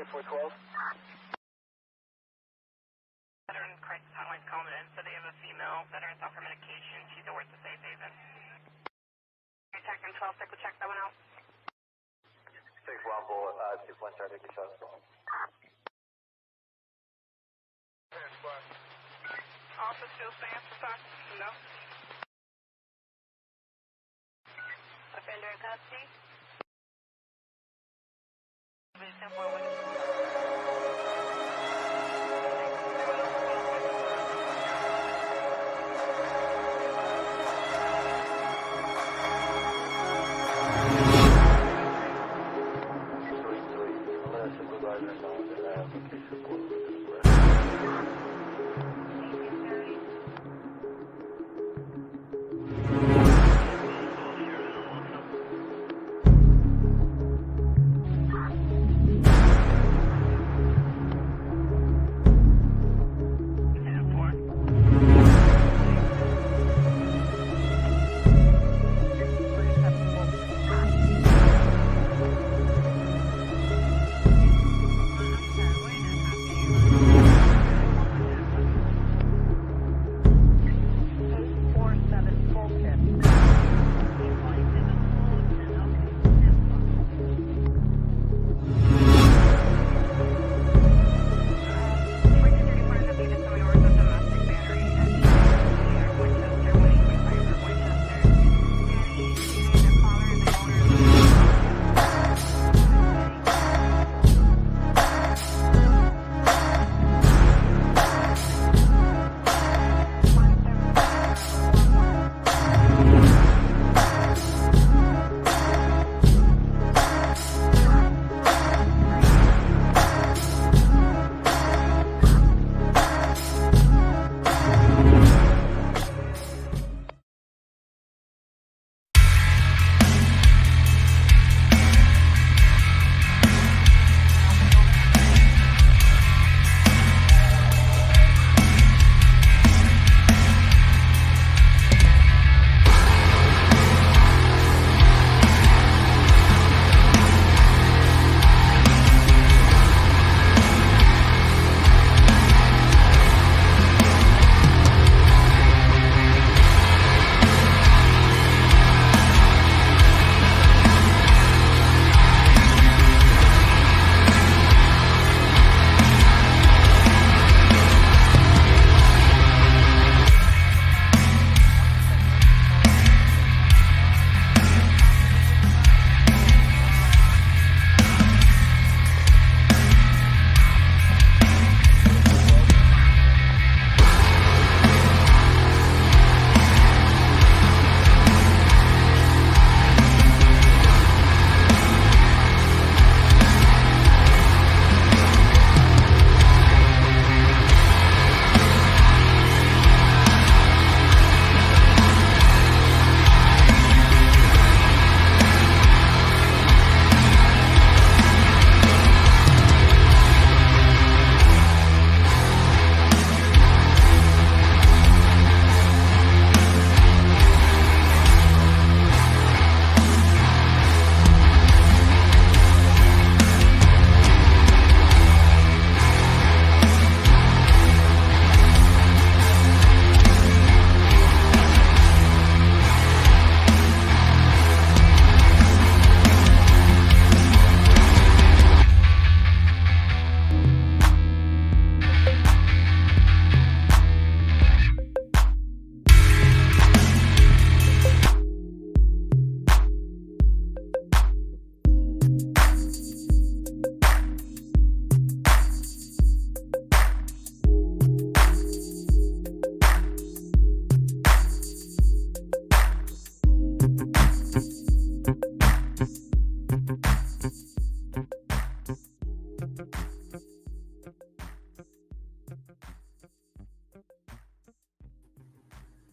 2412. Veteran crisis hotline's calling in, so they have a female veteran off her medication. She's at work to safe haven. Detecting 12, cycle check that one out. 6-1 bullet, 2-1 start, take a shot. Office still stands for time? No. Offender in custody?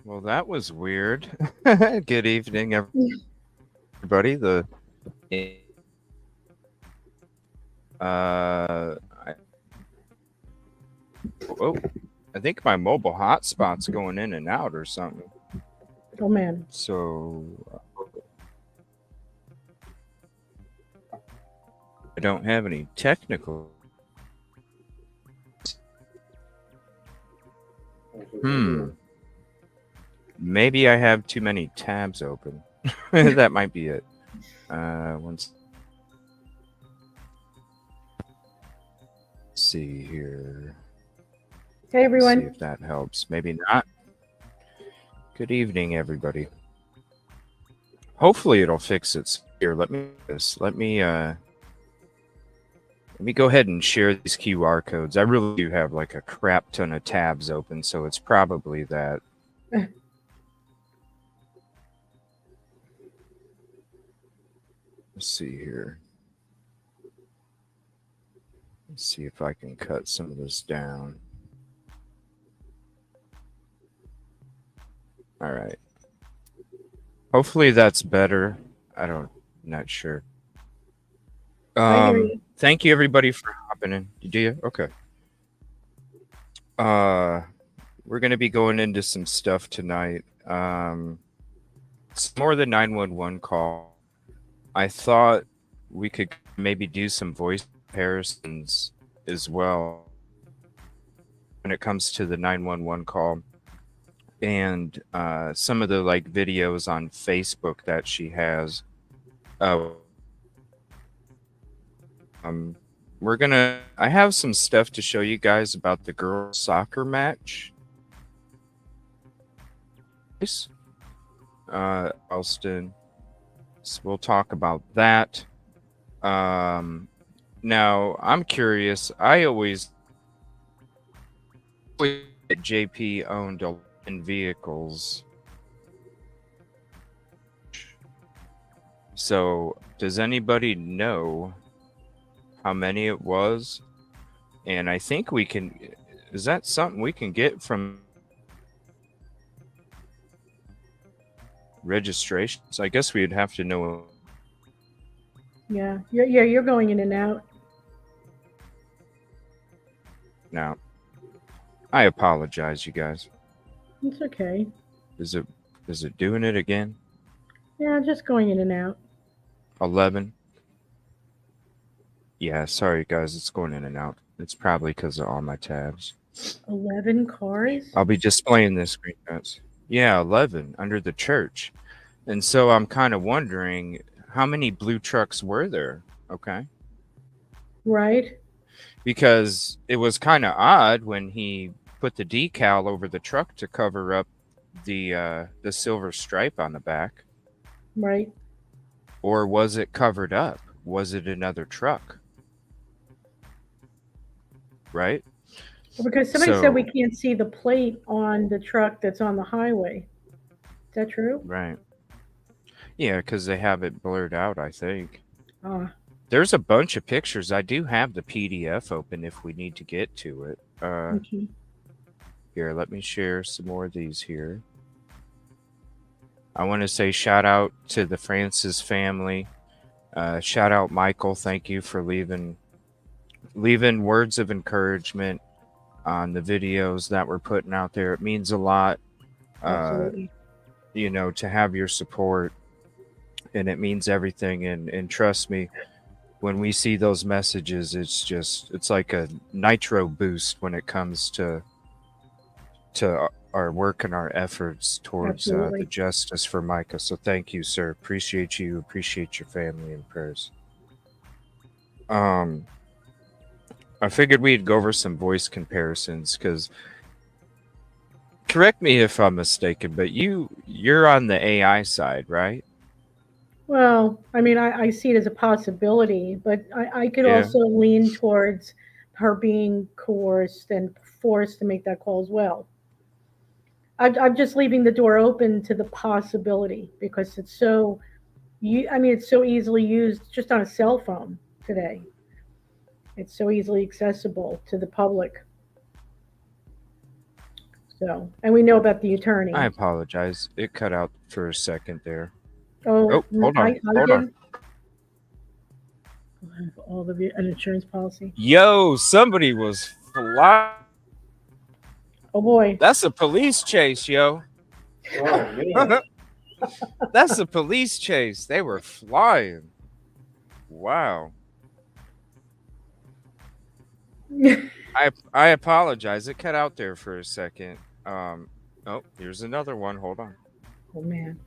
'Well, that was weird. Good evening, everybody. I think my mobile hotspot's going in and out or something. Oh man. So I don't have any technical Maybe I have too many tabs open. That might be it. Let's see here. Hey, everyone. See if that helps. Maybe not. Good evening, everybody. Hopefully it'll fix it. Here, let me go ahead and share these QR codes. I really do have like a crap ton of tabs open, so it's probably that. Let's see here. Let's see if I can cut some of this down. All right. Hopefully that's better. Not sure. I hear you. Thank you everybody for hopping in. Do you? Okay. We're gonna be going into some stuff tonight. It's more the 911 call. I thought we could maybe do some voice comparisons as well when it comes to the 911 call and some of the like videos on Facebook that she has. I have some stuff to show you guys about the girls soccer match. Alston. So we'll talk about that. Now I'm curious. I always JP owned 11 vehicles. So does anybody know how many it was? And I think we can. Is that something we can get from registrations? I guess we'd have to know. Yeah, you're going in and out. Now, I apologize, you guys. It's okay. Is it doing it again? Yeah, just going in and out. 11. Yeah, sorry guys, it's going in and out. It's probably because of all my tabs. 11 cars? I'll be displaying this screenshots. Yeah, 11 under the church. And so I'm kind of wondering how many blue trucks were there? Okay. Right. Because it was kind of odd when he put the decal over the truck to cover up the silver stripe on the back. Right. Or was it covered up? Was it another truck? Right? Because somebody said we can't see the plate on the truck that's on the highway. Is that true? Right. Yeah, because they have it blurred out, I think. There's a bunch of pictures. I do have the PDF open if we need to get to it. okay. Here, let me share some more of these here. I want to say shout out to the Francis family. Shout out Michael. Thank you for leaving words of encouragement on the videos that we're putting out there. It means a lot, Absolutely. To have your support, and it means everything. And trust me, when we see those messages, it's like a nitro boost when it comes to our work and our efforts towards the justice for Mica. So thank you, sir. Appreciate you. Appreciate your family and prayers. I figured we'd go over some voice comparisons because, correct me if I'm mistaken, but you're on the AI side, right? Well, I mean, I see it as a possibility, but I could also lean towards her being coerced and forced to make that call as well. I'm just leaving the door open to the possibility because it's so easily used just on a cell phone today. It's so easily accessible to the public. So, and we know about the attorney. I apologize. It cut out for a second there. Oh, hold on. Hold on. All the an insurance policy. Yo, somebody was flying. Oh boy. That's a police chase, yo. Oh, man. That's a police chase. They were flying. Wow. I apologize. It cut out there for a second. Oh, here's another one. Hold on. Oh man.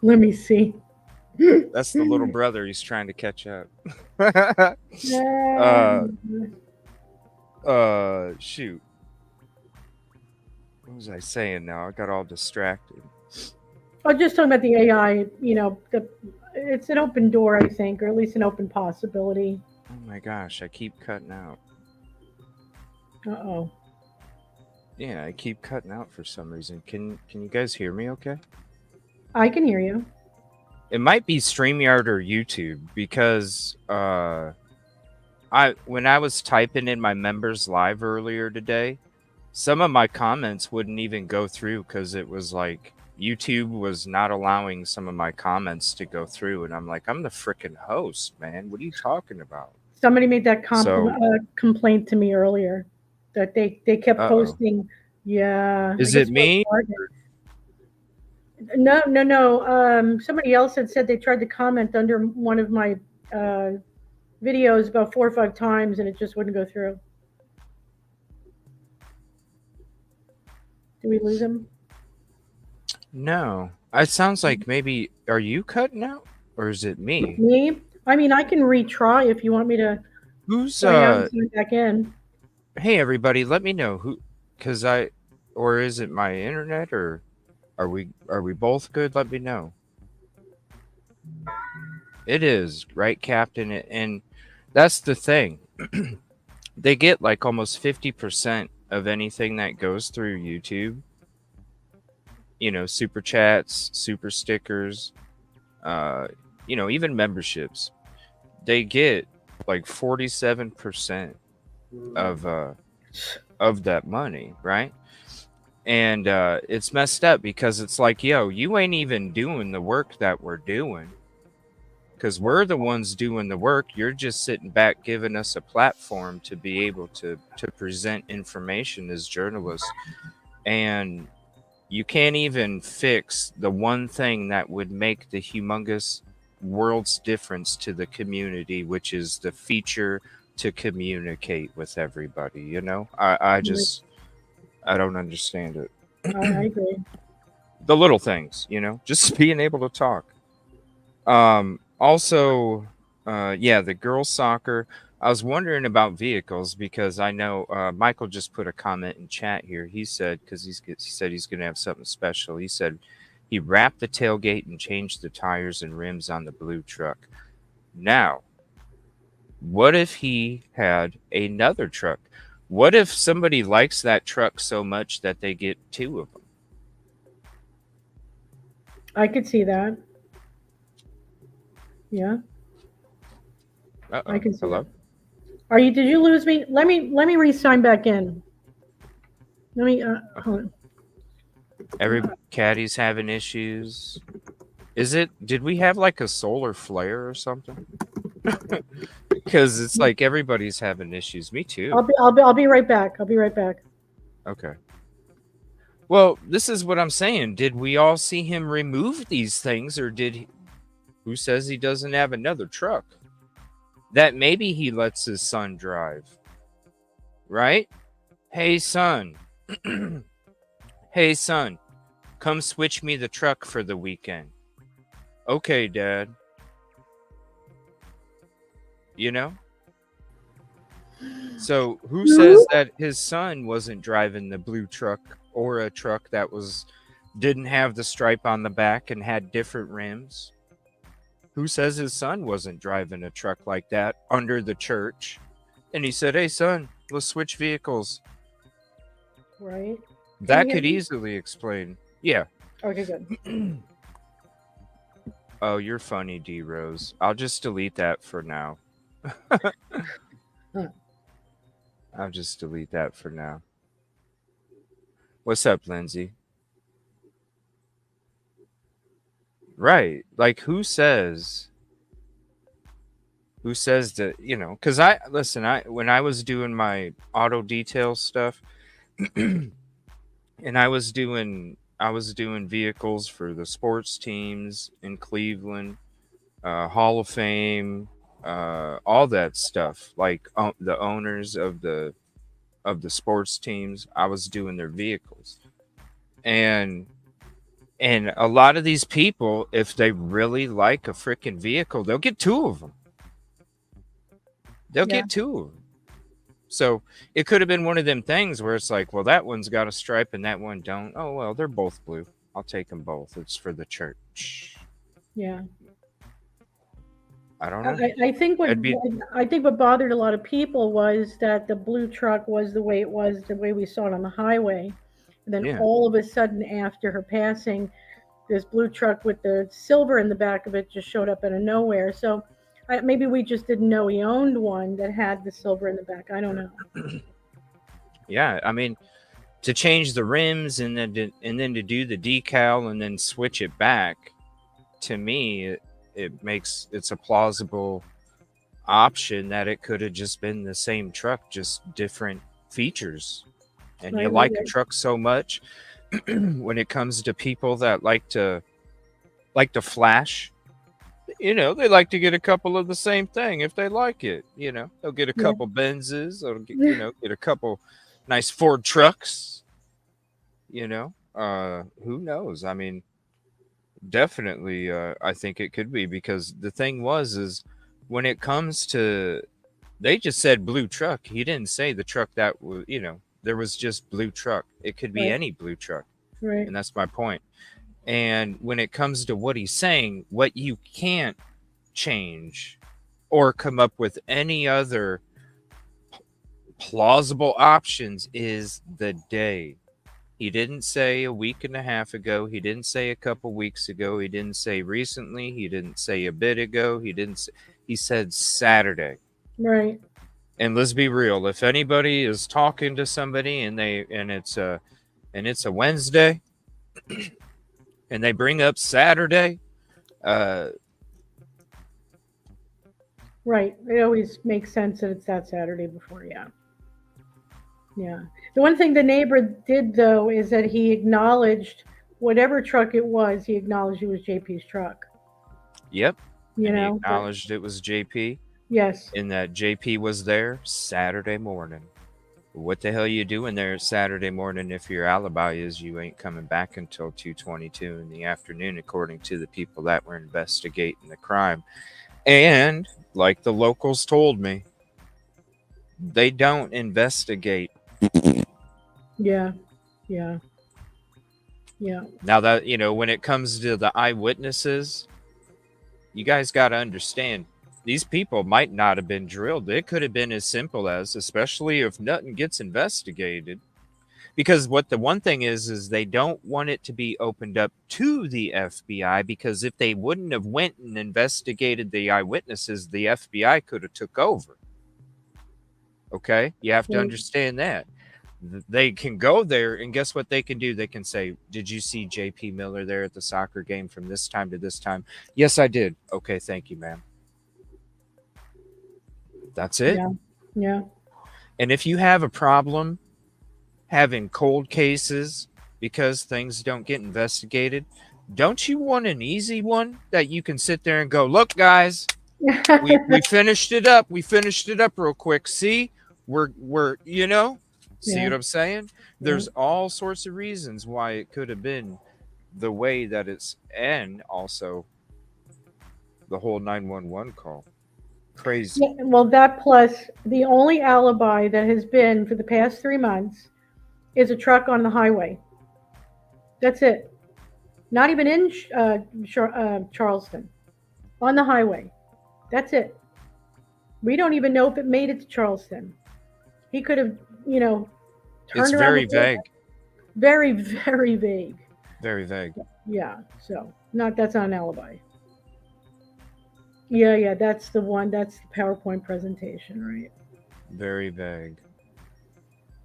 Let me see. That's the little brother. He's trying to catch up. uh, shoot. What was I saying now? I got all distracted. I was just talking about the AI. It's an open door, I think, or at least an open possibility. Oh my gosh, I keep cutting out. Uh-oh. Yeah, I keep cutting out for some reason. Can you guys hear me okay? I can hear you. It might be StreamYard or YouTube because when I was typing in my members live earlier today, some of my comments wouldn't even go through because it was like YouTube was not allowing some of my comments to go through, and I'm like, I'm the freaking host, man. What are you talking about? Somebody made that So, complaint to me earlier that they kept uh-oh. posting. Yeah, I Is it guess we're me? partners. No. Somebody else had said they tried to comment under one of my videos about 4 or 5 times, and it just wouldn't go through. Did we lose him? No. It sounds like maybe, are you cutting out or is it me? Me? I mean, I can retry if you want me to Who's sign out and sign back in. Hey everybody, let me know who, cuz or is it my internet, or are we both good? Let me know. It is, right, Captain? And that's the thing. They get like almost 50% of anything that goes through YouTube. You know, super chats, super stickers, even memberships. They get like 47% of that money, right? And it's messed up because it's like, yo, you ain't even doing the work that we're doing, because we're the ones doing the work. You're just sitting back giving us a platform to be able to present information as journalists, and you can't even fix the one thing that would make the humongous world's difference to the community, which is the feature to communicate with everybody. I don't understand it. I agree. The little things, just being able to talk. Also, yeah, the girls soccer. I was wondering about vehicles because I know Michael just put a comment in chat here. He said, because he said he's going to have something special. He said he wrapped the tailgate and changed the tires and rims on the blue truck. Now, what if he had another truck? What if somebody likes that truck so much that they get 2 of them? I could see that. Yeah. Uh-oh. I can see Hello? that. Did you lose me? Let me re-sign back in. Let me hold on. Every caddy's having issues. Did we have like a solar flare or something? Because it's like everybody's having issues. Me too. I'll be right back. I'll be right back. Okay. Well, this is what I'm saying. Did we all see him remove these things, or who says he doesn't have another truck that maybe he lets his son drive? Right? Hey son. Hey son, come switch me the truck for the weekend. Okay, Dad. So who says that his son wasn't driving the blue truck, or a truck that didn't have the stripe on the back and had different rims? Who says his son wasn't driving a truck like that under the church? And he said, hey son, let's switch vehicles. Right. That could easily explain. Yeah. Okay, good. Oh, you're funny, D Rose. I'll just delete that for now. I'll just delete that for now. What's up, Lindsay? Right. Like, who says that, because when I was doing my auto detail stuff and I was doing vehicles for the sports teams in Cleveland, Hall of Fame, all that stuff, like the owners of the of the sports teams. I was doing their vehicles. And a lot of these people, if they really like a freaking vehicle, they'll get two of them. They'll Yeah. get two of them. So it could have been one of them things where it's like, well, that one's got a stripe and that one don't. Oh, well, they're both blue. I'll take them both. It's for the church. Yeah. I don't know. I think It'd be, what bothered a lot of people was that the blue truck was the way it was, the way we saw it on the highway, and then yeah. all of a sudden after her passing, this blue truck with the silver in the back of it just showed up out of nowhere. So maybe we just didn't know he owned one that had the silver in the back. I don't know. Yeah, I mean, to change the rims and then to do the decal and then switch it back, to me, it's a plausible option that it could have just been the same truck, just different features. And you like a truck so much, when it comes to people that like to flash, they like to get a couple of the same thing if they like it. They'll get a couple Benzes, or get a couple nice Ford trucks. Who knows? I mean, definitely, I think it could be, because the thing is when it comes to, they just said blue truck. He didn't say the truck that was, there was just blue truck. It could be any blue truck. Right. And that's my point. And when it comes to what he's saying, what you can't change or come up with any other plausible options is the day. He didn't say a week and a half ago. He didn't say a couple weeks ago. He didn't say recently. He didn't say a bit ago. He said Saturday. Right. And let's be real. If anybody is talking to somebody and it's a Wednesday and they bring up Saturday, right. It always makes sense that it's that Saturday before. Yeah. Yeah. The one thing the neighbor did, though, is that he acknowledged whatever truck it was, he acknowledged it was JP's truck. Yep. He acknowledged it was JP. Yes. And that JP was there Saturday morning. What the hell are you doing there Saturday morning if your alibi is you ain't coming back until 2:22 in the afternoon, according to the people that were investigating the crime? And like the locals told me, they don't investigate. Yeah. Yeah. Yeah. Now that, when it comes to the eyewitnesses, you guys got to understand, these people might not have been drilled. It could have been as simple as, especially if nothing gets investigated, because what the one thing is they don't want it to be opened up to the FBI, because if they wouldn't have went and investigated the eyewitnesses, the FBI could have took over. Okay? You have to understand that. They can go there, and guess what they can do? They can say, did you see JP Miller there at the soccer game from this time to this time? Yes, I did. Okay, thank you, ma'am. That's it. Yeah. Yeah. And if you have a problem having cold cases because things don't get investigated, don't you want an easy one that you can sit there and go, look, guys, we finished it up. We finished it up real quick. See, we're see what I'm saying? There's all sorts of reasons why it could have been the way that it's, and also the whole 911 call. Crazy. Yeah, well, that plus the only alibi that has been for the past 3 months is a truck on the highway. That's it. Not even in Charleston. On the highway. That's it. We don't even know if it made it to Charleston. He could have, turned it's around. Very vague. Very, very vague. Very vague. Yeah. So that's not an alibi. Yeah, that's the one. That's the PowerPoint presentation, right? Very vague.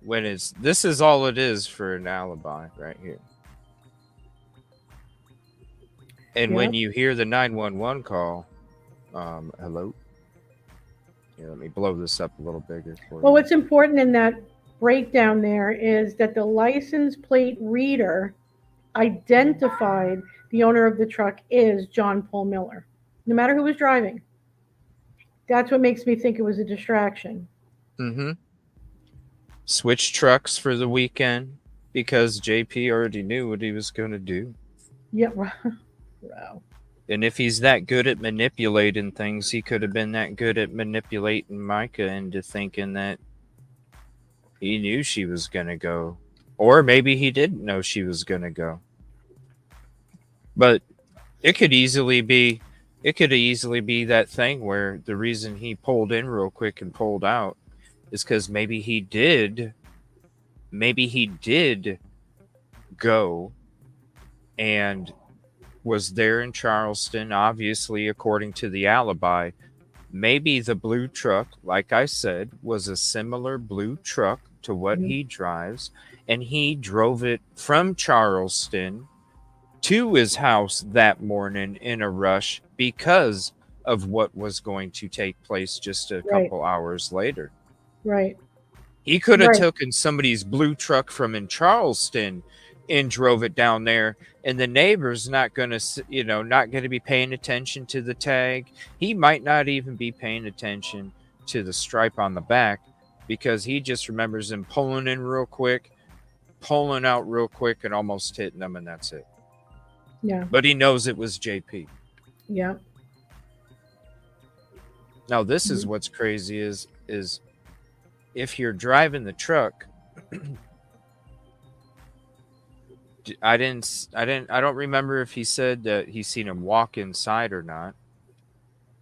This is all it is for an alibi right here. And when you hear the 911 call, hello? Here, let me blow this up a little bigger for you. Well, what's important in that breakdown there is that the license plate reader identified the owner of the truck is John Paul Miller, no matter who was driving. That's what makes me think it was a distraction. Mm-hmm. switch trucks for the weekend because JP already knew what he was going to do. Yeah. Wow. And if he's that good at manipulating things, he could have been that good at manipulating Mica into thinking that he knew she was going to go. Or maybe he didn't know she was going to go. But it could easily be that thing where the reason he pulled in real quick and pulled out is because maybe he did go and was there in Charleston, obviously, according to the alibi. Maybe the blue truck, like I said, was a similar blue truck to what he drives, and he drove it from Charleston to his house that morning in a rush because of what was going to take place just a couple hours later. Right. He could have taken somebody's blue truck from in Charleston and drove it down there, and the neighbor's not going to be paying attention to the tag. He might not even be paying attention to the stripe on the back because he just remembers him pulling in real quick, pulling out real quick, and almost hitting them, and that's it. Yeah. But he knows it was JP. Yeah. Now, this is what's crazy is if you're driving the truck, I don't remember if he said that he seen him walk inside or not.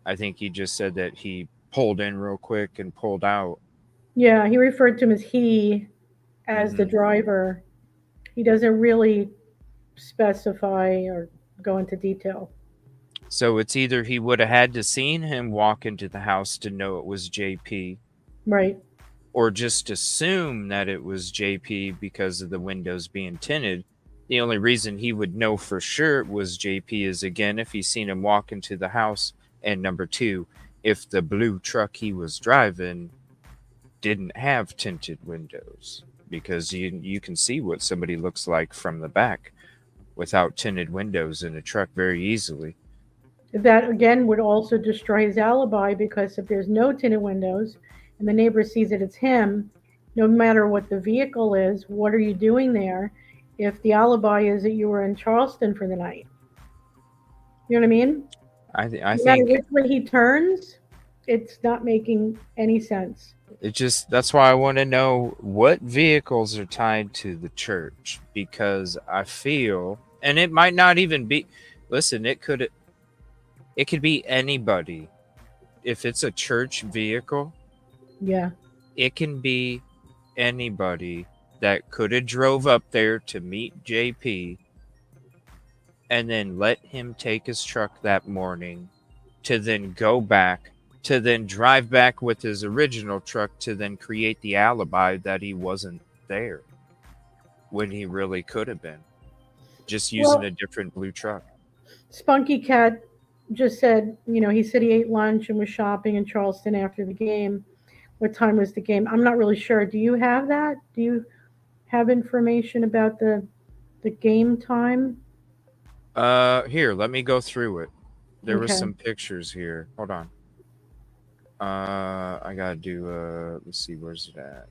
I think he just said that he pulled in real quick and pulled out. Yeah, he referred to him as he, as the driver. He doesn't really specify or go into detail. So it's either he would have had to seen him walk into the house to know it was JP. Right. Or just assume that it was JP because of the windows being tinted. The only reason he would know for sure it was JP is, again, if he's seen him walk into the house, and number two, if the blue truck he was driving didn't have tinted windows, because you can see what somebody looks like from the back without tinted windows in a truck very easily. That, again, would also destroy his alibi, because if there's no tinted windows and the neighbor sees that it's him, no matter what the vehicle is, what are you doing there if the alibi is that you were in Charleston for the night? You know what I mean? I no think matter which way he turns, it's not making any sense. That's why I want to know what vehicles are tied to the church, because I feel, and it might not even be, listen, it could be anybody. If it's a church vehicle, yeah, it can be anybody that could have drove up there to meet JP and then let him take his truck that morning to then go back, to then drive back with his original truck to then create the alibi that he wasn't there when he really could have been, just using a different blue truck. Spunky Cat just said, he said he ate lunch and was shopping in Charleston after the game. What time was the game? I'm not really sure. Do you have that? Do you have information about the game time? Here, let me go through it. There were some pictures here. Hold on. I gotta do let's see, where's it at?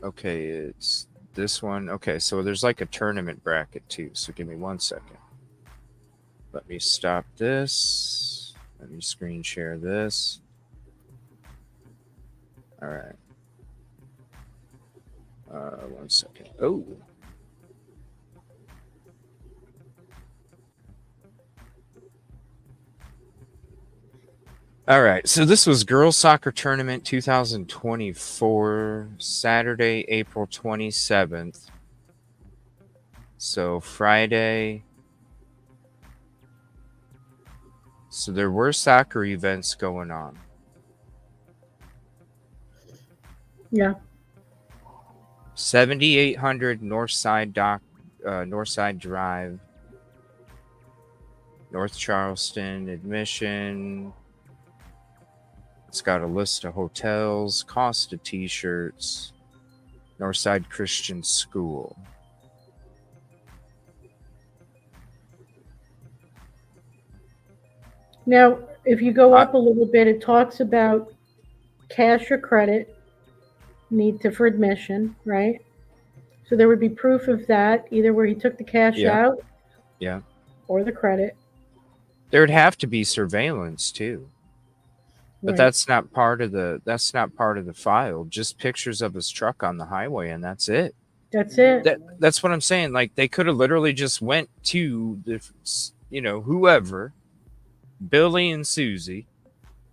Okay, it's this one. Okay, so there's like a tournament bracket too, so give me 1 second. Let me stop this. Let me screen share this. All right. 1 second. Oh. All right, so this was Girls Soccer Tournament 2024, Saturday, April 27th. So Friday. So there were soccer events going on. Yeah. 7800 Northside Drive, North Charleston, admission. It's got a list of hotels, cost of t-shirts, Northside Christian School. Now, if you go up a little bit, it talks about cash or credit, need to for admission, right? So there would be proof of that, either where he took the cash Yeah. out Yeah. or the credit. There'd have to be surveillance too. But Right. that's not part of the file. Just pictures of his truck on the highway, and that's it. That's it. That's what I'm saying. Like, they could have literally just went to the, whoever, Billy and Susie,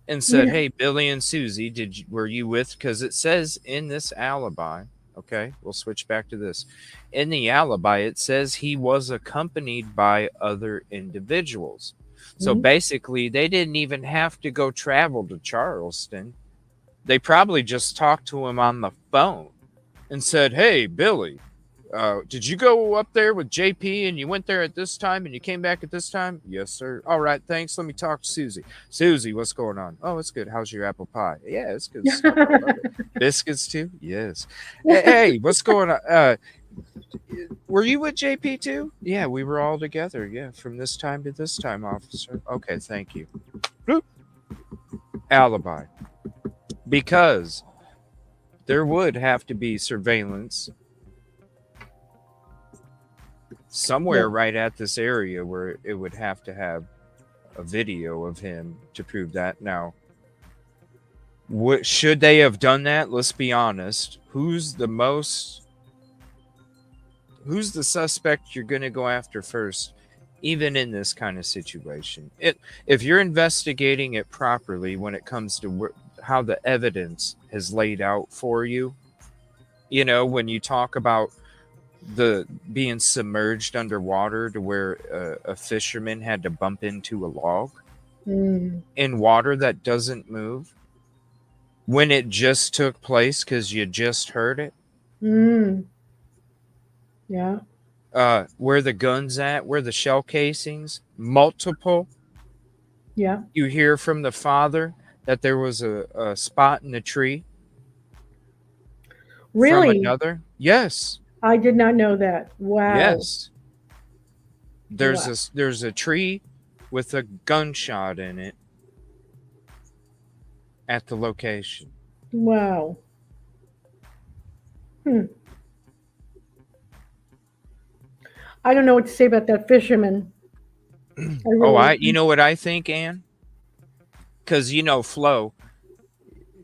and said, Yeah. "Hey, Billy and Susie, were you with?" Because it says in this alibi. Okay, we'll switch back to this. In the alibi, it says he was accompanied by other individuals. So Mhm. basically, they didn't even have to go travel to Charleston. They probably just talked to him on the phone and said, "Hey, Billy, did you go up there with JP and you went there at this time and you came back at this time?" "Yes, sir." "All right, thanks. Let me talk to Susie." "Susie, what's going on?" "Oh, it's good. How's your apple pie?" "Yeah, it's good stuff. I love it." "Biscuits too?" "Yes." Hey, what's going on? Were you with JP too?" "Yeah, we were all together. Yeah, from this time to this time, officer." "Okay, thank you." Bloop. Alibi. Because there would have to be surveillance somewhere Yeah. right at this area where it would have to have a video of him to prove that. Now, should they have done that? Let's be honest. Who's the suspect you're going to go after first, even in this kind of situation? If you're investigating it properly when it comes to how the evidence has laid out for you, when you talk about the being submerged underwater to where a fisherman had to bump into a log in water that doesn't move when it just took place because you just heard it. Yeah. Where the gun's at, where the shell casings, multiple. Yeah. You hear from the father that there was a spot in the tree from Really? another. Yes. I did not know that. Wow. Yes. Wow. There's a tree with a gunshot in it at the location. Wow. I don't know what to say about that fisherman. You know what I think, Ann? Because Flo,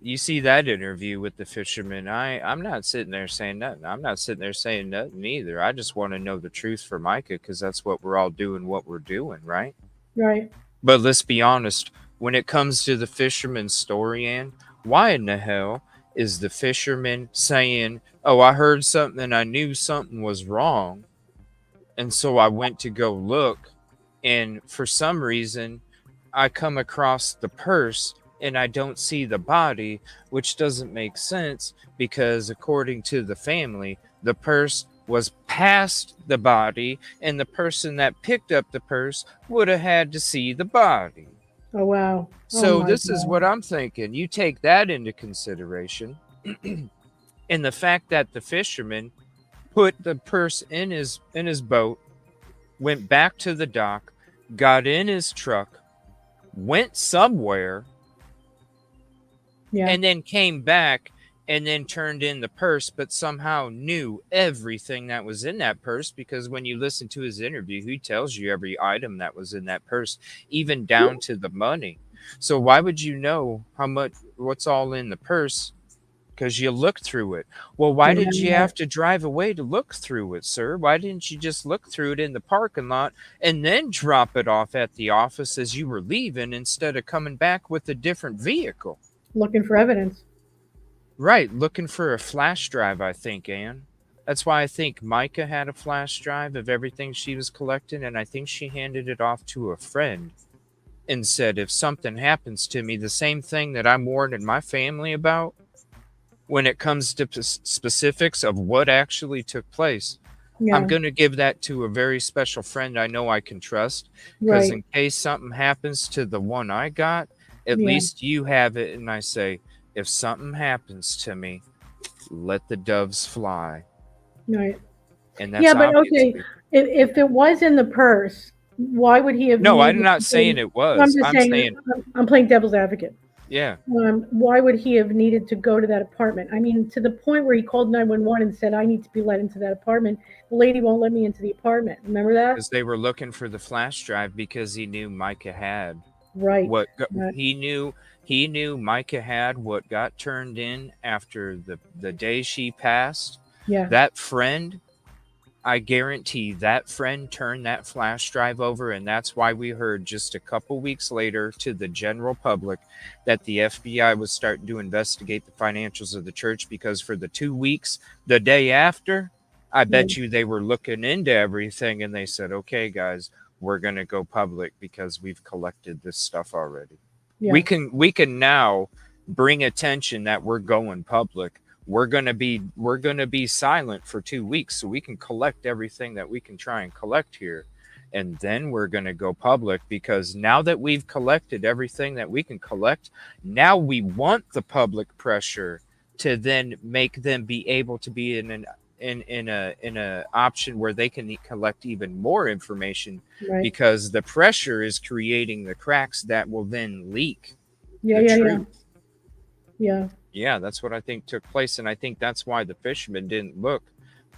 you see that interview with the fisherman. I'm not sitting there saying nothing. I'm not sitting there saying nothing either. I just want to know the truth for Mica, because that's what we're all doing, what we're doing, right? Right. But let's be honest, when it comes to the fisherman's story, Ann, why in the hell is the fisherman saying, "Oh, I heard something and I knew something was wrong, and so I went to go look, and for some reason I come across the purse and I don't see the body," which doesn't make sense because according to the family, the purse was past the body and the person that picked up the purse would have had to see the body. Oh, wow. So this is what I'm thinking. You take that into consideration and the fact that the fisherman put the purse in his boat, went back to the dock, got in his truck, went somewhere, and then came back and then turned in the purse, but somehow knew everything that was in that purse, because when you listen to his interview, he tells you every item that was in that purse, even down to the money. So why would you know what's all in the purse? Because you looked through it. Well, why did you have to drive away to look through it, sir? Why didn't you just look through it in the parking lot and then drop it off at the office as you were leaving instead of coming back with a different vehicle? Looking for evidence. Right, looking for a flash drive, I think, Ann. That's why I think Mica had a flash drive of everything she was collecting, and I think she handed it off to a friend and said, if something happens to me, the same thing that I'm warning my family about when it comes to specifics of what actually took place, I'm going to give that to a very special friend I know I can trust, because in case something happens to the one I got, at least you have it. And I say, if something happens to me, let the doves fly. Right. And that's but okay, if it was in the purse, why would he have? No, I'm not saying it was. I'm just saying, I'm playing devil's advocate. Yeah. Why would he have needed to go to that apartment? I mean, to the point where he called 911 and said, I need to be let into that apartment. The lady won't let me into the apartment. Remember that? Because they were looking for the flash drive because he knew Micah had Right. what Right. he knew Micah had what got turned in after the day she passed. Yeah. That friend, I guarantee that friend turned that flash drive over, and that's why we heard just a couple weeks later to the general public that the FBI was starting to investigate the financials of the church, because for the 2 weeks the day after, I Yeah. bet you they were looking into everything and they said, okay, guys, we're going to go public because we've collected this stuff already. Yeah. We can now bring attention that we're going public. We're gonna be silent for 2 weeks so we can collect everything that we can try and collect here, and then we're gonna go public, because now that we've collected everything that we can collect, now we want the public pressure to then make them be able to be in a option where they can collect even more information, Right. because the pressure is creating the cracks that will then leak Yeah. the Yeah. Yeah. truth. Yeah. Yeah, that's what I think took place, and I think that's why the fisherman didn't look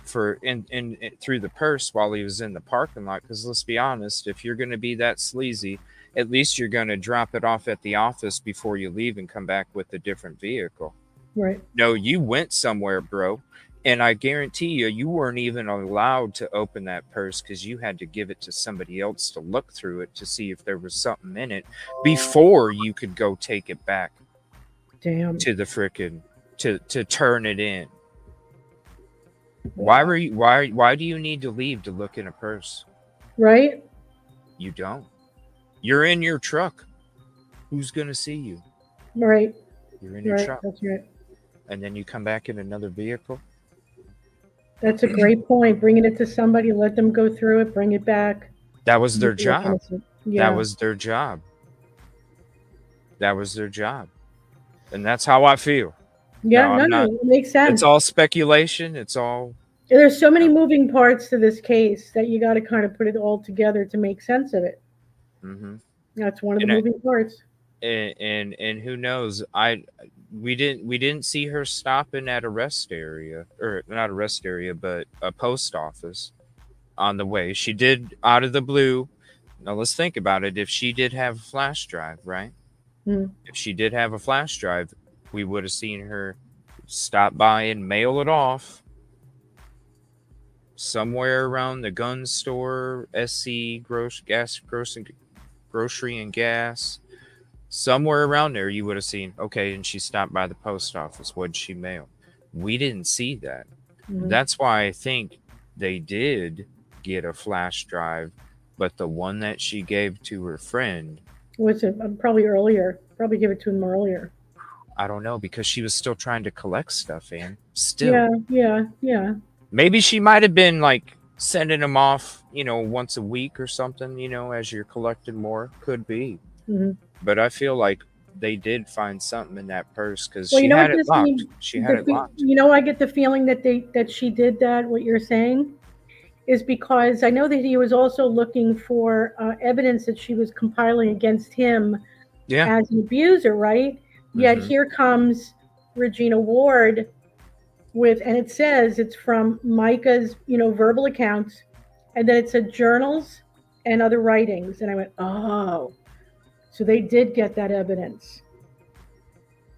for in through the purse while he was in the parking lot. Because let's be honest, if you're going to be that sleazy, at least you're going to drop it off at the office before you leave and come back with a different vehicle. Right. No, you went somewhere, bro, and I guarantee you weren't even allowed to open that purse because you had to give it to somebody else to look through it to see if there was something in it before you could go take it back Damn. to the frickin' to turn it in. Why do you need to leave to look in a purse? Right. You don't. You're in your truck. Who's gonna see you? Right. You're in your Right. truck. That's right. And then you come back in another vehicle. That's a great point. Bringing it to somebody, let them go through it, bring it back. That was their Make it look job. innocent. Yeah. That was their job. That was their job. And that's how I feel. Yeah. No, No. I'm No. not. It makes sense. It's all speculation. It's all. There's so many moving parts to this case that you got to kind of put it all together to make sense of it. Mm-hmm. That's one of the And moving parts. and who knows? We didn't see her stopping at a rest area, or not a rest area, but a post office on the way. She did out of the blue. Now let's think about it. If she did have a flash drive, right? Mm. If she did have a flash drive, we would have seen her stop by and mail it off somewhere around the gun store, SC grocery and gas. Somewhere around there, you would have seen, okay, and she stopped by the post office. What did she mail? We didn't see that. Mhm. That's why I think they did get a flash drive, but the one that she gave to her friend, Was it probably earlier? Probably give it to him earlier. I don't know, because she was still trying to collect stuff, and still. Yeah. Yeah. Yeah. Maybe she might have been like sending them off, once a week or something, as you're collecting more. Could be. Hmm. But I feel like they did find something in that purse, because Well, she you know had what it this locked. means? She had it locked. I get the feeling that she did that. What you're saying is because I know that he was also looking for evidence that she was compiling against him Yeah. as an abuser, right? Yet Mhm. here comes Regina Ward and it says it's from Mica's, verbal accounts, and then it said journals and other writings, and I went, oh, so they did get that evidence.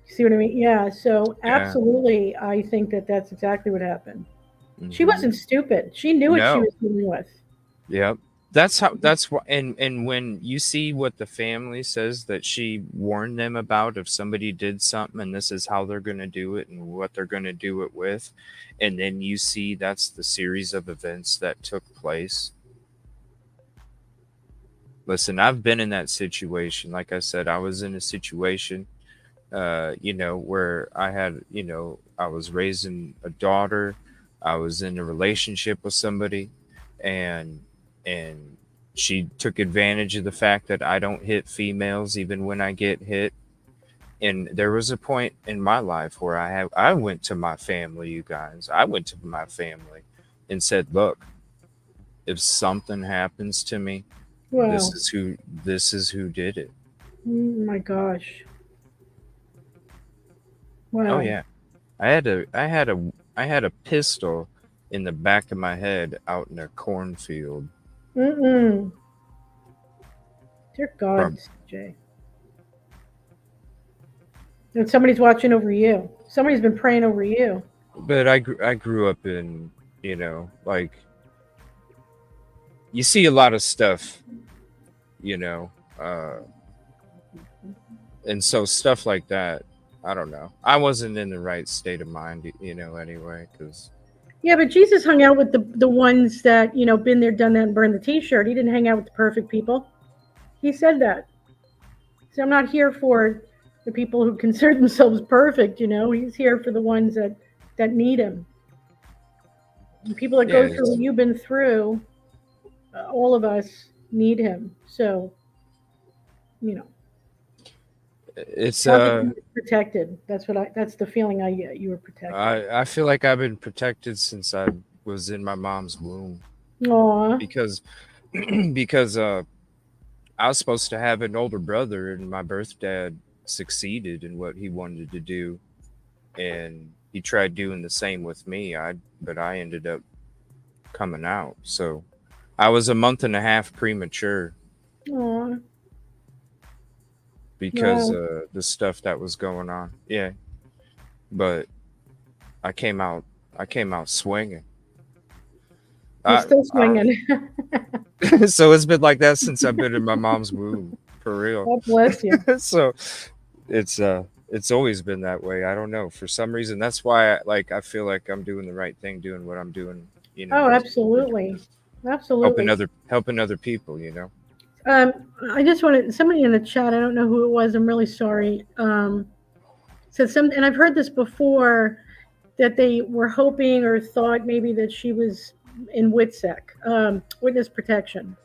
See what I mean? Yeah. So Yeah. absolutely, I think that that's exactly what happened. She Mhm. wasn't stupid. She knew what she No. was dealing with. Yep. That's what, and when you see what the family says that she warned them about, if somebody did something and this is how they're going to do it and what they're going to do it with, and then you see that's the series of events that took place. Listen, I've been in that situation. Like I said, I was in a situation where I had, I was raising a daughter, I was in a relationship with somebody, and she took advantage of the fact that I don't hit females even when I get hit. And there was a point in my life where I went to my family, you guys. I went to my family and said, look, if something happens to me, Wow. this is who did it. Oh my gosh. Wow. Oh yeah. I had a pistol in the back of my head out in a cornfield. Mm-mm. Dear God, From CJ. And somebody's watching over you. Somebody's been praying over you. but I grew up in, like, you see a lot of stuff, you know, uh and so stuff like that, I don't know. I wasn't in the right state of mind, anyway, cuz Yeah, but Jesus hung out with the ones that, been there, done that, and burned the t-shirt. He didn't hang out with the perfect people. He said that. So I'm not here for the people who consider themselves perfect, He's here for the ones that need him. And people that yeah, go through what you've been through, all of us need him. So, you know, it's felt that you were protected. That's the feeling I get. You were protected. I feel like I've been protected since I was in my mom's womb, Aw. because because I was supposed to have an older brother, and my birth dad succeeded in what he wanted to do, and he tried doing the same with me. But I ended up coming out. So I was a month and a half premature Aw. because Well, the stuff that was going on. Yeah, but I came out. I came out swinging. you're I, still I swinging. so it's been like that since I've been in my mom's womb, for real. God bless you. So it's always been that way. I don't know, for some reason. That's why I feel like I'm doing the right thing, doing what I'm doing, Oh, as absolutely. helping Absolutely. other people. Um, I just wanted somebody in the chat. I don't know who it was. I'm really sorry. Said some, and I've heard this before, that they were hoping or thought maybe that she was in WITSEC, witness protection,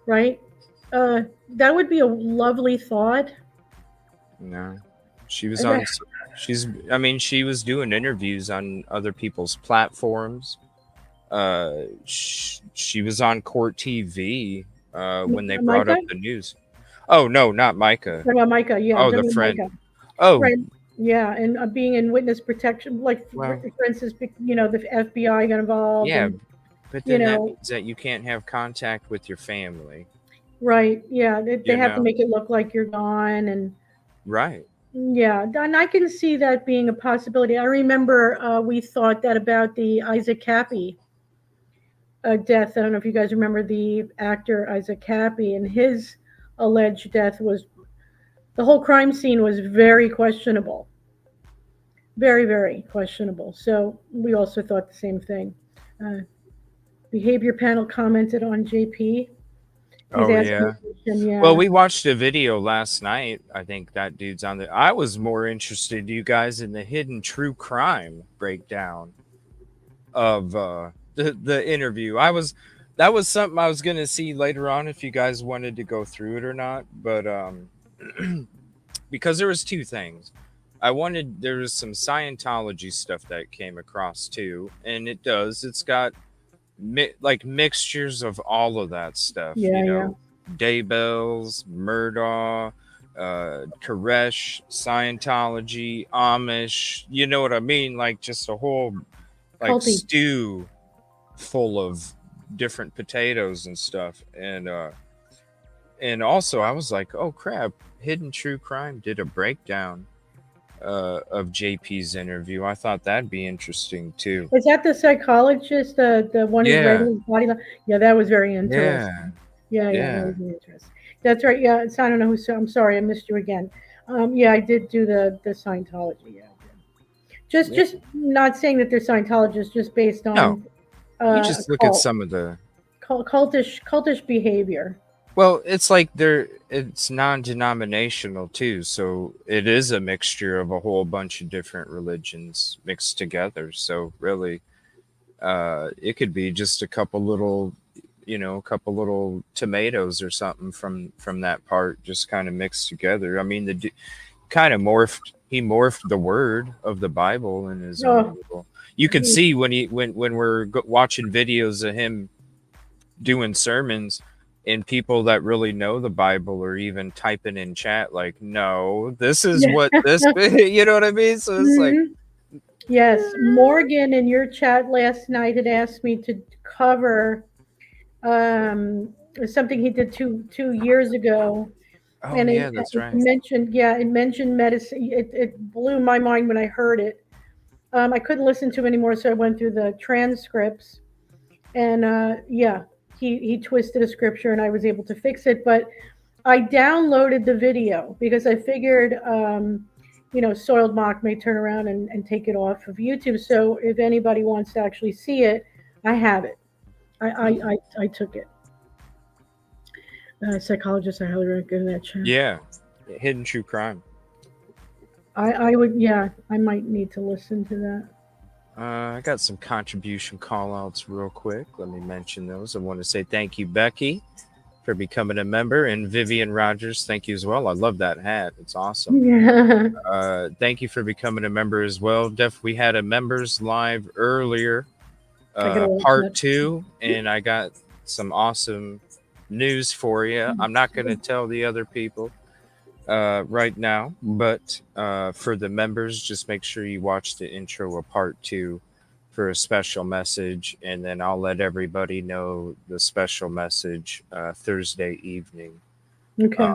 right? That would be a lovely thought. No, she was I on. bet- She was doing interviews on other people's platforms. She was on Court TV when they brought Micah? up the news. Oh no, not Micah. Talking about Micah, yeah, I'm Oh, the talking about friend. Micah. Oh, Right. Yeah, and being in witness protection, like well, for instance, the FBI got involved, yeah, and but you then that know, means that you can't have contact with your family. right? Yeah, they You have to know, make it look like you're gone, and right? yeah, and I can see that being a possibility. I remember we thought that about the Isaac Cappy death. I don't know if you guys remember the actor Isaac Cappy, and his alleged death was, the whole crime scene was very questionable, very, very questionable. So we also thought the same thing. Uh, Behavior panel commented on JP. He's Oh asking yeah. a question. Well, Yeah. we watched a video last night. I think that dude's on there. I was more interested, you guys, in the hidden true crime breakdown of the interview. That was something I was gonna see later on if you guys wanted to go through it or not. But because there was two things. There was some Scientology stuff that came across too, and it's got like mixtures of all of that stuff, Yeah, yeah. Daybells, Murdaugh, Koresh, Scientology, Amish, you know what I mean? Like just a whole like Culty. stew full of different potatoes and stuff. And also I was like, oh crap, Hidden True Crime did a breakdown of JP's interview. I thought that'd be interesting too. Is that the psychologist, the one who read Yeah, his body? Yeah, that was very yeah, interesting. Yeah, yeah, that yeah. was very interesting. That's right. Yeah, I don't know who. I'm sorry, I missed you again. Yeah, I did do the Scientology. Yeah, I did. Yeah. Just not saying that they're Scientologists, just based No, on you uh, just look at cult, some of the cultish behavior. well, it's like it's non-denominational too, so it is a mixture of a whole bunch of different religions mixed together. So really, it could be just a couple little tomatoes or something from that part, just kind of mixed together. I mean, kind of he morphed the word of the Bible in his own Oh, little. You could see when we're watching videos of him doing sermons, And people that really know the Bible are even typing in chat like, no, this is what this, you know what I mean? So it's like, Mhm. Yes, Morgan in your chat last night had asked me to cover something he did two years ago, oh and yeah, that's it right. mentioned, yeah, it mentioned medicine. It blew my mind when I heard it. I couldn't listen to it anymore, so I went through the transcripts, and yeah, he twisted a scripture, and I was able to fix it. But I downloaded the video because I figured, Soiled Mock may turn around and take it off of YouTube. So if anybody wants to actually see it, I have it. I took it. Psychologist, I highly recommend that chat. Yeah, hidden true crime. I would, yeah, I might need to listen to that. I got some contribution call outs real quick. Let me mention those. I want to say thank you, Becky, for becoming a member, and Vivian Rogers, thank you as well. I love that hat. It's awesome. Yeah. Thank you for becoming a member as well. We had a members live earlier, I gotta watch part that. 2, and I got some awesome news for you. I'm not going to tell the other people right now, but for the members, just make sure you watch the intro of part 2 for a special message, and then I'll let everybody know the special message Thursday evening. Okay.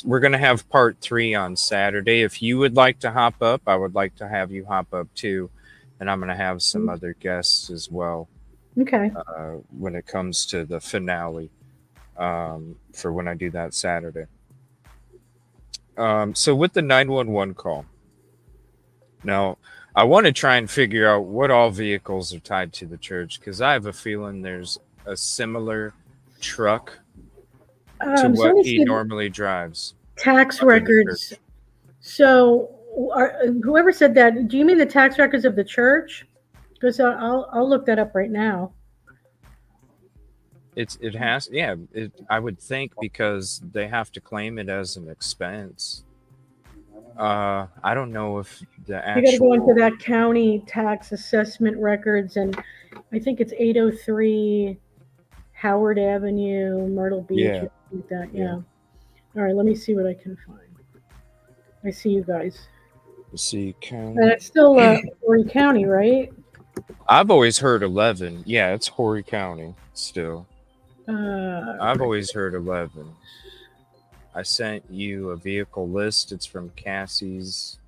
We're gonna have part 3 on Saturday. If you would like to hop up, I would like to have you hop up too, and I'm gonna have some other guests as well Okay. when it comes to the finale for when I do that Saturday. So with the 911 call, now I want to try and figure out what all vehicles are tied to the church, because I have a feeling there's a similar truck to So what let me he see normally drives tax up in the records. church. So, whoever said that, do you mean the tax records of the church? Because I'll look that up right now. It has, yeah. I would think, because they have to claim it as an expense. I don't know if the You got to go into actual that county tax assessment records, and I think it's 803 Howard Avenue, Myrtle Beach, yeah or something like that. yeah. Yeah. All right, let me see what I can find. I see you guys. You see, And it's still Horry County, right? I've always heard 11. Yeah, it's Horry County still. I've always heard 11. I sent you a vehicle list. It's from Cassie's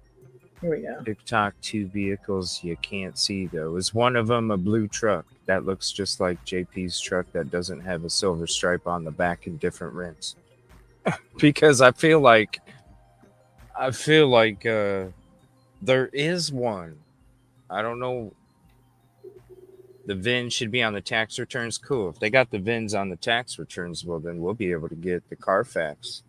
Here we go. TikTok. 2 vehicles you can't see though. Is one of them a blue truck that looks just like JP's truck that doesn't have a silver stripe on the back and different rims? Because I feel like there is one. I don't know. The VIN should be on the tax returns. Cool. If they got the VINs on the tax returns, well, then we'll be able to get the Carfax.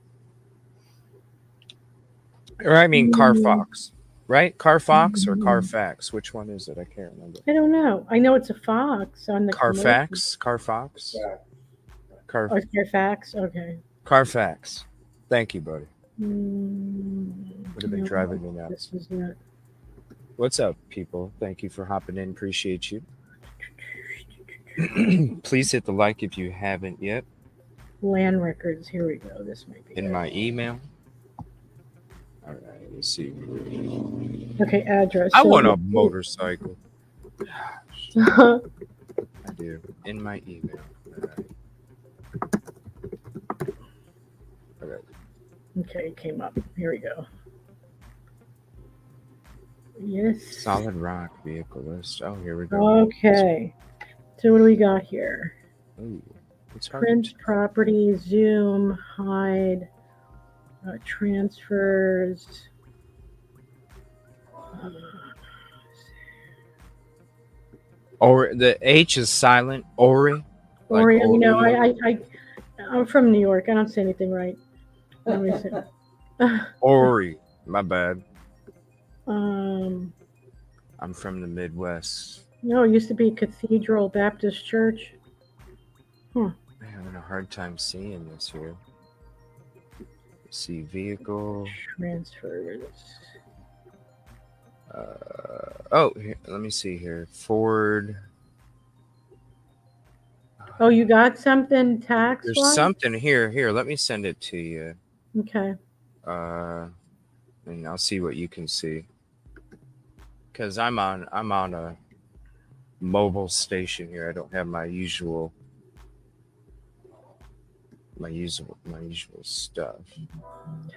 Or I mean Carfox, right? Carfox or Carfax? Which one is it? I can't remember. I don't know. I know it's a fox on the Carfax? Carfox? Oh, Carfax. Okay. Carfax. Thank you, buddy. Would have been driving me nuts. This is not. What's up, people? Thank you for hopping in. Appreciate you. Please hit the like if you haven't yet. Land records. Here we go. This might be in my email. All right, let's see. Okay, address. I want a motorcycle. I do. In my email. All right. Okay, it came up. Here we go. Yes. Solid rock vehicle list. Oh, here we go. Okay. So what do we got here? Ooh, it's hard. Print, property, zoom, hide, transfers. Or the H is silent. Ori. Like Ori. You know, I'm from New York. I don't say anything right. Let me see. Ori. My bad. I'm from the Midwest. No, it used to be Cathedral Baptist Church. I'm having a hard time seeing this here. Let's see, vehicle transfers. Oh, here, let me see here. Ford. Oh, you got something tax There's wise? something here. Here, let me send it to you. Okay. And I'll see what you can see. Because I'm on a mobile station here. I don't have my usual stuff.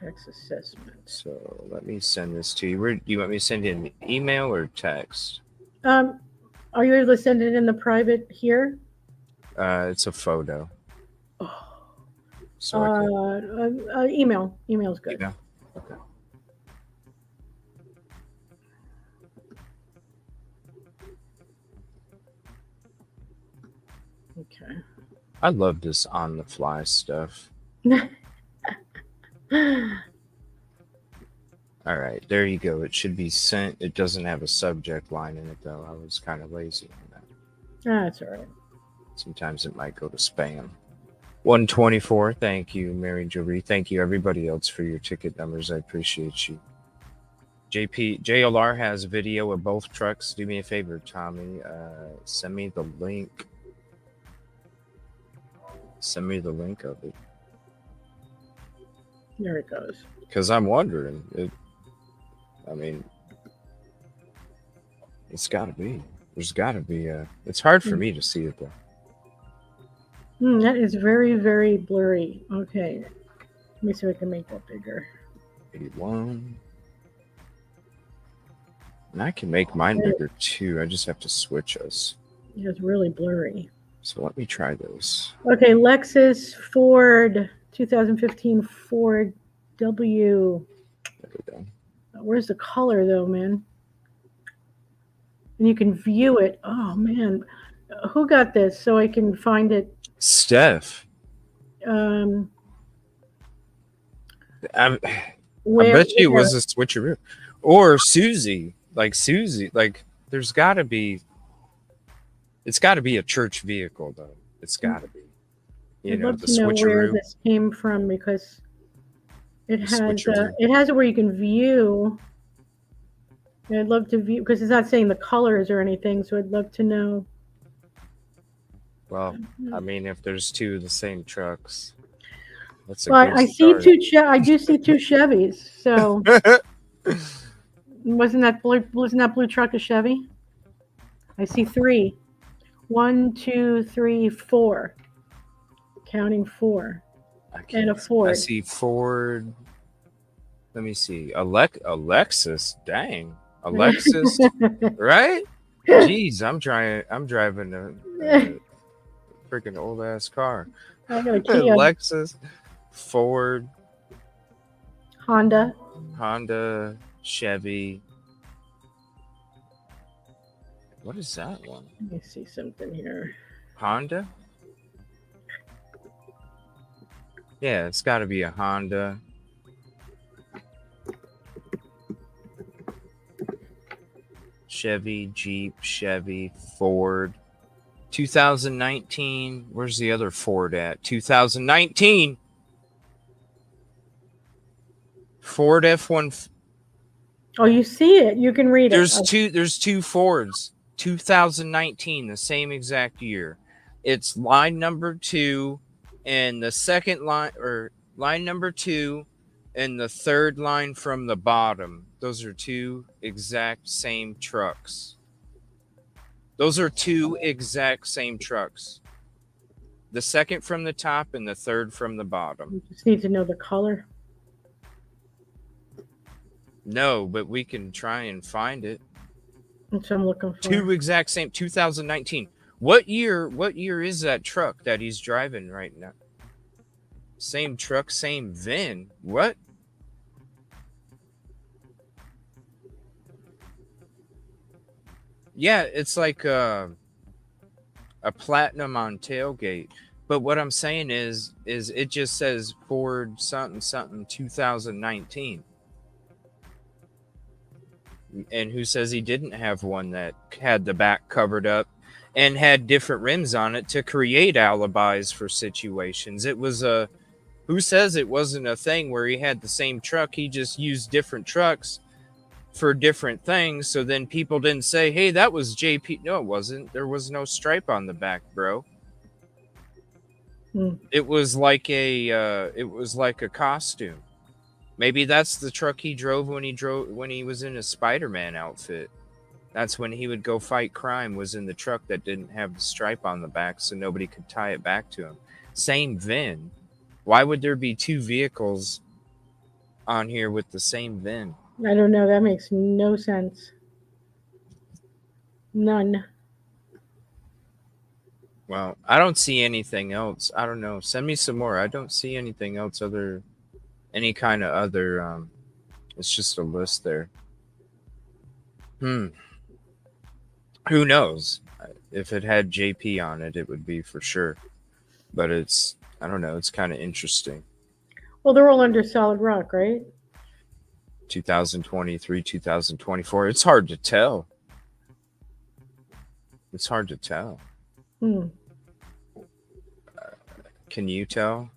Tax assessment. So let me send this to you. Where do you want me to send it in email or text? Are you able to send it in the private here? It's a photo. Oh. So Email. Email's good. Email. Okay. Okay. I love this on the fly stuff. All right, there you go. It should be sent. It doesn't have a subject line in it though. I was kind of lazy on that. That's all right. Sometimes it might go to spam. 124. Thank you, Mary Jolie. Thank you, everybody else, for your ticket numbers. I appreciate you. JLR has a video of both trucks. Do me a favor, Tommy. Send me the link. Send me the link of it. There it goes. Because I'm wondering. It's got to be. There's got to be. It's hard for me to see it, though. That is very, very blurry. Okay. Let me see if I can make that bigger. 81. And I can make mine bigger, too. I just have to switch us. Yeah, it's really blurry. So let me try those. Okay, Lexus, Ford, 2015 Ford W. There we go. Where's the color, though, man? And you can view it. Oh, man. Who got this so I can find it? Steph. I bet you it was a switcheroo. Or Susie. Like, there's got to be... It's got to be a church vehicle, though. It's got to be. I'd love to know where this came from because it has it where you can view. I'd love to view because it's not saying the colors or anything, so I'd love to know. Well, I mean, if there's two of the same trucks, that's a well, good I start. see two. I do see two Chevys. So wasn't that blue truck a Chevy? I see three. 1, 2, 3, 4. Counting 4. And a Ford. I see Ford. Let me see. Alexis. Dang. Alexis. Right? Jeez, I'm driving a freaking old ass car. I got a Kia. Lexus, Ford, Honda, Chevy. What is that one? Let me see something here. Honda? Yeah, it's got to be a Honda. Chevy, Jeep, Chevy, Ford. 2019. Where's the other Ford at? 2019. Ford F-1. Oh, you see it. You can read it. There's two Fords. 2019, the same exact year. It's line number 2 and the second line, or line number 2 and the third line from the bottom. Those are two exact same trucks. Those are two exact same trucks. The second from the top and the third from the bottom. You just need to know the color. No, but we can try and find it. That's what I'm looking for. Two exact same 2019. What year is that truck that he's driving right now? Same truck, same VIN. What? Yeah, it's like a platinum on tailgate. But what I'm saying is it just says Ford something 2019. And who says he didn't have one that had the back covered up and had different rims on it to create alibis for situations? It was who says it wasn't a thing where he had the same truck? He just used different trucks for different things. So then people didn't say, hey, that was JP. No, it wasn't. There was no stripe on the back, bro. It was like a costume. Maybe that's the truck he drove when he was in a Spider-Man outfit. That's when he would go fight crime, was in the truck that didn't have the stripe on the back so nobody could tie it back to him. Same VIN. Why would there be two vehicles on here with the same VIN? I don't know. That makes no sense. None. Well, I don't see anything else. I don't know. Send me some more. I don't see anything else any kind of other. It's just a list there. Who knows? If it had JP on it, it would be for sure. But I don't know. It's kind of interesting. Well, they're all under Solid Rock, right? 2023, 2024. It's hard to tell. It's hard to tell. Can you tell?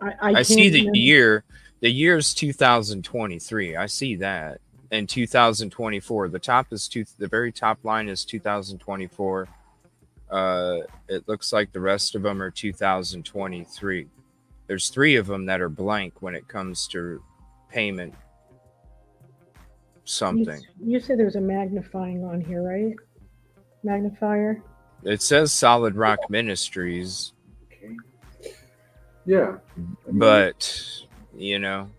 I see the year. The year's 2023. I see that. And 2024. The very top line is 2024. It looks like the rest of them are 2023. There's 3 of them that are blank when it comes to payment something. You said there was a magnifying on here, right? Magnifier. It says Solid Rock Ministries. Okay. Yeah. But, you know,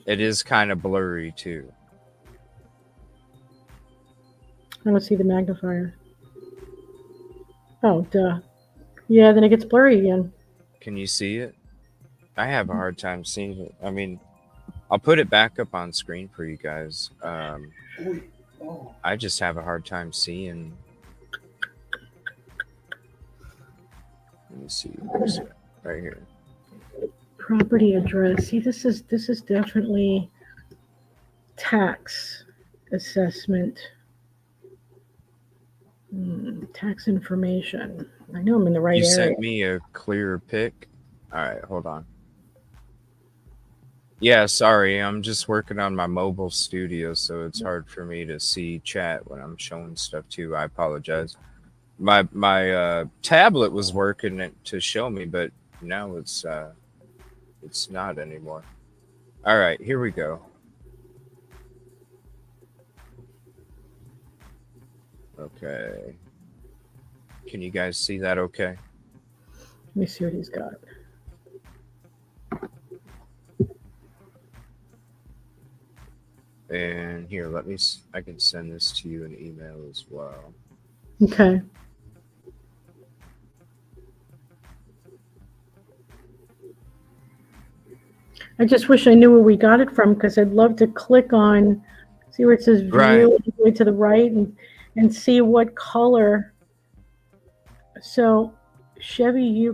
it is kind of blurry too. I don't see the magnifier. Oh, duh. Yeah, then it gets blurry again. Can you see it? I have a hard time seeing it. I mean, I'll put it back up on screen for you guys. I just have a hard time seeing. Let me see. Right here. Property address. See, this is definitely tax assessment. Tax information. I know I'm in the right area. You sent me a clearer pic. All right, hold on. Yeah, sorry. I'm just working on my mobile studio, so it's hard for me to see chat when I'm showing stuff too. I apologize. My tablet was working to show me, but now it's not anymore. All right, here we go. Okay. Can you guys see that okay? Let me see what he's got. And here, I can send this to you in email as well. Okay. I just wish I knew where we got it from, because I'd love to click on, see where it says view, Right. way to the right, and see what color. So Chevy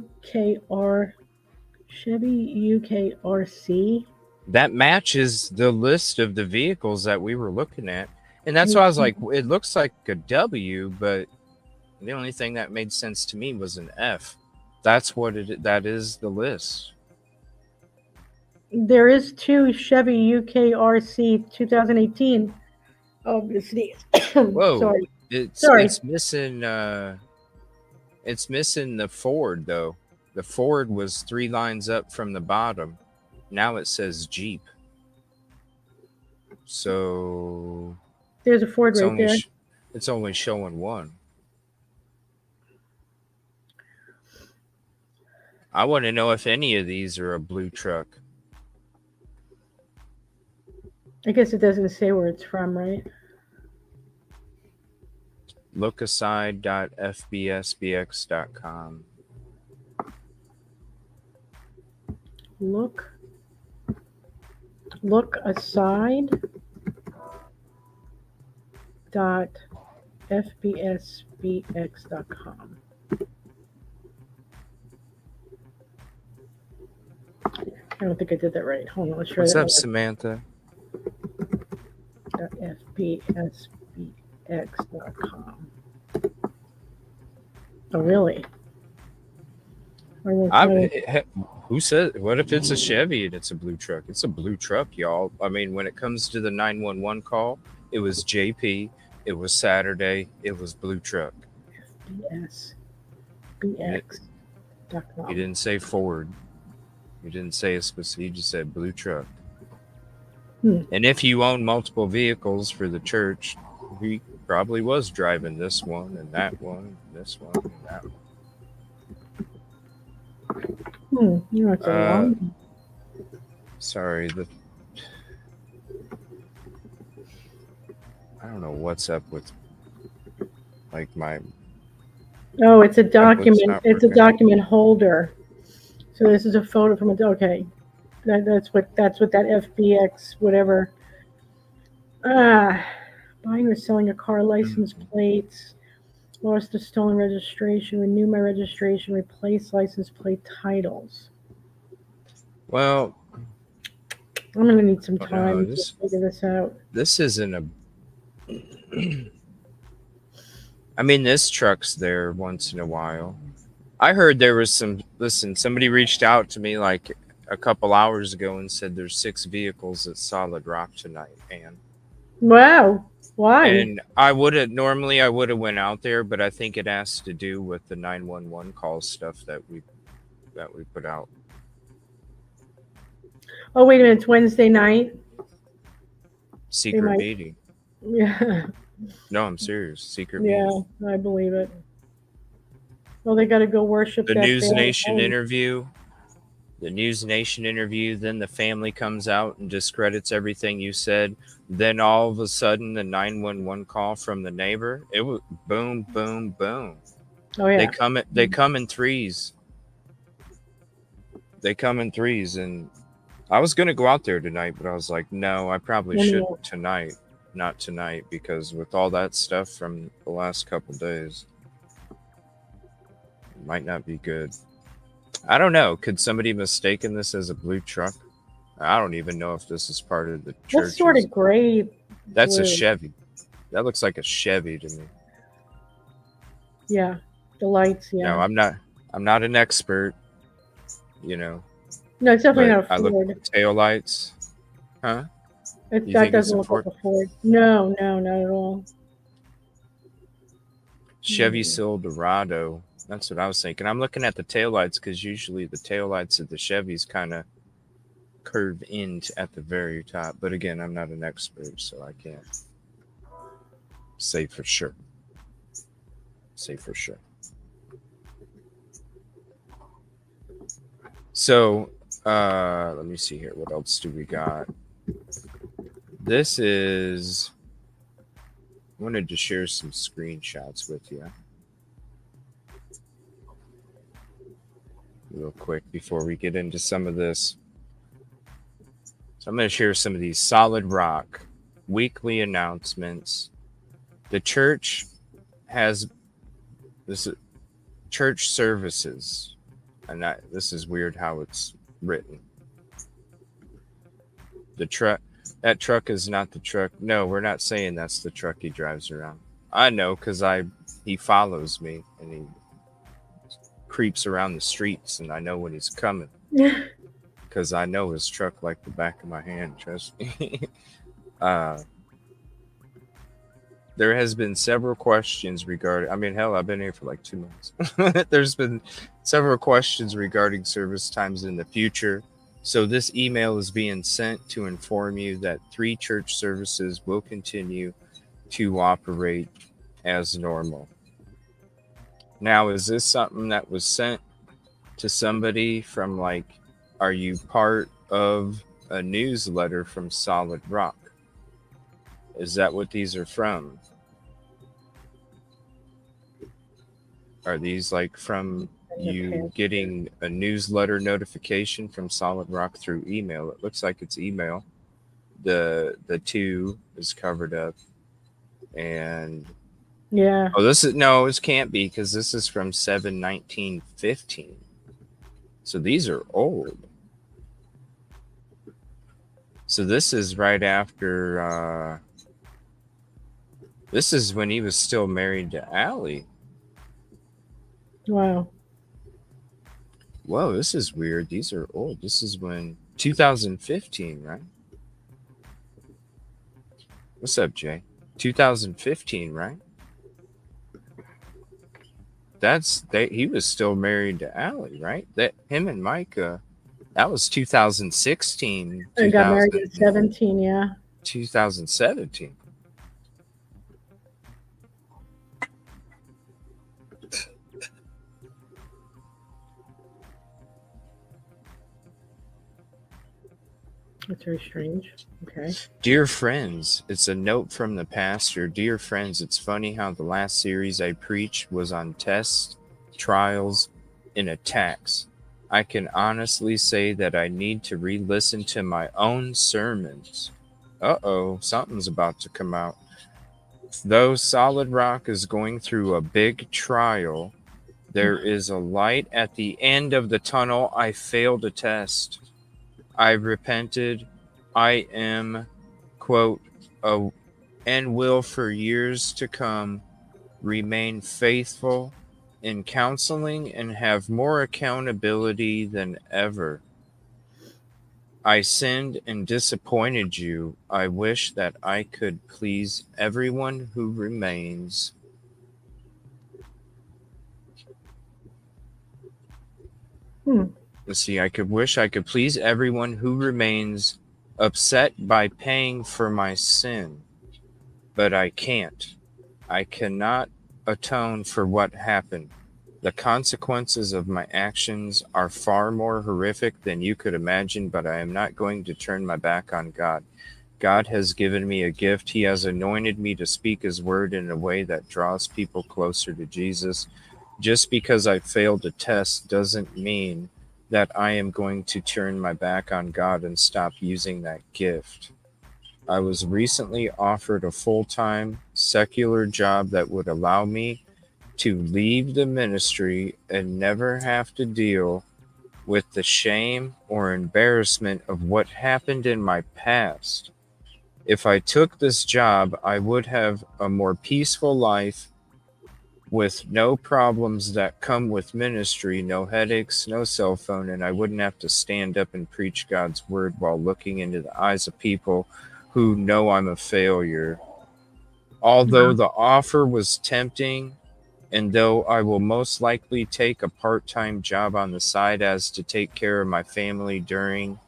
UKRC. That matches the list of the vehicles that we were looking at. And that's why I was like, it looks like a W, but the only thing that made sense to me was an F. That is the list. There is 2 Chevy UKRC 2018. Obviously. Whoa. Sorry. It's missing it's missing the Ford though. The Ford was 3 lines up from the bottom. Now it says Jeep. So there's a Ford right there. It's only showing 1. I want to know if any of these are a blue truck. I guess it doesn't say where it's from, right? Lookaside.fbsbx.com. Lookaside.fbsbx.com. I don't think I did that right. Hold on, let's try What's that. up, Samantha? .fbsbx.com. Oh, really? Who said? What if it's a Chevy and it's a blue truck? It's a blue truck, y'all. I mean, when it comes to the 911 call, it was JP. It was Saturday. It was blue truck. FBSBX. He didn't say Ford. He didn't say a specific. He just said blue truck. And if you own multiple vehicles for the church, he probably was driving this one and that one, and this one and that one. You know, it's a long. Sorry, I don't know what's up with like my. Oh, it's a document. It's a document holder. So this is a photo from a. Okay, that's what that FBX whatever. Buying or selling a car, license plates, lost or stolen registration, renew my registration, replace license plate titles. Well, I'm gonna need some time to figure this out. This isn't a. I mean, this truck's there once in a while. I heard there was some. Listen, somebody reached out to me like a couple hours ago and said there's 6 vehicles at Solid Rock tonight, and. Wow. Why? And I would have went out there, but I think it has to do with the 911 call stuff that we put out. Oh, wait a minute, it's Wednesday night. Secret meeting. Yeah. No, I'm serious. Secret meeting. Yeah, I believe it. Well, they got to go worship the that News Nation interview. The News Nation interview, then the family comes out and discredits everything you said. Then all of a sudden, the 911 call from the neighbor, it was boom, boom, boom. Oh yeah. They come in threes. And I was gonna go out there tonight, but I was like, no, I probably shouldn't tonight. Not tonight, because with all that stuff from the last couple days, it might not be good. I don't know. Could somebody mistaken this as a blue truck? I don't even know if this is part of the church. What sort of gray? That's blue. A Chevy. That looks like a Chevy to me. Yeah, the lights. Yeah. No, I'm not an expert. You know. No, it's definitely not a Ford. I look at the tail lights. Huh? That doesn't look like a Ford. No, not at all. Chevy Silverado. That's what I was thinking. I'm looking at the taillights because usually the taillights of the Chevys kind of curve in at the very top. But again, I'm not an expert, so I can't say for sure. So, let me see here. What else do we got? This is... I wanted to share some screenshots with you. Real quick before we get into some of this. So I'm going to share some of these Solid Rock weekly announcements. The church has this church services, and this is weird how it's written. That truck is not the truck. No, we're not saying that's the truck he drives around. I know because he follows me and he creeps around the streets, and I know when he's coming because I know his truck like the back of my hand. Trust me. There has been several questions regarding. I mean, hell, I've been here for like 2 months. There's been several questions regarding service times in the future. So this email is being sent to inform you that 3 church services will continue to operate as normal. Now, is this something that was sent to somebody from are you part of a newsletter from Solid Rock? Is that what these are from? Are these from you getting a newsletter notification from Solid Rock through email? It looks like it's email. The 2 is covered up. And yeah. Oh, this can't be because this is from 7/19/15. So these are old. So this is right after this is when he was still married to Allie. Wow. Whoa, this is weird. These are old. This is when 2015, right? What's up, Jay? 2015, right? he was still married to Allie, right? That him and Mica, that was 2016, I got married at 17, yeah. 2017. That's very strange. Okay. Dear friends, it's a note from the pastor. Dear friends, it's funny how the last series I preached was on tests, trials, and attacks. I can honestly say that I need to re-listen to my own sermons. Uh-oh, something's about to come out. Though Solid Rock is going through a big trial, there is a light at the end of the tunnel I failed a test. I repented. I am, quote, and will for years to come remain faithful in counseling and have more accountability than ever. I sinned and disappointed you. I wish that I could please everyone who remains. Let's see, I could wish I could please everyone who remains upset by paying for my sin, but I can't. I cannot atone for what happened. The consequences of my actions are far more horrific than you could imagine, but I am not going to turn my back on God. God has given me a gift. He has anointed me to speak His word in a way that draws people closer to Jesus. Just because I failed a test doesn't mean that I am going to turn my back on God and stop using that gift. I was recently offered a full-time secular job that would allow me to leave the ministry and never have to deal with the shame or embarrassment of what happened in my past. If I took this job, I would have a more peaceful life with no problems that come with ministry, no headaches, no cell phone, and I wouldn't have to stand up and preach God's word while looking into the eyes of people who know I'm a failure. Although the offer was tempting, and though I will most likely take a part-time job on the side as to take care of my family during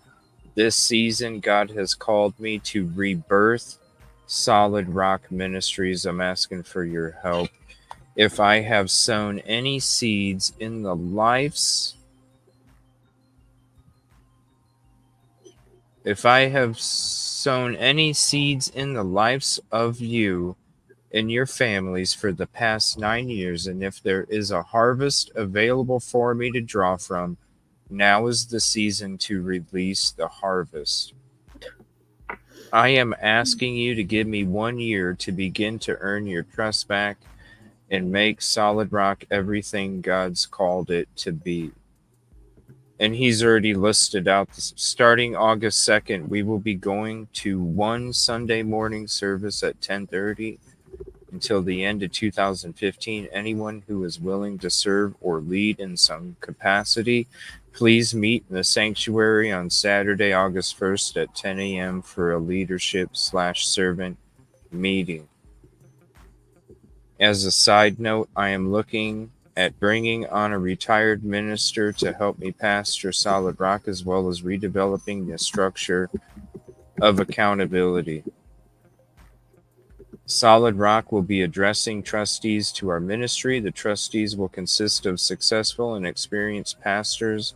this season, God has called me to rebirth Solid Rock Ministries. I'm asking for your help. If I have sown any seeds in the lives If I have sown any seeds in the lives of you and your families for the past 9 years, and if there is a harvest available for me to draw from, now is the season to release the harvest. I am asking you to give me 1 year to begin to earn your trust back and make Solid Rock everything God's called it to be. And he's already listed out starting August 2nd, we will be going to one Sunday morning service at 10:30 until the end of 2015. Anyone who is willing to serve or lead in some capacity, please meet in the sanctuary on Saturday, August 1st at 10 a.m. for a leadership/servant meeting. As a side note, I am looking at bringing on a retired minister to help me pastor Solid Rock, as well as redeveloping the structure of accountability. Solid Rock will be addressing trustees to our ministry. The trustees will consist of successful and experienced pastors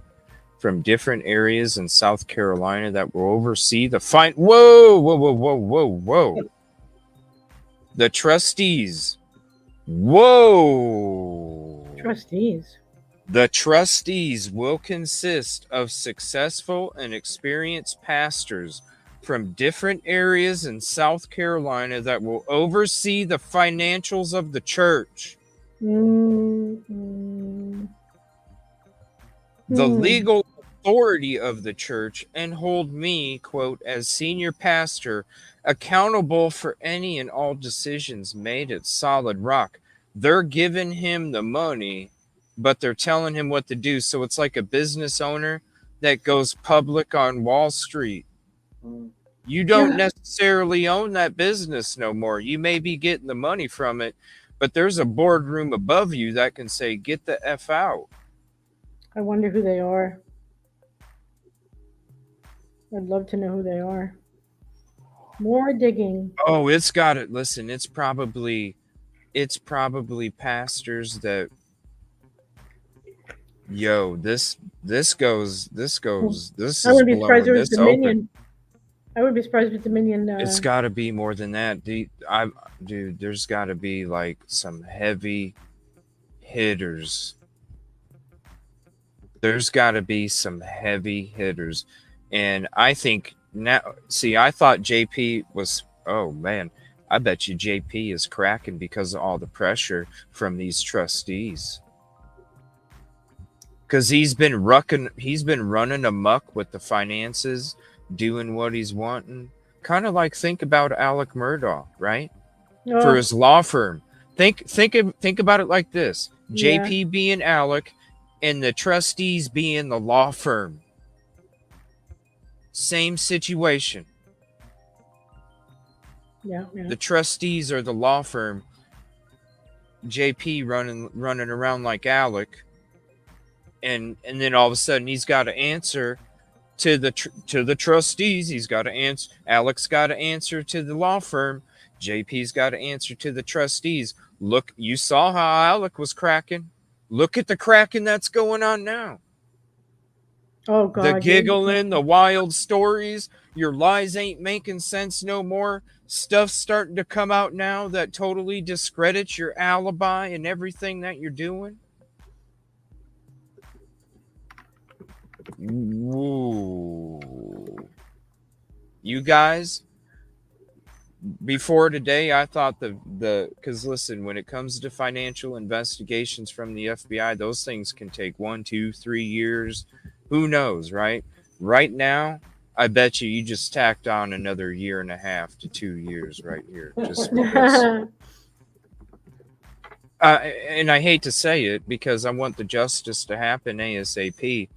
from different areas in South Carolina that will oversee the Whoa. The trustees. Whoa. Trustees. The trustees will consist of successful and experienced pastors from different areas in South Carolina that will oversee the financials of the church. The legal authority of the church, and hold me, quote, as senior pastor, accountable for any and all decisions made at Solid Rock. They're giving him the money, but they're telling him what to do. So it's like a business owner that goes public on Wall Street. You don't necessarily own that business no more. You may be getting the money from it, but there's a boardroom above you that can say, get the F out. I wonder who they are. I'd love to know who they are. More digging. Oh, it's got it. Listen, it's probably pastors that, yo, this is I wouldn't be surprised blowing if it was this open. Dominion. I would be surprised if Dominion. It's got to be more than that. Dude, there's got to be like some heavy hitters. There's got to be some heavy hitters. And I think now, see, I thought JP was, oh man, I bet you JP is cracking because of all the pressure from these trustees. Because he's been running amok with the finances, doing what he's wanting. Kind of like, think about Alec Murdaugh, right? Oh, For his law firm. Think about it like this: Yeah. JP being Alec, and the trustees being the law firm. Same situation. yeah. The trustees are the law firm. JP running around like Alec, and then all of a sudden he's got to answer to the trustees. He's got to answer. Alec's got to answer to the law firm. JP's got to answer to the trustees. Look, you saw how Alec was cracking. Look at the cracking that's going on now. Oh God. The giggling, the wild stories. Your lies ain't making sense no more. Stuff's starting to come out now that totally discredits your alibi and everything that you're doing. Ooh. You guys, before today, I thought because listen, when it comes to financial investigations from the FBI, those things can take 1, 2, 3 years. Who knows, right? Right now, I bet you just tacked on another 1.5 to 2 years right here. Just because. And I hate to say it because I want the justice to happen ASAP.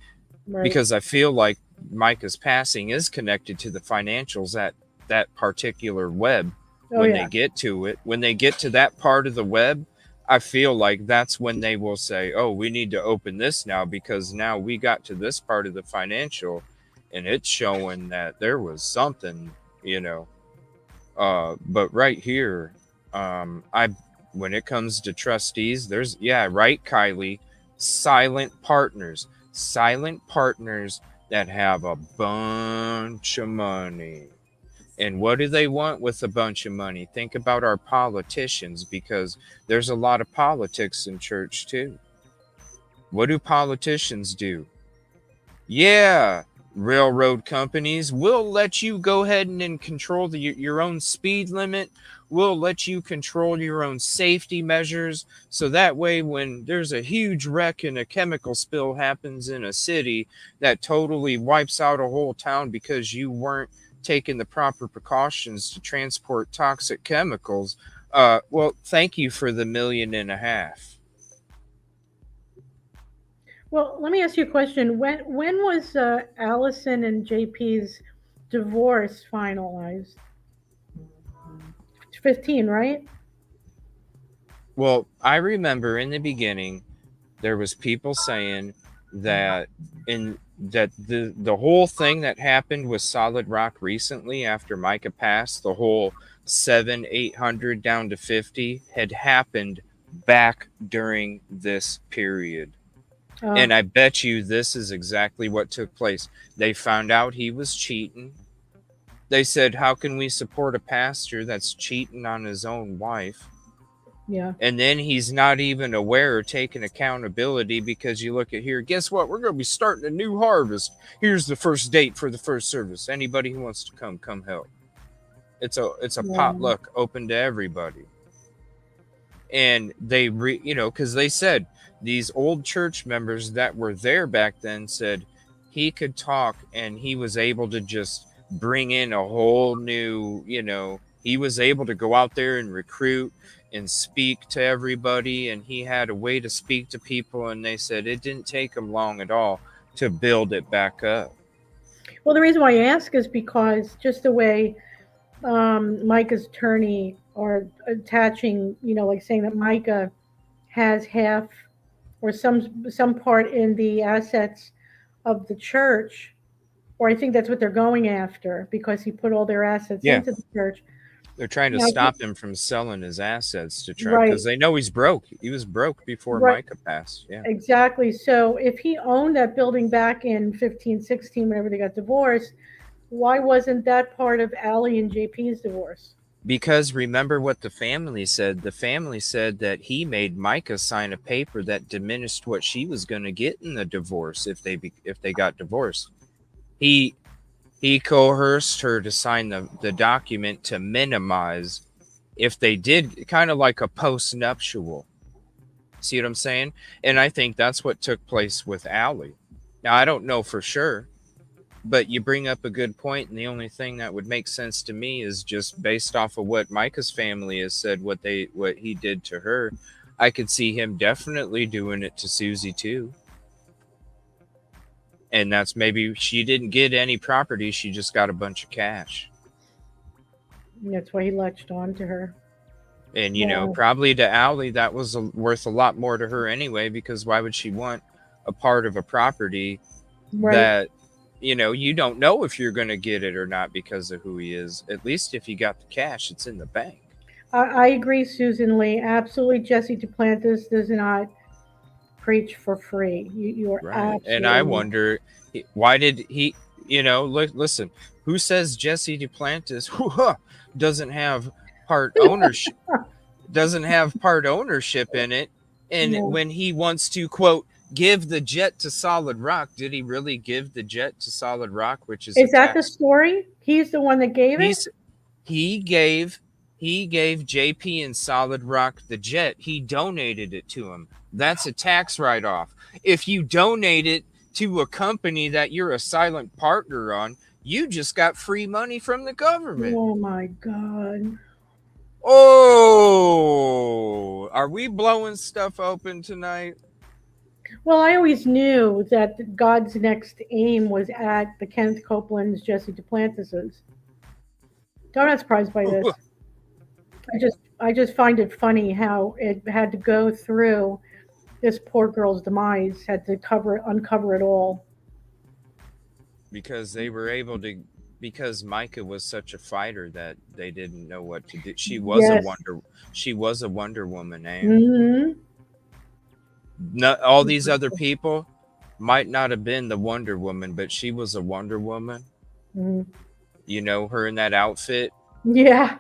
Right. Because I feel like Mica's passing is connected to the financials at that particular web. When they get to it, when they get to that part of the web, I feel like that's when they will say, oh, we need to open this now because now we got to this part of the financial and it's showing that there was something, but right here, when it comes to trustees, there's, right, Kylie, silent partners that have a bunch of money. And what do they want with a bunch of money? Think about our politicians, because there's a lot of politics in church too. What do politicians do? Yeah, railroad companies will let you go ahead and control your own speed limit. We'll let you control your own safety measures. So that way, when there's a huge wreck and a chemical spill happens in a city that totally wipes out a whole town because you weren't taking the proper precautions to transport toxic chemicals, well, thank you for the $1.5 million. Well, let me ask you a question. When was Allison and JP's divorce finalized? 15, right? Well, I remember in the beginning, there was people saying that the whole thing that happened with Solid Rock recently after Mica passed, the whole 800 down to 50 had happened back during this period. And I bet you this is exactly what took place. They found out he was cheating. They said, how can we support a pastor that's cheating on his own wife? Yeah. And then he's not even aware or taking accountability, because you look at here, guess what? We're going to be starting a new harvest. Here's the first date for the first service. Anybody who wants to come help. It's a potluck open to everybody. And they, because they said these old church members that were there back then said he could talk and he was able to just bring in a whole new, he was able to go out there and recruit and speak to everybody, and he had a way to speak to people, and they said it didn't take him long at all to build it back up. Well, the reason why I ask is because just the way Mica's attorney or attaching, like saying that Mica has half or some part in the assets of the church, or I think that's what they're going after because he put all their assets Yeah, into the church. they're trying to Now, stop him from selling his assets to try right, because they know he's broke. He was broke before right, Micah passed. Yeah. exactly. So if he owned that building back in 15, 16, whenever they got divorced, why wasn't that part of Allie and JP's divorce? Because remember what the family said. The family said that he made Micah sign a paper that diminished what she was going to get in the divorce if they got divorced. He he coerced her to sign the document to minimize if they did, kind of like a post-nuptial. See what I'm saying? And I think that's what took place with Allie. Now I don't know for sure, but you bring up a good point, and the only thing that would make sense to me is just based off of what Micah's family has said, what he did to her. I could see him definitely doing it to Susie too. And that's maybe she didn't get any property, she just got a bunch of cash. And that's why he latched on to her. And Yeah, probably to Allie that was worth a lot more to her anyway, because why would she want a part of a property right. that you don't know if you're going to get it or not because of who he is? At least if you got the cash, it's in the bank. I agree, Susan Lee. Absolutely, Jesse Duplantis does not preach for free. You are Right. And I absolutely wonder, why did he, listen, who says Jesse Duplantis doesn't have part ownership, in it? And no. when he wants to, quote, give the jet to Solid Rock, did he really give the jet to Solid Rock, which is a Is that the tax? story? He's the one that gave it? He's he gave JP and Solid Rock the jet. He donated it to him. That's a tax write-off. If you donate it to a company that you're a silent partner on, you just got free money from the government. Oh my God. Oh, are we blowing stuff open tonight? Well, I always knew that God's next aim was at the Kenneth Copeland's, Jesse Duplantis's. So I'm not surprised by this. I just find it funny how it had to go through this poor girl's demise, had to uncover it all. Because they were able to, because Micah was such a fighter that they didn't know what to do. Yes. She was a Wonder Woman, and Hmm. not all these other people might not have been the Wonder Woman, but she was a Wonder Woman. Hmm. Her in that outfit, Yeah.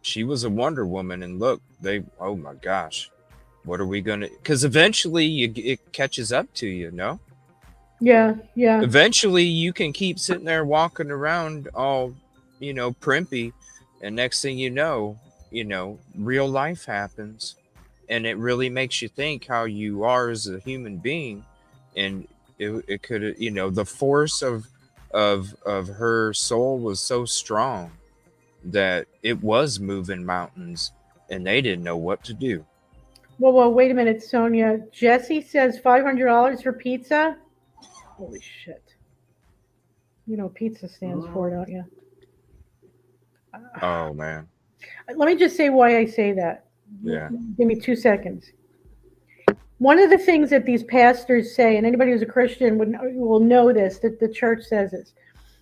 she was a Wonder Woman. And look, oh my gosh, what are we gonna? Because eventually, it catches up to you. No, Yeah. Yeah. eventually you can keep sitting there walking around all, primpy, and next thing real life happens, and it really makes you think how you are as a human being. And it could, the force of her soul was so strong that it was moving mountains, and they didn't know what to do. Well, wait a minute, Sonia. Jesse says $500 for pizza. Holy shit. You know what pizza stands for, don't you? Oh man. Let me just say why I say that. Yeah. Give me 2 seconds. One of the things that these pastors say, and anybody who's a Christian will know this, that the church says this,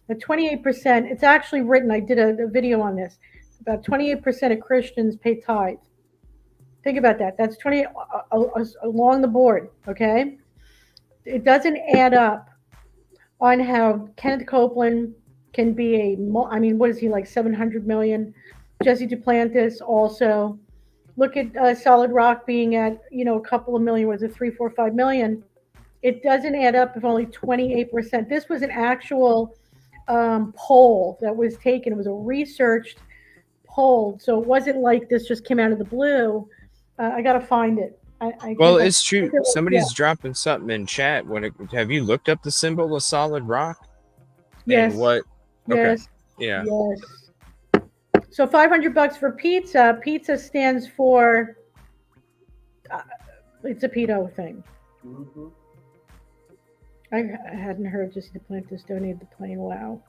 that 28%, it's actually written, I did a video on this, about 28% of Christians pay tithe. Think about that. That's 20 along the board, okay? It doesn't add up on how Kenneth Copeland can be what is he, like 700 million? Jesse Duplantis also. Look at Solid Rock being at, a couple of million, was it 3, 4, 5 million? It doesn't add up if only 28%. This was an actual poll that was taken. It was a researched poll. So it wasn't like this just came out of the blue. I got to find it. Well, I it's true. yeah. Somebody's dropping something in chat. Have you looked up the symbol of Solid Rock and Yes. what? Okay. Yes. Yeah. Yes. So $500 for pizza. Pizza stands for. It's a pedo thing. Mm-hmm. I hadn't heard just the Duplantis donated the plane. Wow.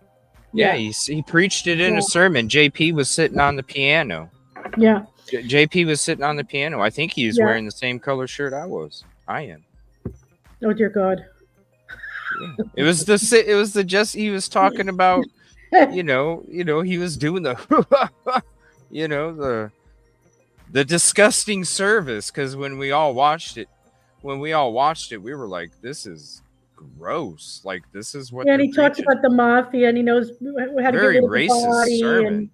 Yeah, Yeah, he preached it in yeah, a sermon. JP was sitting on the piano. yeah. JP was sitting on the piano. I think he was Yeah. wearing the same color shirt I am. Oh dear God. Yeah. It was the just he was talking about, he was doing the the disgusting service, cuz when we all watched it, we were like, this is gross. Like, this is what Yeah, and they're he talks preaching. about the mafia, and he knows how to get Very rid of the racist body, and sermon.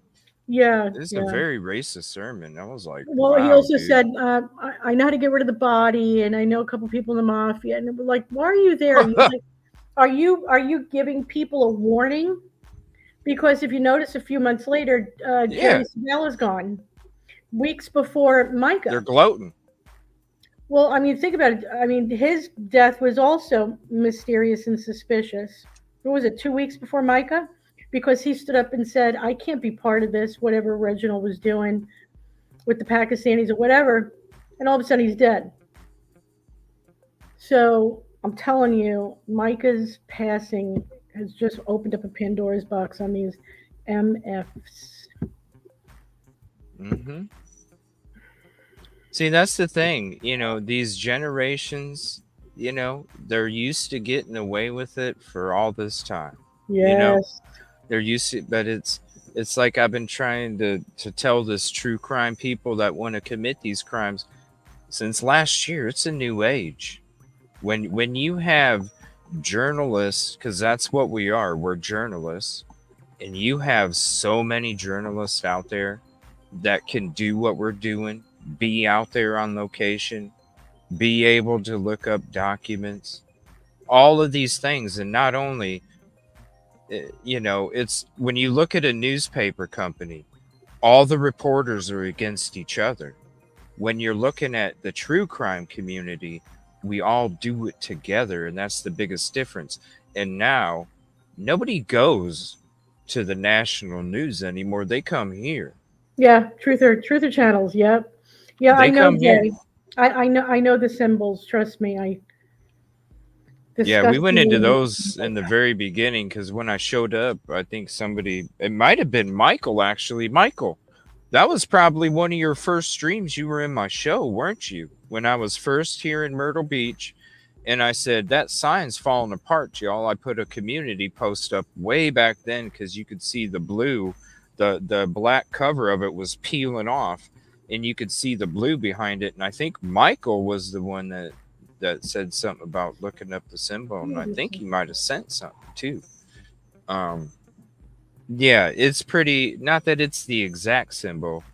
yeah, This is a yeah. very racist sermon. I was like, Well, he wow, also dude. said, I know how to get rid of the body, and I know a couple people in the mafia. And we're like, why are you there? Are you giving people a warning? Because if you notice, a few months later, Jerry Yeah, Sabella's gone. Weeks before they're Micah. gloating. Well, I mean, think about it. I mean, his death was also mysterious and suspicious. What was it, 2 weeks before Micah? Because he stood up and said, I can't be part of this, whatever Reginald was doing with the Pakistanis or whatever. And all of a sudden he's dead. So I'm telling you, Micah's passing has just opened up a Pandora's box on these MFs. Mm-hmm. See, that's the thing. These generations, they're used to getting away with it for all this time. You know, Yes. they're used to, but it's like I've been trying to tell this true crime people that want to commit these crimes since last year. It's a new age. When you have journalists, because that's what we are. We're journalists, and you have so many journalists out there that can do what we're doing, be out there on location, be able to look up documents, all of these things. And not only, it's when you look at a newspaper company, all the reporters are against each other. When you're looking at the true crime community, we all do it together, and that's the biggest difference. And now nobody goes to the national news anymore. They come here. Yeah, truther channels. Yep. Yeah, I They know, come here. Jay. I know the symbols. Trust me. I Yeah, we went into disgustingly. those in the very beginning because when I showed up, I think it might have been Michael, actually. Michael, that was probably one of your first streams. You were in my show, weren't you? When I was first here in Myrtle Beach, and I said, that sign's falling apart, y'all. I put a community post up way back then because you could see the blue, the black cover of it was peeling off, and you could see the blue behind it. And I think Michael was the one that said something about looking up the symbol, and I think he might have sent something too. Yeah, it's pretty. Not that it's the exact symbol.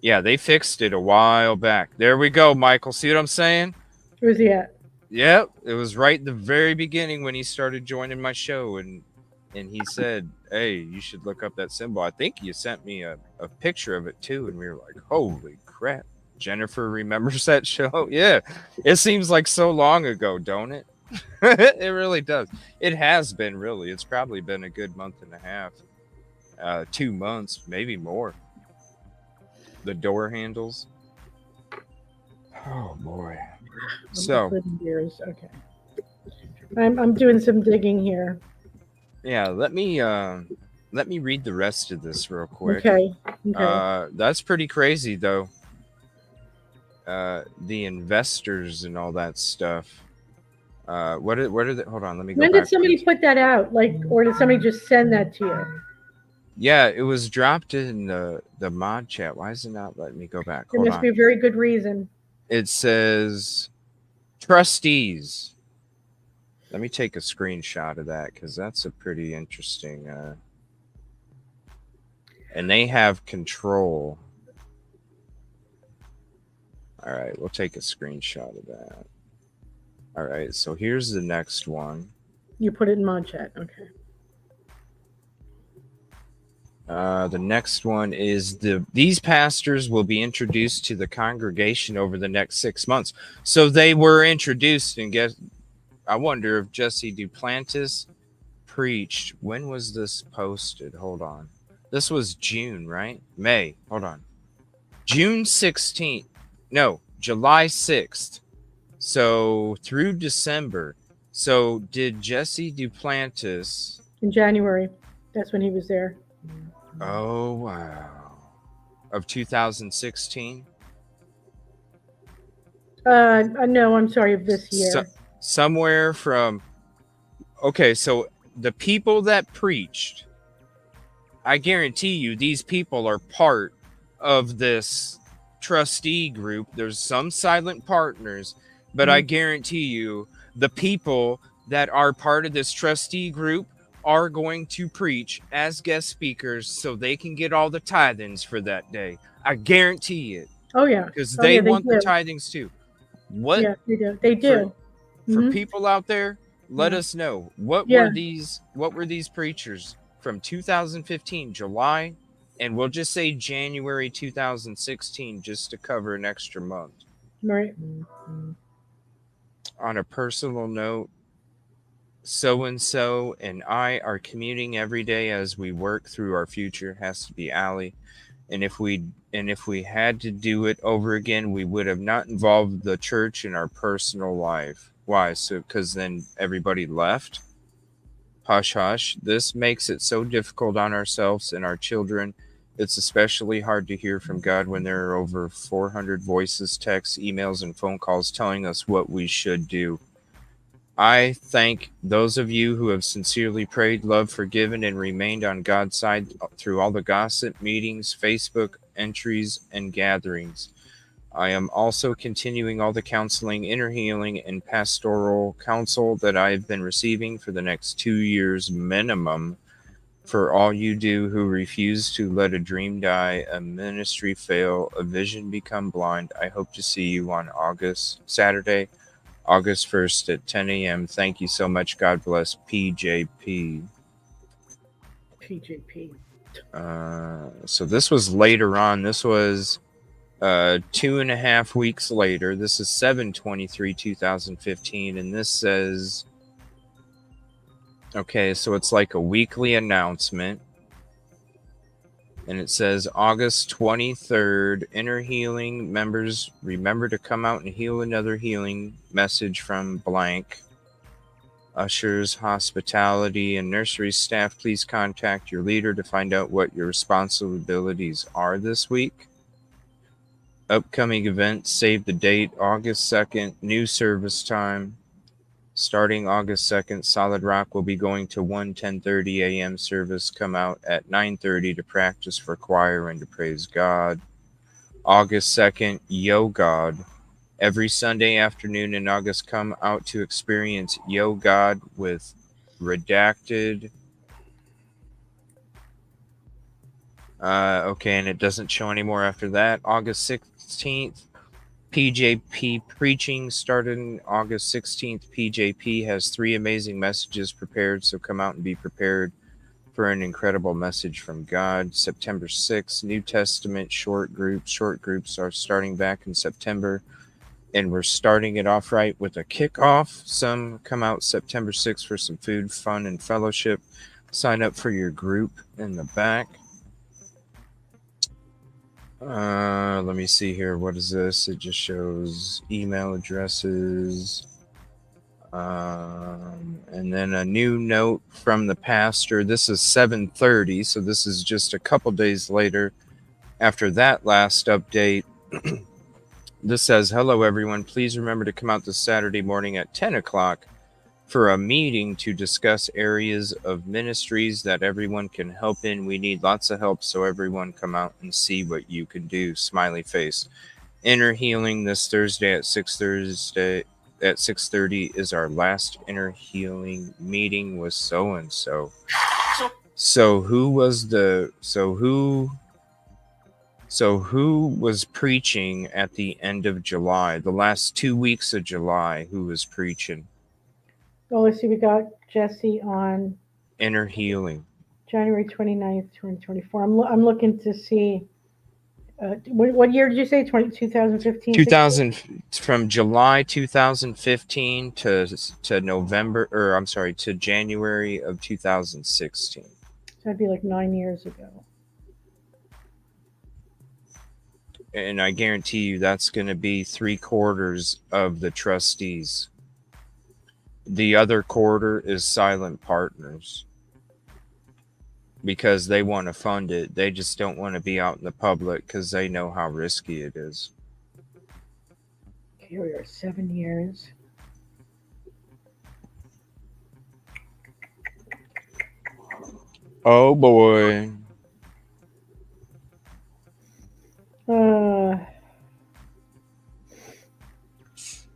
Yeah, they fixed it a while back. There we go, Michael. See what I'm saying? Where's he at? Yep, it was right at the very beginning when he started joining my show, and he said, "Hey, you should look up that symbol." I think you sent me a picture of it too, and we were like, "Holy crap!" Jennifer remembers that show. Yeah, it seems like so long ago, don't it? It really does. It has been, really. It's probably been a good month and a half, 2 months, maybe more. The door handles. Oh boy. So Years. Okay. I'm doing some digging here. yeah, let me read the rest of this real quick. Okay. Okay. That's pretty crazy though. The investors and all that stuff. What are the, hold on, let me go When back. did somebody put that out? Like, or did somebody just send that to you? Yeah, it was dropped in the mod chat. Why is it not letting me go back? There Hold must be on. a very good reason. It says trustees. Let me take a screenshot of that because that's a pretty interesting. And they have control. All right, we'll take a screenshot of that. All right, so here's the next one. You put it in mod chat. Okay. The next one is these pastors will be introduced to the congregation over the next 6 months. So they were introduced, and I wonder if Jesse Duplantis preached. When was this posted? Hold on. This was June, right? May. Hold on. June 16th. No, July 6th. So through December. So did Jesse Duplantis In January. That's when he was there. Oh, wow. Of 2016? No, I'm sorry, of this So, year. somewhere from, okay, so the people that preached, I guarantee you these people are part of this trustee group. There's some silent partners, but I guarantee you the people that are part of this trustee group are going to preach as guest speakers so they can get all the tithings for that day. I guarantee it, Oh yeah. because Oh they yeah, they want the do. tithings too. What Yeah, they do. They for do. for Hmm. people out there, let Yeah. us know what Yeah. were these preachers from 2015 July, and we'll just say January 2016 just to cover an extra month. Right. On a personal note, so and I are commuting every day as we work through our future. Has to be Allie. And if we had to do it over again, we would have not involved the church in our personal life. Why? So because then everybody left. Hush hush. This makes it so difficult on ourselves and our children. It's especially hard to hear from God when there are over 400 voices, texts, emails, and phone calls telling us what we should do. I thank those of you who have sincerely prayed, loved, forgiven, and remained on God's side through all the gossip, meetings, Facebook entries, and gatherings. I am also continuing all the counseling, inner healing, and pastoral counsel that I have been receiving for the next 2 years minimum. For all you do who refuse to let a dream die, a ministry fail, a vision become blind, I hope to see you on Saturday, August 1st at 10 a.m. Thank you so much. God bless. PJP. PJP. So this was later on. This was 2.5 weeks later. This is 7/23/2015, and this says, okay, so it's like a weekly announcement, and it says August 23rd, Inner Healing members, remember to come out and heal. Another healing message from blank. Ushers, hospitality, and nursery staff, please contact your leader to find out what your responsibilities are this week. Upcoming events, save the date, August 2nd, new service time. Starting August 2nd, Solid Rock will be going to 10:30 a.m. service. Come out at 9:30 to practice for choir and to praise God. August 2nd, Yo God. Every Sunday afternoon in August, come out to experience Yo God with Redacted. Okay, and it doesn't show anymore after that. August 16th, PJP preaching started August 16th. PJP has 3 amazing messages prepared, so come out and be prepared for an incredible message from God. September 6th, New Testament short groups. Short groups are starting back in September, and we're starting it off right with a kickoff. Some come out September 6th for some food, fun, and fellowship. Sign up for your group in the back. Let me see here. What is this? It just shows email addresses. And then a new note from the pastor. This is 7:30, so this is just a couple days later after that last update. This says, hello, everyone. Please remember to come out this Saturday morning at 10 o'clock for a meeting to discuss areas of ministries that everyone can help in. We need lots of help, so everyone come out and see what you can do. Smiley face. Inner healing this Thursday at 6:30 is our last inner healing meeting with so and so. So who was preaching at the end of July, the last 2 weeks of July? Who was preaching? Well, let's see. We got Jesse on Inner healing. January 29th, 2024. I'm looking to see. What year did you say? 2015? 2000 from July 2015 to November, or I'm sorry, to January of 2016. That'd be like 9 years ago. And I guarantee you that's going to be 3/4 of the trustees. The other quarter is silent partners. because they want to fund it. They just don't want to be out in the public because they know how risky it is. Carrier 7 years. Oh boy.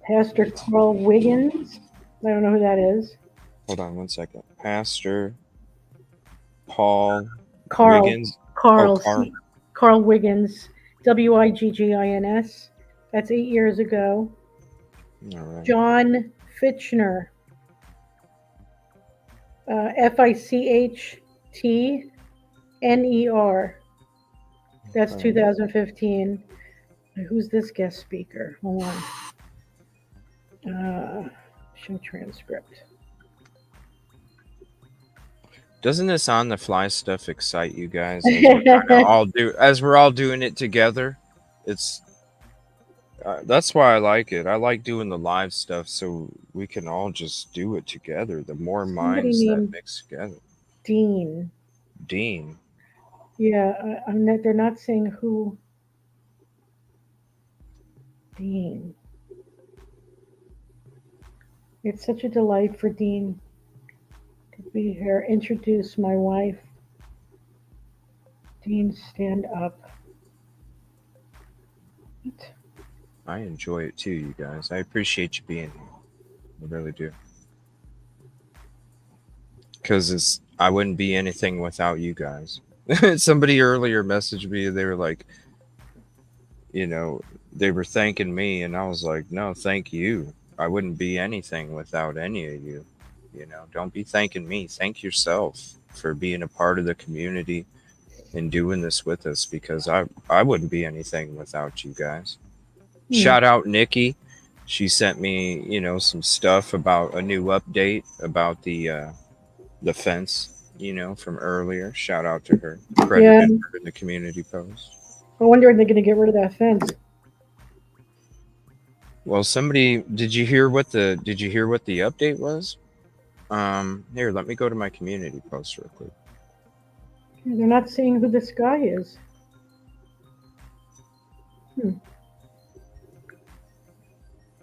Pastor Carl Wiggins. I don't know who that is. Hold on 1 second. Pastor Paul Carl. Wiggins. Carl. Carl. Carl Wiggins. Wiggins. That's 8 years ago. All right. John Fitchner. Fichtner. That's 2015. Who's this guest speaker? Hold on. Show transcript. Doesn't this on the fly stuff excite you guys as we're all doing it together? It's that's why I like it. I like doing the live stuff so we can all just do it together. The more minds that mix together. Dean. Yeah, they're not saying who. Dean. It's such a delight for Dean to be here. Introduce my wife. Dean, stand up. What? I enjoy it too, you guys. I appreciate you being here. I really do. Because I wouldn't be anything without you guys. Somebody earlier messaged me, they were like, they were thanking me, and I was like, no, thank you. I wouldn't be anything without any of you. Don't be thanking me. Thank yourself for being a part of the community and doing this with us, because I wouldn't be anything without you guys. Shout out Nikki. She sent me, some stuff about a new update about the fence, from earlier. Shout out to her. Credited her in the community post. I wonder if they're going to get rid of that fence. Well, did you hear what the update was? Here, let me go to my community post real quick. They're not saying who this guy is.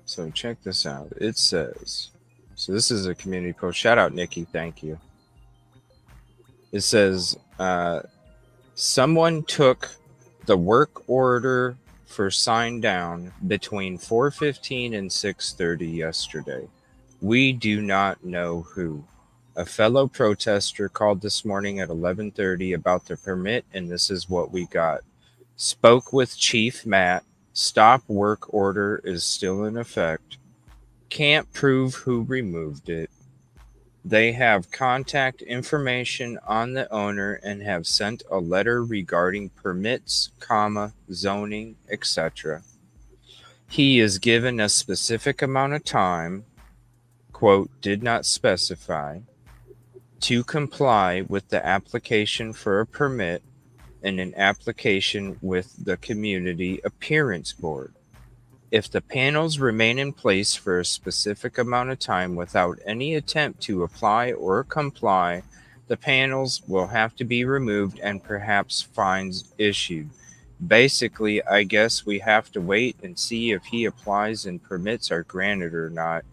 So check this out. It says, so this is a community post. Shout out Nikki, thank you. It says, someone took the work order for sign down between 4:15 and 6:30 yesterday. We do not know who. A fellow protester called this morning at 11:30 about the permit, and this is what we got. Spoke with Chief Matt. Stop work order is still in effect. Can't prove who removed it. They have contact information on the owner and have sent a letter regarding permits, zoning, etc. He is given a specific amount of time, quote, did not specify, to comply with the application for a permit and an application with the Community Appearance Board. If the panels remain in place for a specific amount of time without any attempt to apply or comply, the panels will have to be removed and perhaps fines issued. Basically, I guess we have to wait and see if he applies and permits are granted or not.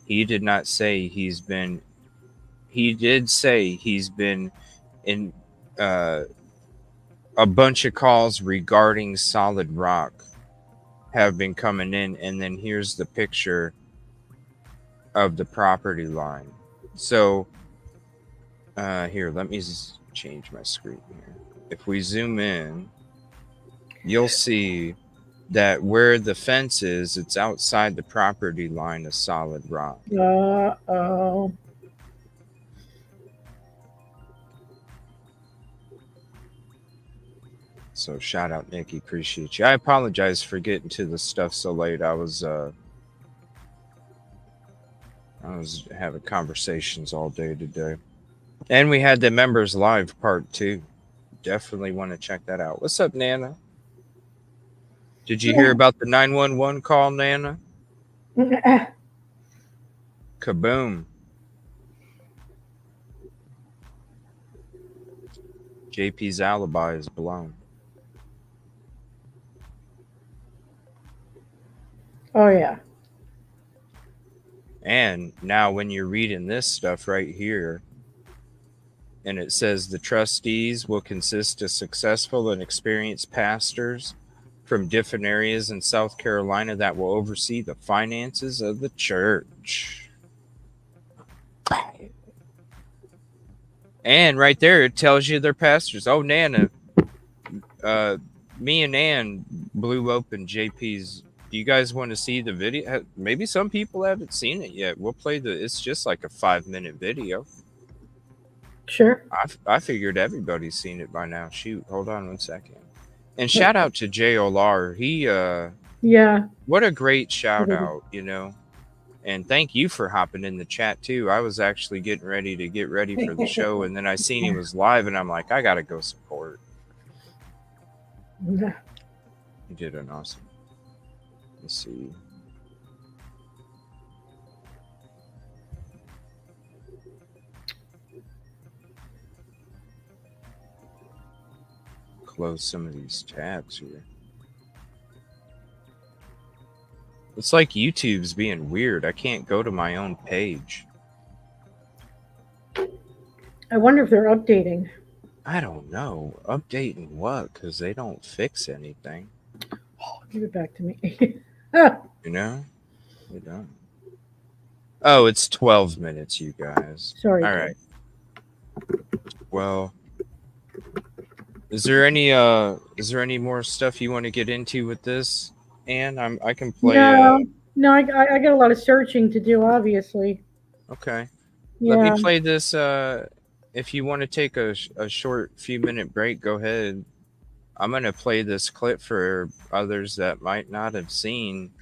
He did say he's been in a bunch of calls regarding solid rock have been coming in, and then here's the picture of the property line. So here, let me change my screen here. If we zoom in, you'll see that where the fence is, it's outside the property line of solid rock. Uh-oh. So shout out Nikki, appreciate you. I apologize for getting to the stuff so late. I was having conversations all day today. And we had the members live part 2. Definitely want to check that out. What's up, Nana? Did you hear about the 911 call, Nana? I Kaboom. JP's alibi is blown. Oh yeah. And now when you're reading this stuff right here, and it says the trustees will consist of successful and experienced pastors from different areas in South Carolina that will oversee the finances of the church. And right there, it tells you they're pastors. Oh, Nana, me and Nan blew open JP's. Do you guys want to see the video? Maybe some people haven't seen it yet. We'll play it's just like a 5-minute video. Sure. I figured everybody's seen it by now. Shoot, hold on 1 second. And shout out to JLR. He Yeah. What a great shout out, you know. And thank you for hopping in the chat too. I was actually getting ready for the show, and then I seen he was live, and I'm like, I gotta go support. Yeah. He did an awesome. Let's see. Close some of these tabs here. It's like YouTube's being weird. I can't go to my own page. I wonder if they're updating. I don't know. Updating what? Because they don't fix anything. Oh, give it back to me. You know? They don't. Oh, it's 12 minutes, you guys. Sorry. All right. Well, is there any more stuff you want to get into with this? And I can play. No, I got a lot of searching to do, obviously. Okay. Yeah. Let me play this. If you want to take a short few-minute break, go ahead. I'm going to play this clip for others that might not have seen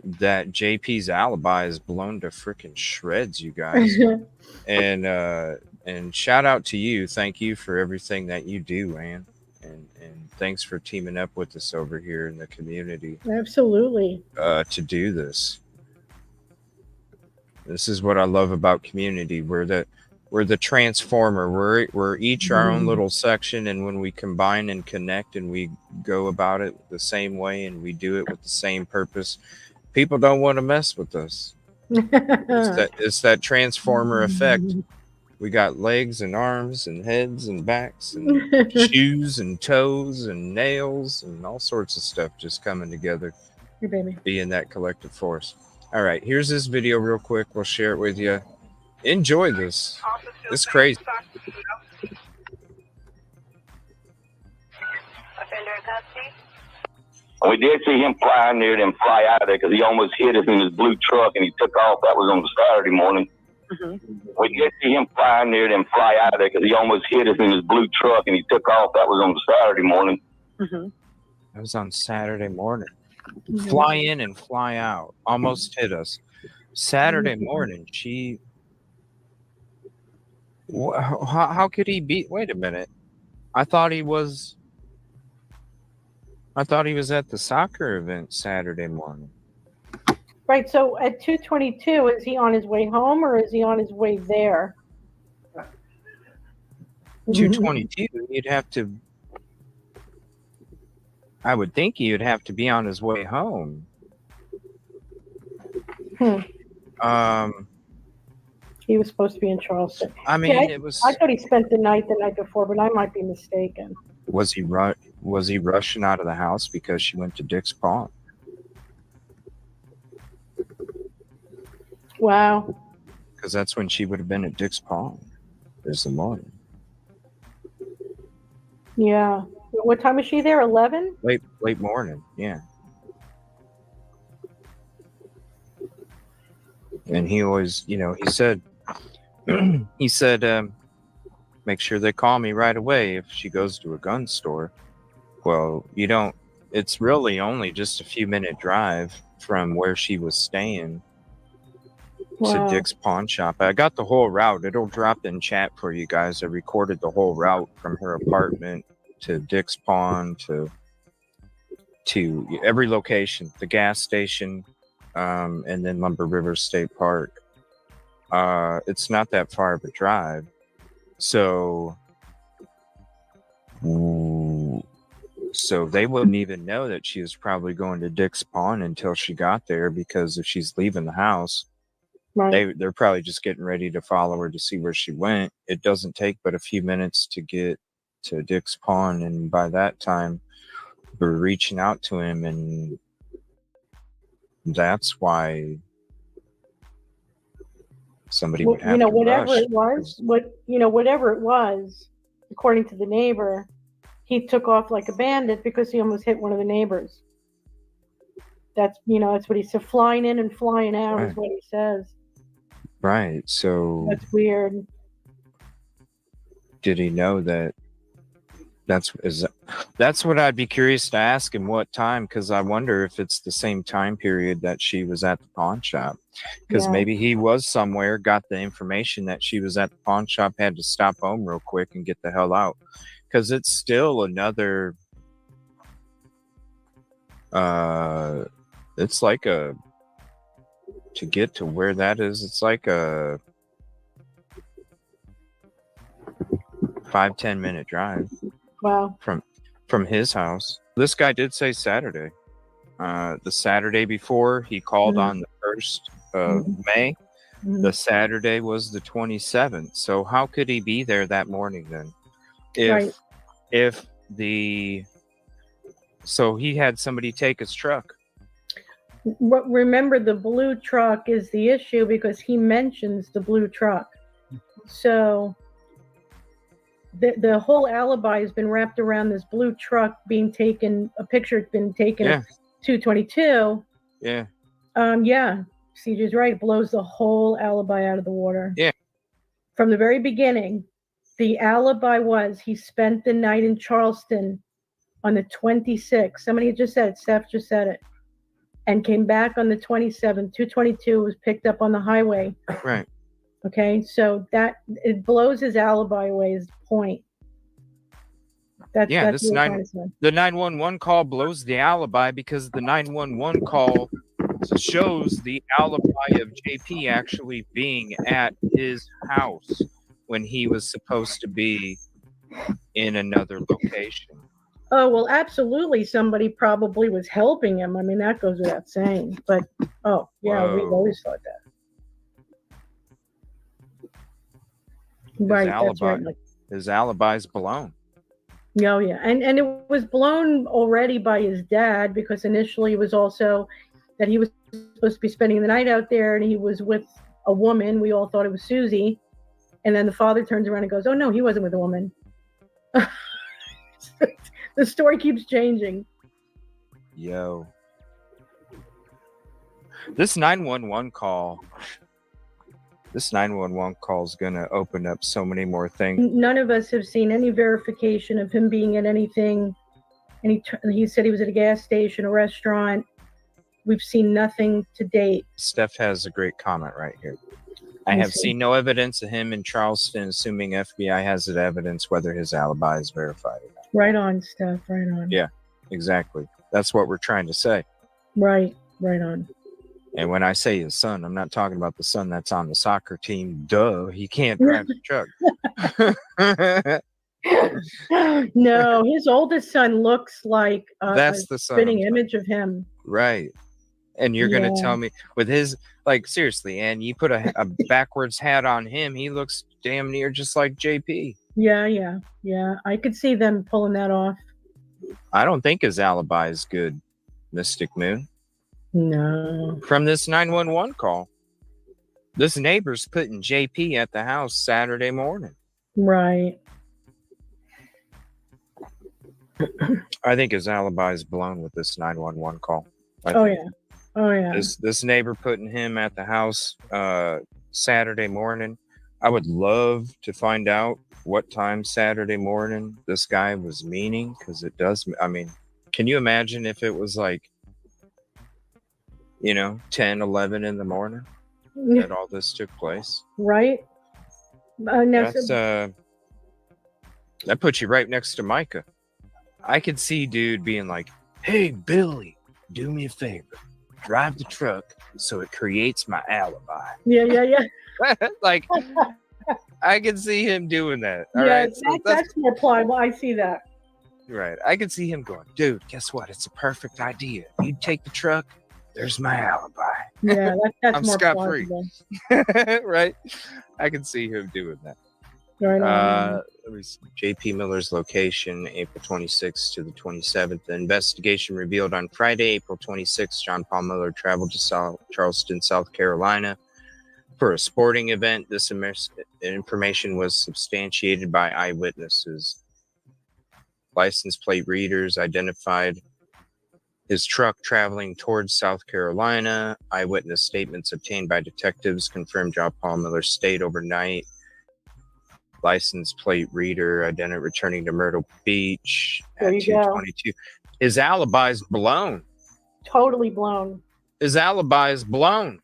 that JP's alibi is blown to freaking shreds, you guys. And shout out to you. Thank you for everything that you do, Ann. And thanks for teaming up with us over here in the community. Absolutely. To do this. This is what I love about community. We're the transformer. We're each our own little section, and when we combine and connect and we go about it the same way and we do it with the same purpose, people don't want to mess with us. It's that transformer effect. We got legs and arms and heads and backs and shoes and toes and nails and all sorts of stuff just coming together. Your baby. Being that collective force. All right, here's this video real quick. We'll share it with you. Enjoy this. It's crazy. We did see him fly in there and fly out of there because he almost hit us in his blue truck and he took off. That was on the Saturday morning. We did see him fly in there and fly out of there because he almost hit us in his blue truck and he took off. That was on the Saturday morning. That was on Saturday morning. Fly in and fly out. Almost hit us. Saturday morning. How could he be? Wait a minute. I thought he was at the soccer event Saturday morning. Right. So at 2:22, is he on his way home or is he on his way there? 2:22. You'd have to. I would think he would have to be on his way home. He was supposed to be in Charleston. I mean, I thought he spent the night before, but I might be mistaken. Was he rushing out of the house because she went to Dick's Pond? Wow. Because that's when she would have been at Dick's Pond. There's the morning. Yeah. What time was she there? 11? Late morning. Yeah. And he always, he said, make sure they call me right away if she goes to a gun store. Well, it's really only just a few minute drive from where she was staying to Dick's Pawn Shop. I got the whole route. It'll drop in chat for you guys. I recorded the whole route from her apartment to Dick's Pawn to every location, the gas station, and then Lumber River State Park. It's not that far of a drive. So Ooh. So they wouldn't even know that she was probably going to Dick's Pawn until she got there, because if she's leaving the house, Right. they're probably just getting ready to follow her to see where she went. It doesn't take but a few minutes to get to Dick's Pawn, and by that time we're reaching out to him, and that's why somebody would have to Whatever rush. it was, whatever it was, according to the neighbor, he took off like a bandit because he almost hit one of the neighbors. That's what he said. Flying in and flying out is what he says. Right. So That's weird. did he know that? That's what I'd be curious to ask him, what time, because I wonder if it's the same time period that she was at the pawn shop, because maybe he was somewhere, got the information that she was at the pawn shop, had to stop home real quick and get the hell out, because it's still another it's like to get to where that is, it's like a 5-10 minute drive. Wow. From his house. This guy did say Saturday. The Saturday before, he called on the 1st of May. The Saturday was the 27th. So how could he be there that morning then? So he had somebody take his truck. Remember, the blue truck is the issue because he mentions the blue truck. So the whole alibi has been wrapped around this blue truck being taken. A picture has been taken at 2:22. Yeah. CJ's right. It blows the whole alibi out of the water. Yeah. From the very beginning, the alibi was he spent the night in Charleston on the 26th. Somebody just said it. Steph just said it. And came back on the 27th. 2:22 was picked up on the highway. Right. Okay, so that it blows his alibi away is the point. That's the 911 call blows the alibi, because the 911 call shows the alibi of JP actually being at his house when he was supposed to be in another location. Oh, well, absolutely. Somebody probably was helping him. I mean, that goes without saying. But, we've always thought that. Right, that's right. His alibi's blown. Oh, yeah. And it was blown already by his dad, because initially it was also that he was supposed to be spending the night out there and he was with a woman. We all thought it was Susie. And then the father turns around and goes, oh, no, he wasn't with a woman. The story keeps changing. Yo. This 911 call is going to open up so many more things. None of us have seen any verification of him being at anything. And he said he was at a gas station, a restaurant. We've seen nothing to date. Steph has a great comment right here. I have seen no evidence of him in Charleston, assuming FBI has the evidence whether his alibi is verified or not. Right on, Steph. Right on. Yeah, exactly. That's what we're trying to say. Right on. And when I say his son, I'm not talking about the son that's on the soccer team. Duh, he can't drive the truck. No, his oldest son looks like that's the spitting image of him. Right. And you're going to tell me with his, like, seriously, and you put a backwards hat on him, he looks damn near just like JP. Yeah. I could see them pulling that off. I don't think his alibi is good, Mystic Moon. No. From this 911 call, this neighbor's putting JP at the house Saturday morning. Right. I think his alibi is blown with this 911 call. Oh yeah. This neighbor putting him at the house Saturday morning. I would love to find out what time Saturday morning this guy was meaning, because it does. I mean, can you imagine if it was like, 10, 11 in the morning that all this took place? Right. That puts you right next to Mica. I could see dude being like, hey, Billy, do me a favor. Drive the truck so it creates my alibi. Yeah. Like, I can see him doing that. All Yeah, right. So that's more plausible. I see that. right. I can see him going, dude, guess what? It's a perfect idea. You take the truck, there's my alibi. Yeah, that's I'm more scot-free. plausible. Right? I can see him doing that. Right on. Let me see. JP Miller's location, April 26th to the 27th. The investigation revealed on Friday, April 26th, John Paul Miller traveled to Charleston, South Carolina for a sporting event. This information was substantiated by eyewitnesses. License plate readers identified his truck traveling towards South Carolina. Eyewitness statements obtained by detectives confirmed John Paul Miller stayed overnight. License plate reader identified returning to Myrtle Beach There at you go. 2:22. His alibi's blown. Totally blown. His alibi is blown.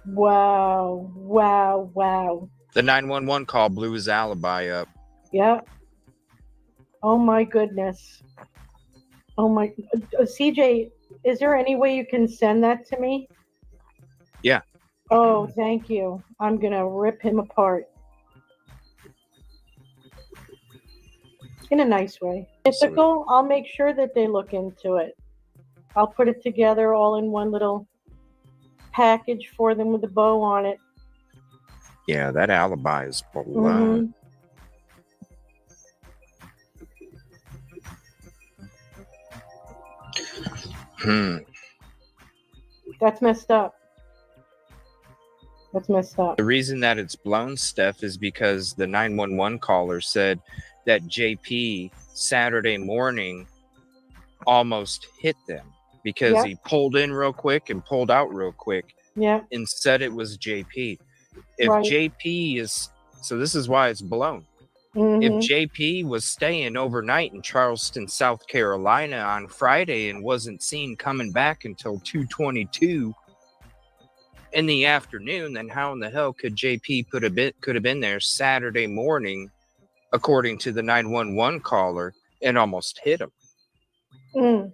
Wow. Wow. Wow. The 911 call blew his alibi up. Yeah. Oh my goodness. Oh my. CJ, is there any way you can send that to me? Yeah. Oh, thank you. I'm going to rip him apart. In a nice way. Typical, I'll make sure that they look into it. I'll put it together all in one little package for them with a bow on it. Yeah, that alibi is blown. That's messed up. That's messed up. The reason that it's blown, Steph, is because the 911 caller said that JP Saturday morning almost hit them because he pulled in real quick and pulled out real quick. Yeah. And said it was JP. If JP is, so this is why it's blown. If JP was staying overnight in Charleston, South Carolina on Friday and wasn't seen coming back until 2:22 in the afternoon, then how in the hell could JP could have been there Saturday morning, according to the 911 caller, and almost hit him? And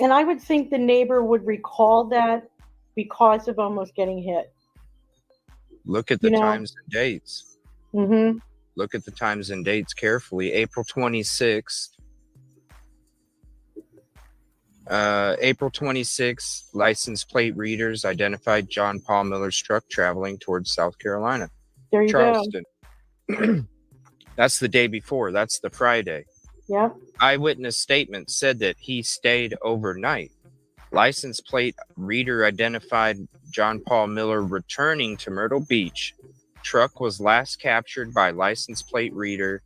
I would think the neighbor would recall that because of almost getting hit. Look at the times and dates. Look at the times and dates carefully. April 26th. April 26th, license plate readers identified John Paul Miller's truck traveling towards South Carolina. There you Charleston. That's the day before. That's the Friday. Yep. Eyewitness statement said that he stayed overnight. License plate reader identified John Paul Miller returning to Myrtle Beach. Truck was last captured by license plate reader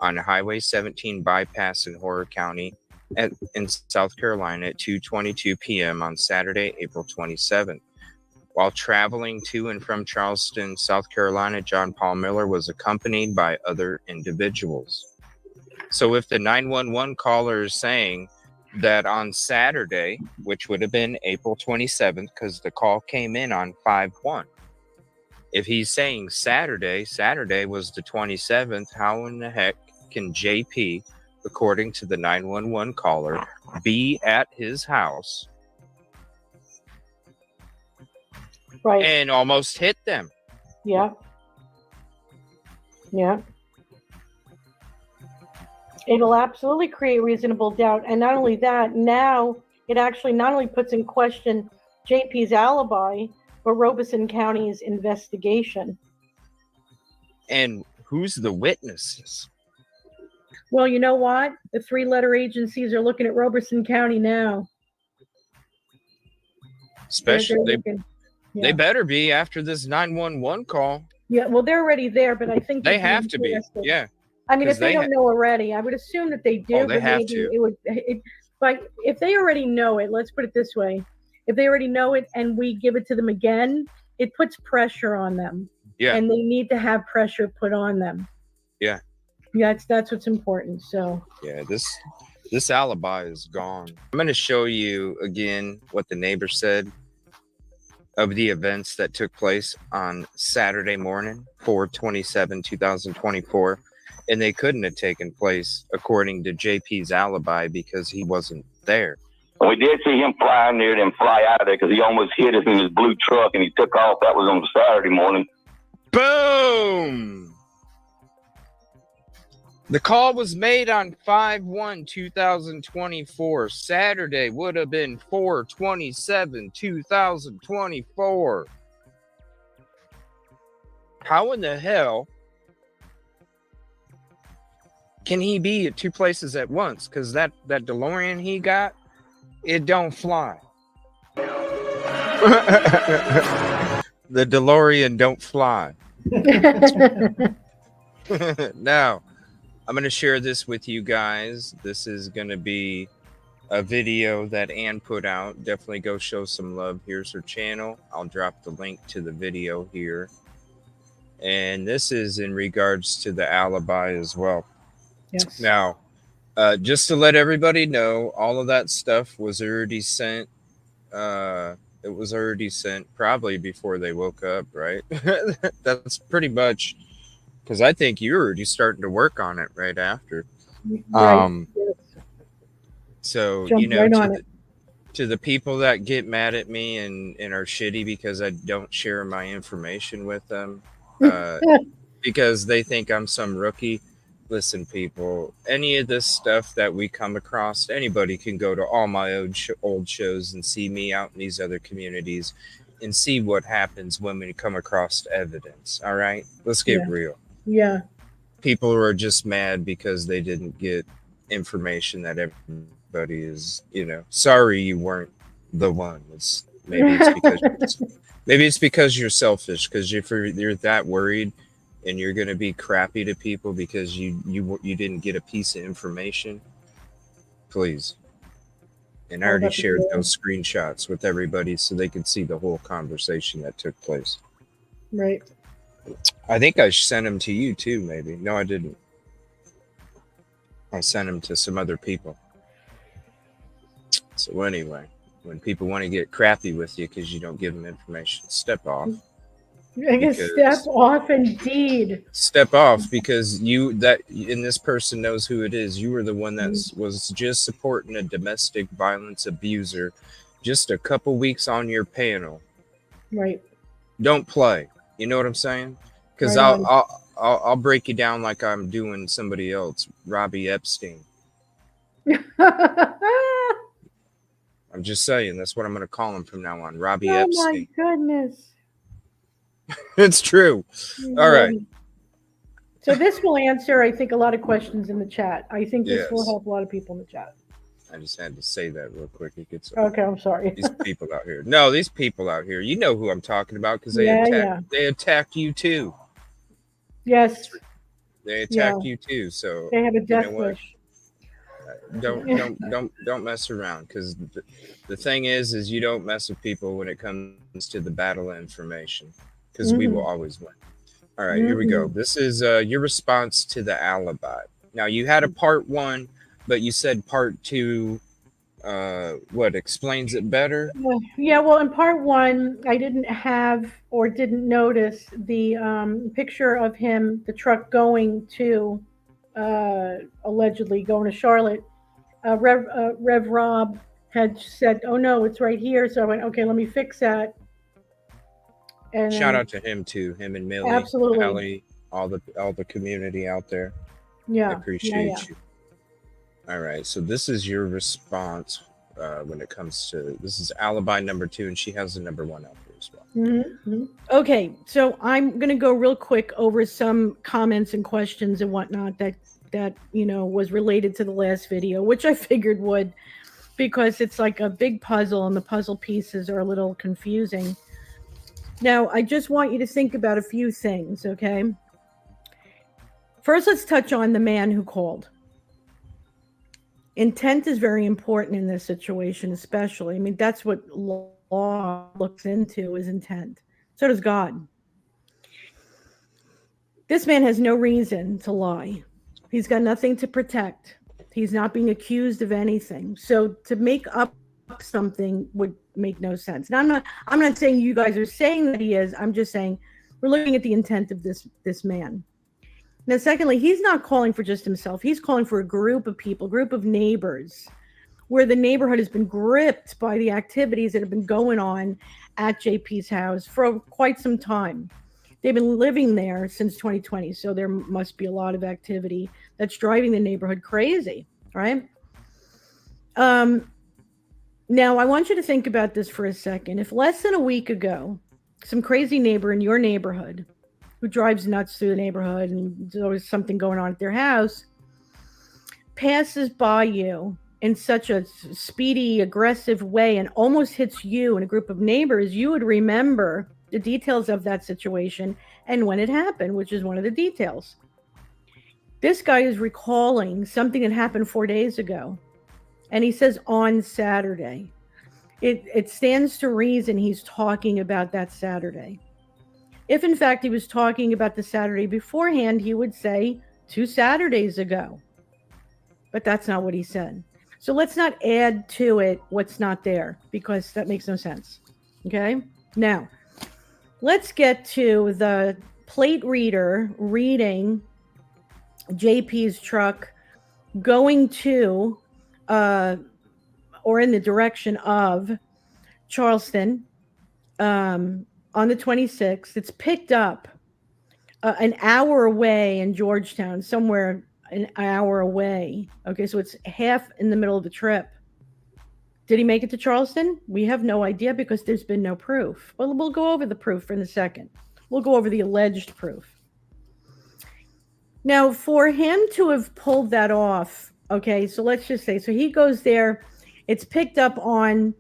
on Highway 17 bypass in Horror County in South Carolina at 2:22 p.m. on Saturday, April 27th. While traveling to and from Charleston, South Carolina, John Paul Miller was accompanied by other individuals. So if the 911 caller is saying that on Saturday, which would have been April 27th, because the call came in on 5/1. If he's saying Saturday was the 27th, how in the heck can JP, according to the 911 caller, be at his house and almost hit them? Yeah. Yeah. It'll absolutely create reasonable doubt. And not only that, now it actually not only puts in question JP's alibi, but Robeson County's investigation. And who's the witnesses? Well, you know what? The 3-letter agencies are looking at Robeson County now. Especially, they better be after this 911 call. Yeah, well, they're already there, but I think they have to be. Yeah. I mean, if they don't know already, I would assume that they do. Oh, they have to. But if they already know it, let's put it this way: if they already know it and we give it to them again, it puts pressure on them. Yeah. And they need to have pressure put on them. Yeah. Yeah, that's what's important. So. Yeah, this alibi is gone. I'm going to show you again what the neighbor said of the events that took place on Saturday morning, 4/27/2024. And they couldn't have taken place according to JP's alibi because he wasn't there. We did see him fly in there and fly out of there because he almost hit us in his blue truck and he took off. That was on Saturday morning. Boom! The call was made on 5/1/2024. Saturday would have been 4/27/2024. How in the hell can he be at two places at once? Because that DeLorean he got, it don't fly. The DeLorean don't fly. Now, I'm going to share this with you guys. This is going to be a video that Ann put out. Definitely go show some love. Here's her channel. I'll drop the link to the video here. And this is in regards to the alibi as well. Yes. Now, just to let everybody know, all of that stuff was already sent. It was already sent probably before they woke up, right? That's pretty much, because I think you're already starting to work on it right after. Right. Yes. So, Jump you know, right to the people that get mad at me and are shitty because I don't share my information with them, because they think I'm some rookie. Listen, people, any of this stuff that we come across, anybody can go to all my old shows and see me out in these other communities and see what happens when we come across evidence. All right, let's get real. Yeah. People are just mad because they didn't get information that everybody is, you know, sorry you weren't the one. Maybe it's because you're selfish, because if you're that worried and you're going to be crappy to people because you didn't get a piece of information, please. And I already shared those screenshots with everybody so they could see the whole conversation that took place. Right. I think I sent them to you too, maybe. No, I didn't. I sent them to some other people. So anyway, when people want to get crappy with you because you don't give them information, step off. I guess step off, indeed. Step off, because this person knows who it is. You were the one that was just supporting a domestic violence abuser just a couple weeks on your panel. Right. Don't play. You know what I'm saying? Because I'll break you down like I'm doing somebody else, Robbie Epstein. I'm just saying, that's what I'm going to call him from now on, Robbie Epstein. Oh my goodness. It's true. All right. So this will answer, I think, a lot of questions in the chat. I think this will help a lot of people in the chat. I just had to say that real quick. Okay, I'm sorry. These people out here. No, these people out here. You know who I'm talking about, because they attacked you too. Yes. They attacked you too. So they have a death wish. Don't mess around, because the thing is you don't mess with people when it comes to the battle of information, because we will always win. All right, here we go. This is your response to the alibi. Now, you had a part 1, but you said part 2, what explains it better? Yeah, well, in part 1, I didn't have or didn't notice the picture of him, the truck going to, allegedly going to Charlotte. Rev Rob had said, oh no, it's right here. So I went, okay, let me fix that. And shout out to him too, him and Millie, absolutely, Ellie, all the community out there. Yeah, I appreciate you. All right, so this is your response when it comes to, this is alibi number 2, and she has the number 1 out there as well. Okay, so I'm gonna go real quick over some comments and questions and whatnot that was related to the last video, which I figured would, because it's like a big puzzle and the puzzle pieces are a little confusing. Now, I just want you to think about a few things, okay? First, let's touch on the man who called. Intent is very important in this situation, especially. I mean, that's what law looks into, is intent. So does God. This man has no reason to lie. He's got nothing to protect. He's not being accused of anything. So to make up something would make no sense. Now, I'm not saying you guys are saying that he is. I'm just saying we're looking at the intent of this man. Now, secondly, he's not calling for just himself. He's calling for a group of people, group of neighbors, where the neighborhood has been gripped by the activities that have been going on at JP's house for quite some time. They've been living there since 2020, so there must be a lot of activity that's driving the neighborhood crazy, right? Now, I want you to think about this for a second. If less than a week ago, some crazy neighbor in your neighborhood who drives nuts through the neighborhood and there's always something going on at their house passes by you in such a speedy, aggressive way and almost hits you and a group of neighbors, you would remember the details of that situation and when it happened, which is one of the details. This guy is recalling something that happened 4 days ago. And he says on Saturday. It stands to reason he's talking about that Saturday. If in fact he was talking about the Saturday beforehand, he would say 2 Saturdays ago. But that's not what he said. So let's not add to it what's not there, because that makes no sense. Okay? Now, let's get to the plate reader reading JP's truck going to or in the direction of Charleston on the 26th. It's picked up an hour away in Georgetown, somewhere an hour away. Okay, so it's half in the middle of the trip. Did he make it to Charleston? We have no idea because there's been no proof. Well, we'll go over the proof in a second. We'll go over the alleged proof. Now, for him to have pulled that off, okay, so let's just say, so he goes there, it's picked up on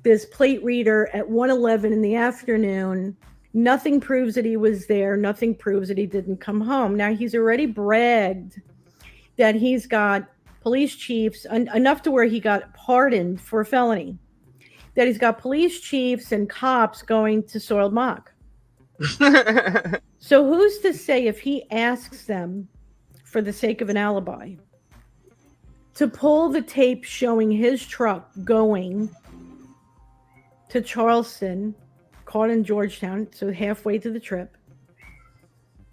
this plate reader at 1:11 in the afternoon. Nothing proves that he was there. Nothing proves that he didn't come home. Now, he's already bragged that he's got police chiefs, enough to where he got pardoned for a felony, that he's got police chiefs and cops going to Soiled Mock. So who's to say if he asks them, for the sake of an alibi, to pull the tape showing his truck going to Charleston, caught in Georgetown, so halfway to the trip,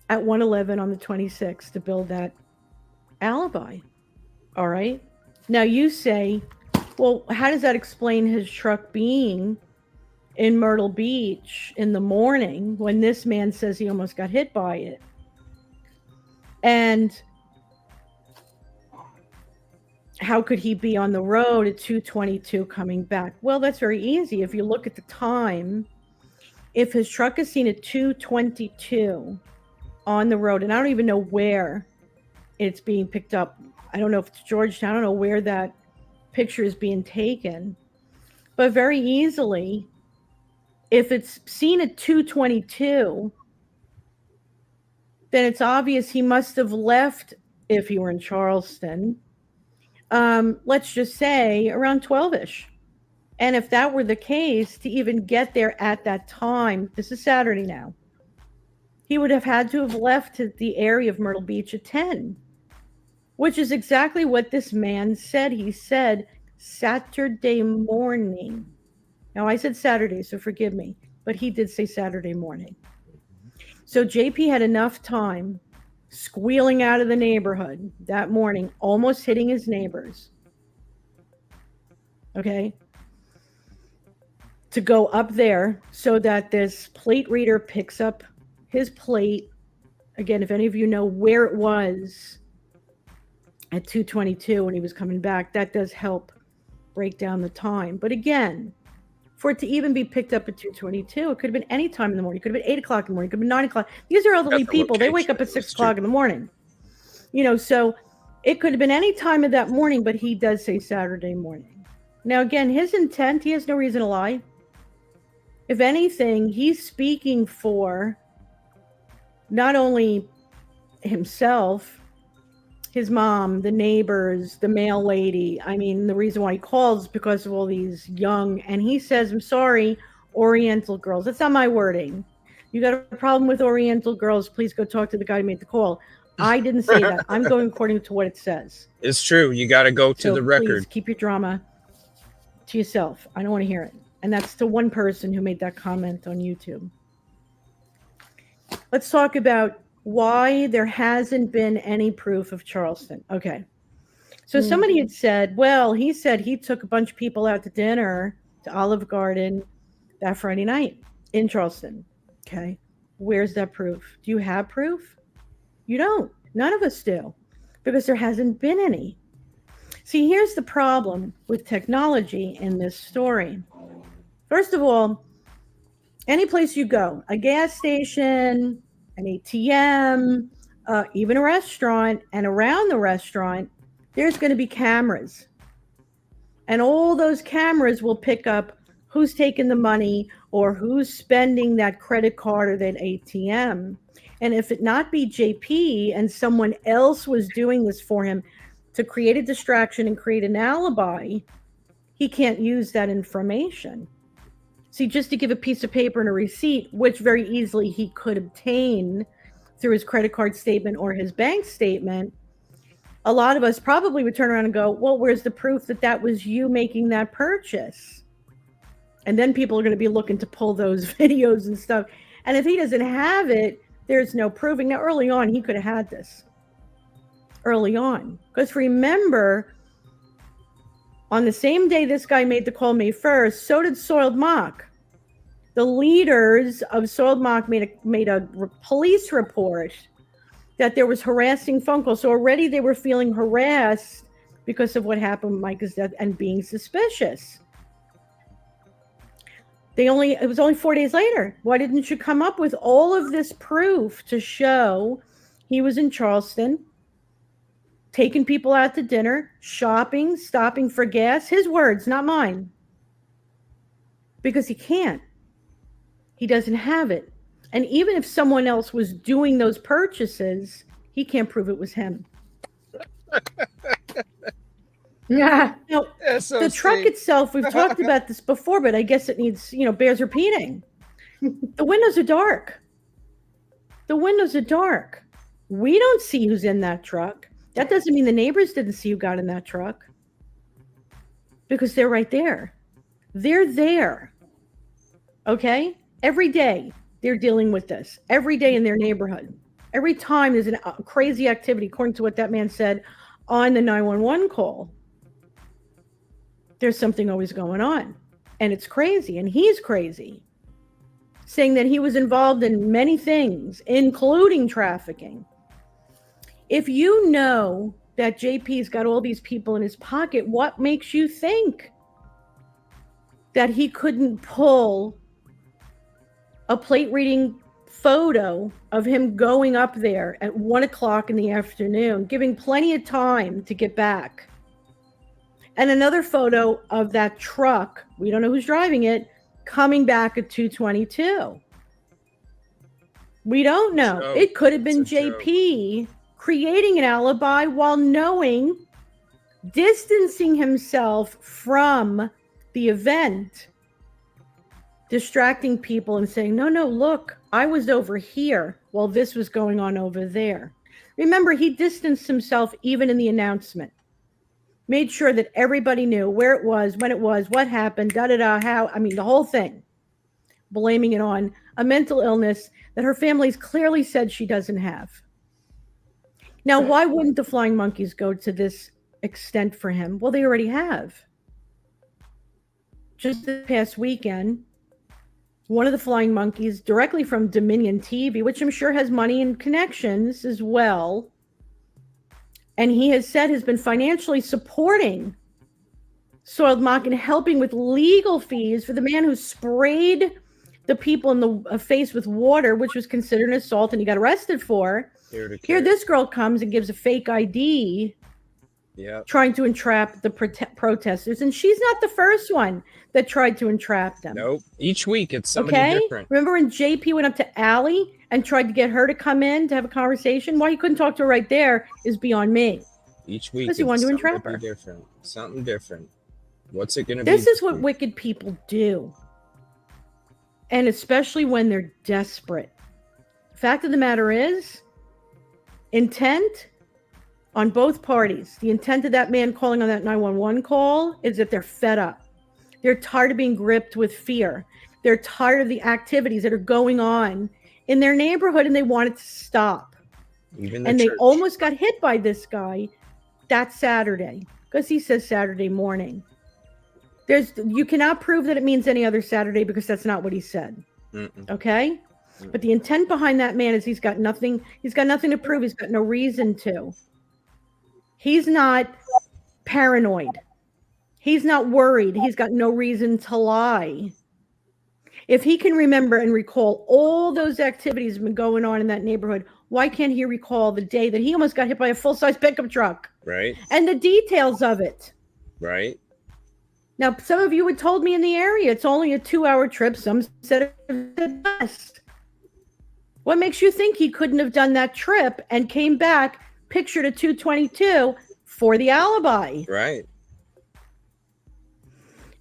at 1:11 on the 26th to build that alibi. All right. Now you say, well, how does that explain his truck being in Myrtle Beach in the morning when this man says he almost got hit by it? And how could he be on the road at 2:22 coming back? Well, that's very easy. If you look at the time, if his truck is seen at 2:22 on the road, and I don't even know where it's being picked up. I don't know if it's Georgetown. I don't know where that picture is being taken. But very easily, if it's seen at 2:22, then it's obvious he must have left, if he were in Charleston, let's just say around 12-ish. And if that were the case, to even get there at that time, this is Saturday now, he would have had to have left the area of Myrtle Beach at 10, which is exactly what this man said. He said Saturday morning. Now, I said Saturday, so forgive me, but he did say Saturday morning. So JP had enough time squealing out of the neighborhood that morning, almost hitting his neighbors, okay, to go up there so that this plate reader picks up his plate. Again, if any of you know where it was at 2:22 when he was coming back, that does help break down the time. But again, for it to even be picked up at 2:22, it could have been any time in the morning. It could have been 8 o'clock in the morning. It could have been 9 o'clock. These are elderly people. They wake up at 6 o'clock in the morning. You know, so it could have been any time of that morning, but he does say Saturday morning. Now, again, his intent, he has no reason to lie. If anything, he's speaking for not only himself, his mom, the neighbors, the mail lady. I mean, the reason why he calls is because of all these young, and he says, I'm sorry, Oriental girls. That's not my wording. You got a problem with Oriental girls, please go talk to the guy who made the call. I didn't say that. I'm going according to what it says. It's true. You got to go to the record. Please keep your drama to yourself. I don't want to hear it. And that's to one person who made that comment on YouTube. Let's talk about why there hasn't been any proof of Charleston. Okay. So somebody had said, well, he said he took a bunch of people out to dinner to Olive Garden that Friday night in Charleston. Okay. Where's that proof? Do you have proof? You don't. None of us do, because there hasn't been any. See, here's the problem with technology in this story. First of all, any place you go, a gas station, an ATM, even a restaurant, and around the restaurant, there's going to be cameras. And all those cameras will pick up who's taking the money or who's spending that credit card or that ATM. And if it not be JP and someone else was doing this for him to create a distraction and create an alibi, he can't use that information. See, just to give a piece of paper and a receipt, which very easily he could obtain through his credit card statement or his bank statement, a lot of us probably would turn around and go, well, where's the proof that that was you making that purchase? And then people are going to be looking to pull those videos and stuff. And if he doesn't have it, there's no proving. Now, early on, he could have had this. Early on. Because remember, on the same day this guy made the call, May 1st, so did Soiled Mock. The leaders of Soiled Mock made a police report that there was harassing phone calls. So already they were feeling harassed because of what happened with Mica's death and being suspicious. It was only 4 days later. Why didn't you come up with all of this proof to show he was in Charleston, taking people out to dinner, shopping, stopping for gas? His words, not mine. Because he can't. He doesn't have it. And even if someone else was doing those purchases, he can't prove it was him. Yeah. Now, the truck itself, we've talked about this before, but I guess it needs, bears repeating. The windows are dark. The windows are dark. We don't see who's in that truck. That doesn't mean the neighbors didn't see who got in that truck. Because they're right there. They're there. Okay? Every day they're dealing with this. Every day in their neighborhood. Every time there's a crazy activity, according to what that man said on the 911 call. There's something always going on. And it's crazy. And he's crazy. Saying that he was involved in many things, including trafficking. If you know that JP's got all these people in his pocket, what makes you think that he couldn't pull a plate reading photo of him going up there at 1 o'clock in the afternoon, giving plenty of time to get back? And another photo of that truck, we don't know who's driving it, coming back at 2:22. We don't know. It could have been JP creating an alibi while knowing, distancing himself from the event, distracting people and saying, no, look, I was over here while this was going on over there. Remember, he distanced himself even in the announcement. Made sure that everybody knew where it was, when it was, what happened, how, the whole thing. Blaming it on a mental illness that her family's clearly said she doesn't have. Now, why wouldn't the Flying Monkeys go to this extent for him? Well, they already have. Just this past weekend, one of the Flying Monkeys, directly from Dominion TV, which I'm sure has money and connections as well, and he has said has been financially supporting Soiled Mock and helping with legal fees for the man who sprayed the people in the face with water, which was considered an assault and he got arrested for. Here this girl comes and gives a fake ID, trying to entrap the protesters. And she's not the first one that tried to entrap them. Nope. Each week it's somebody different. Remember when JP went up to Allie and tried to get her to come in to have a conversation? Why he couldn't talk to her right there is beyond me. Each week because he wanted to entrap her. Something different. What's it going to be? This is what wicked people do. And especially when they're desperate. The fact of the matter is, intent on both parties. The intent of that man calling on that 911 call is that they're fed up. They're tired of being gripped with fear. They're tired of the activities that are going on in their neighborhood and they want it to stop. And they almost got hit by this guy That's Saturday, because he says Saturday morning. You cannot prove that it means any other Saturday because that's not what he said. Okay? But the intent behind that man is he's got nothing to prove. He's got no reason to. He's not paranoid. He's not worried. He's got no reason to lie. If he can remember and recall all those activities have been going on in that neighborhood, why can't he recall the day that he almost got hit by a full-size pickup truck? Right. And the details of it. Right. Now, some of you had told me in the area it's only a 2-hour trip. Some said it less. What makes you think he couldn't have done that trip and came back, pictured a 222 for the alibi? Right.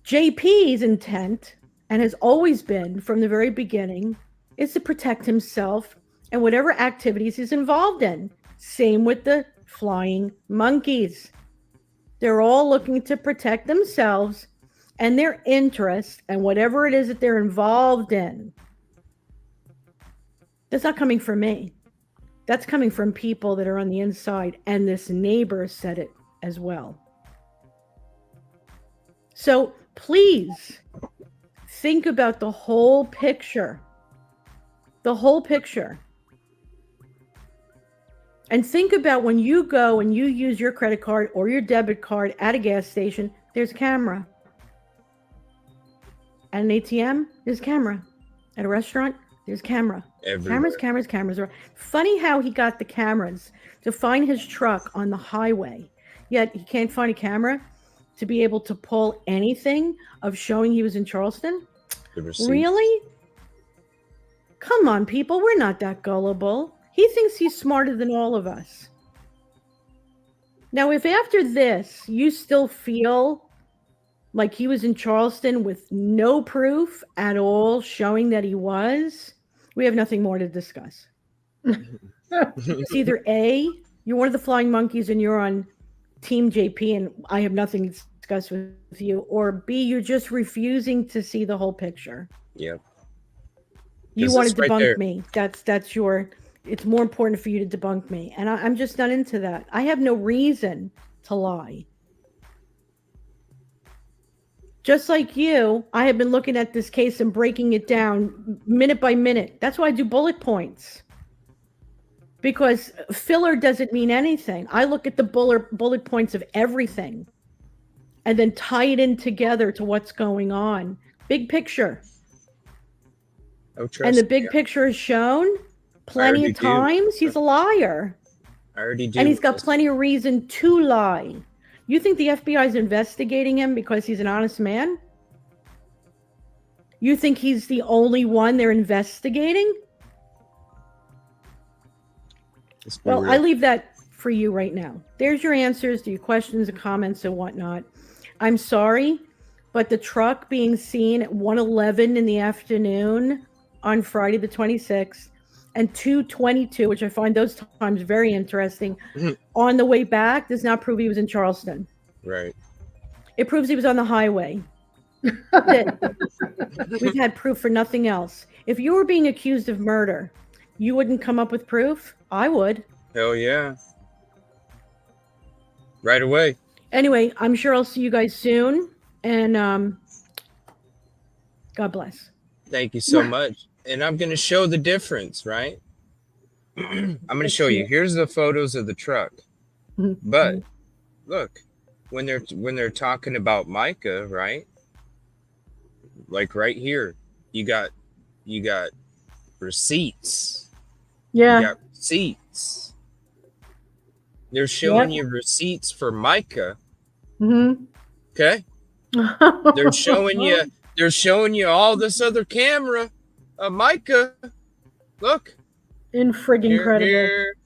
JP's intent, and has always been from the very beginning, is to protect himself and whatever activities he's involved in. Same with the flying monkeys. They're all looking to protect themselves and their interests and whatever it is that they're involved in. That's not coming from me. That's coming from people that are on the inside, and this neighbor said it as well. So please think about the whole picture. The whole picture. And think about when you go and you use your credit card or your debit card at a gas station, there's a camera. At an ATM, there's a camera. At a restaurant, there's a camera. Everywhere. Cameras. Funny how he got the cameras to find his truck on the highway, yet he can't find a camera to be able to pull anything of showing he was in Charleston? Really? Come on, people. We're not that gullible. He thinks he's smarter than all of us. Now, if after this you still feel like he was in Charleston with no proof at all showing that he was, we have nothing more to discuss. It's either A, you're one of the flying monkeys and you're on Team JP and I have nothing to discuss with you, or B, you're just refusing to see the whole picture. Yep. You want to debunk me. That's your, it's more important for you to debunk me. And I'm just not into that. I have no reason to lie. Just like you, I have been looking at this case and breaking it down minute by minute. That's why I do bullet points. Because filler doesn't mean anything. I look at the bullet points of everything and then tie it in together to what's going on. Big picture. And the big picture is shown plenty of times. He's a liar. I already do. And he's got plenty of reason to lie. You think the FBI is investigating him because he's an honest man? You think he's the only one they're investigating? Well, I leave that for you right now. There's your answers to your questions and comments and whatnot. I'm sorry, but the truck being seen at 1:11 in the afternoon on Friday the 26th and 2:22, which I find those times very interesting, on the way back does not prove he was in Charleston. Right. It proves he was on the highway. We've had proof for nothing else. If you were being accused of murder, you wouldn't come up with proof? I would. Hell yeah. Right away. Anyway, I'm sure I'll see you guys soon. And God bless. Thank you so much. And I'm going to show the difference, right? I'm going to show you. Here's the photos of the truck. But look, when they're talking about Mica, right? Like right here, you got receipts. Yeah. You got receipts. They're showing you receipts for Mica. Okay? They're showing you all this other camera of Mica. Look. Incredible. Here,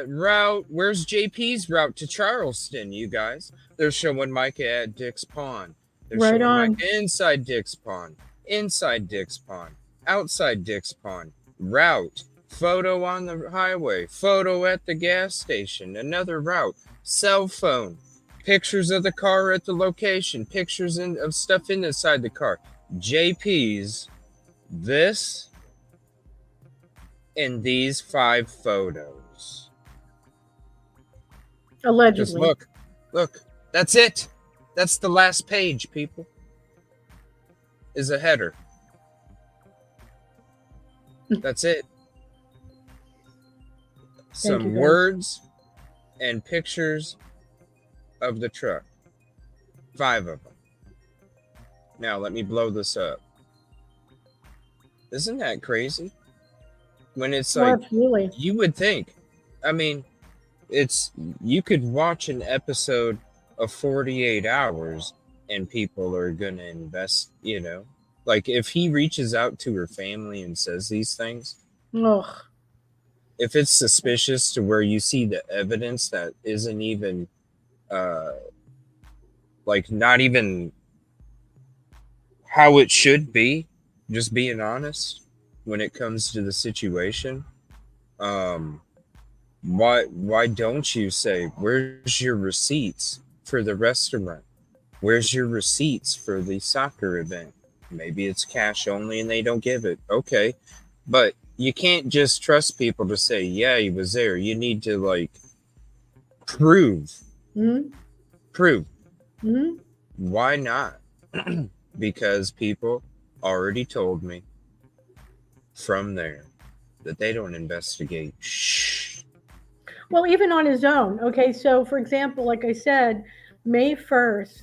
route. Where's JP's route to Charleston, you guys? They're showing Mica at Dick's Pond. They're right showing on. Mica inside Dick's Pond. Inside Dick's Pond. Outside Dick's Pond. Route. Photo on the highway. Photo at the gas station. Another route. Cell phone. Pictures of the car at the location. Pictures of stuff inside the car. JP's. This. And these 5 photos. Allegedly. Just look. That's it. That's the last page, people. Is a header. That's it. Some guys. words and pictures of the truck. 5 of them. Now let me blow this up. Isn't that crazy? When it's like, Absolutely. you would think, I mean, you could watch an episode of 48 Hours and people are going to invest, like if he reaches out to her family and says these things, Ugh. if it's suspicious to where you see the evidence that isn't even, like not even how it should be, just being honest when it comes to the situation, why don't you say, where's your receipts for the restaurant? Where's your receipts for the soccer event? Maybe it's cash only and they don't give it. Okay. But you can't just trust people to say, yeah, he was there. You need to like prove. Mm-hmm. Prove. Mm-hmm. Why not? Because people already told me from there that they don't investigate. Shh. Well, even on his own. Okay, so for example, like I said, May 1st,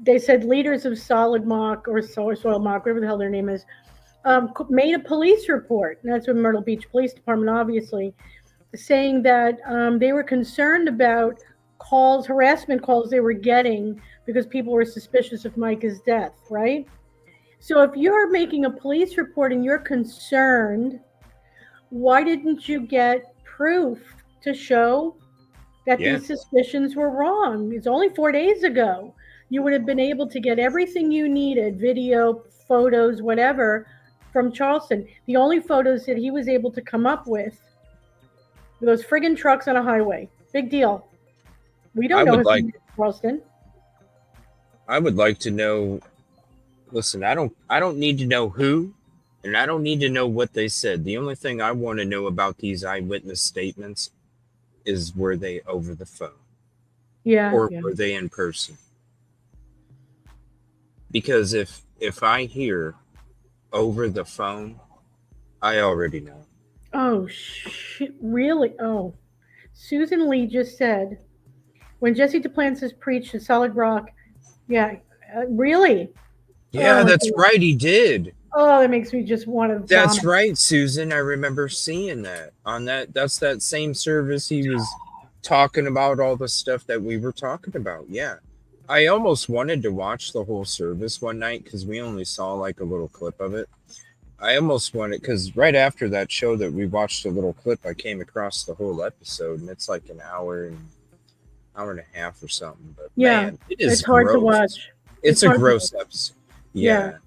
they said leaders of Solid Mock or Soil Mock, whatever the hell their name is, made a police report. And that's with Myrtle Beach Police Department, obviously, saying that they were concerned about harassment calls they were getting because people were suspicious of Mica's death, right? So if you're making a police report and you're concerned, why didn't you get proof to show that these suspicions were wrong? It's only 4 days ago. You would have been able to get everything you needed, video, photos, whatever, from Charleston. The only photos that he was able to come up with were those friggin' trucks on a highway. Big deal. We don't know who's Charleston. I would like to know. Listen, I don't need to know who, and I don't need to know what they said. The only thing I want to know about these eyewitness statements is, were they over the phone? Yeah. Or were they in person? Because if I hear over the phone, I already know. Oh, shit. Really? Oh. Susan Lee just said, when Jesse Duplantis preached at Solid Rock, yeah, really? Yeah, that's right, he did. Oh, that makes me just want to That's vomit. right, Susan. I remember seeing that on that's that same service he was talking about all the stuff that we were talking about. Yeah. I almost wanted to watch the whole service one night because we only saw like a little clip of it. I almost wanted, because right after that show that we watched a little clip, I came across the whole episode, and it's like an hour and a half or something. But yeah, man, it is it's hard to watch. It's a gross episode. Yeah.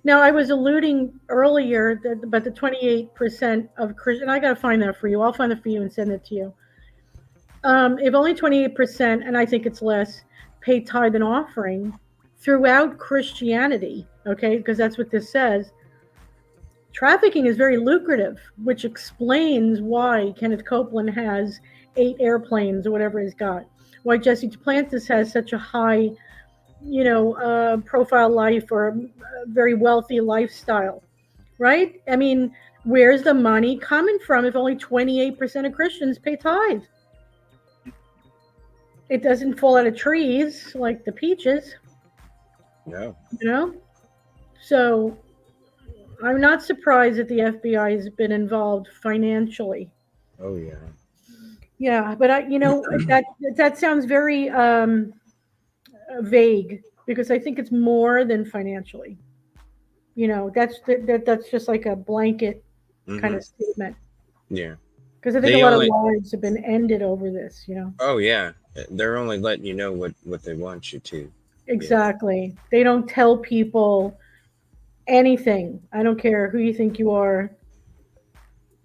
Now, I was alluding earlier that about the 28% of Christian. I got to find that for you. I'll find it for you and send it to you. If only 28%, and I think it's less, pay tithe and offering throughout Christianity, okay, because that's what this says, trafficking is very lucrative, which explains why Kenneth Copeland has 8 airplanes or whatever he's got, why Jesse Duplantis has such a high, profile life or a very wealthy lifestyle, right? I mean, where's the money coming from if only 28% of Christians pay tithe? It doesn't fall out of trees like the peaches. No. So I'm not surprised that the FBI has been involved financially. Oh yeah. Yeah, but that sounds very vague, because I think it's more than financially. That's just like a blanket kind of statement. Yeah. Because I think a lot of lives have been ended over this. Oh yeah, they're only letting you know what they want you to. Exactly. Yeah. They don't tell people anything. I don't care who you think you are.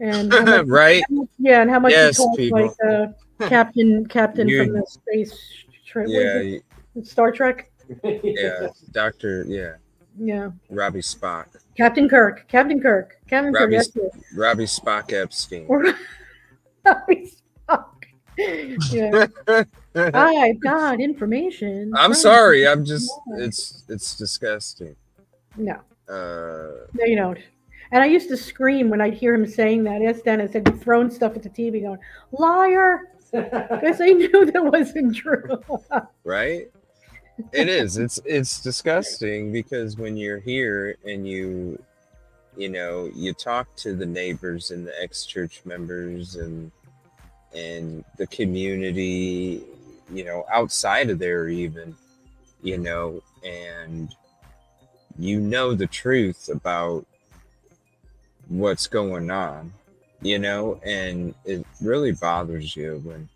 And how much, right? And how much you talk people. Like Captain from the space trip. Yeah. Star Trek. Yeah, Doctor. Yeah. Yeah. Robbie Spock. Captain Kirk. Robbie Spock Epstein. Robbie Spock. Yeah. I've got information. I'm from- sorry. I'm just it's disgusting. No, Uh, no, you don't. And I used to scream when I'd hear him saying that. Ask Dennis, I'd be throwing stuff at the TV going, liar! Because I knew that wasn't true. right? It is. It's disgusting because when you're here and you know you talk to the neighbors and the ex-church members and the community, you know, outside of there even, you know, and you know the truth about what's going on, you know, and it really bothers you when,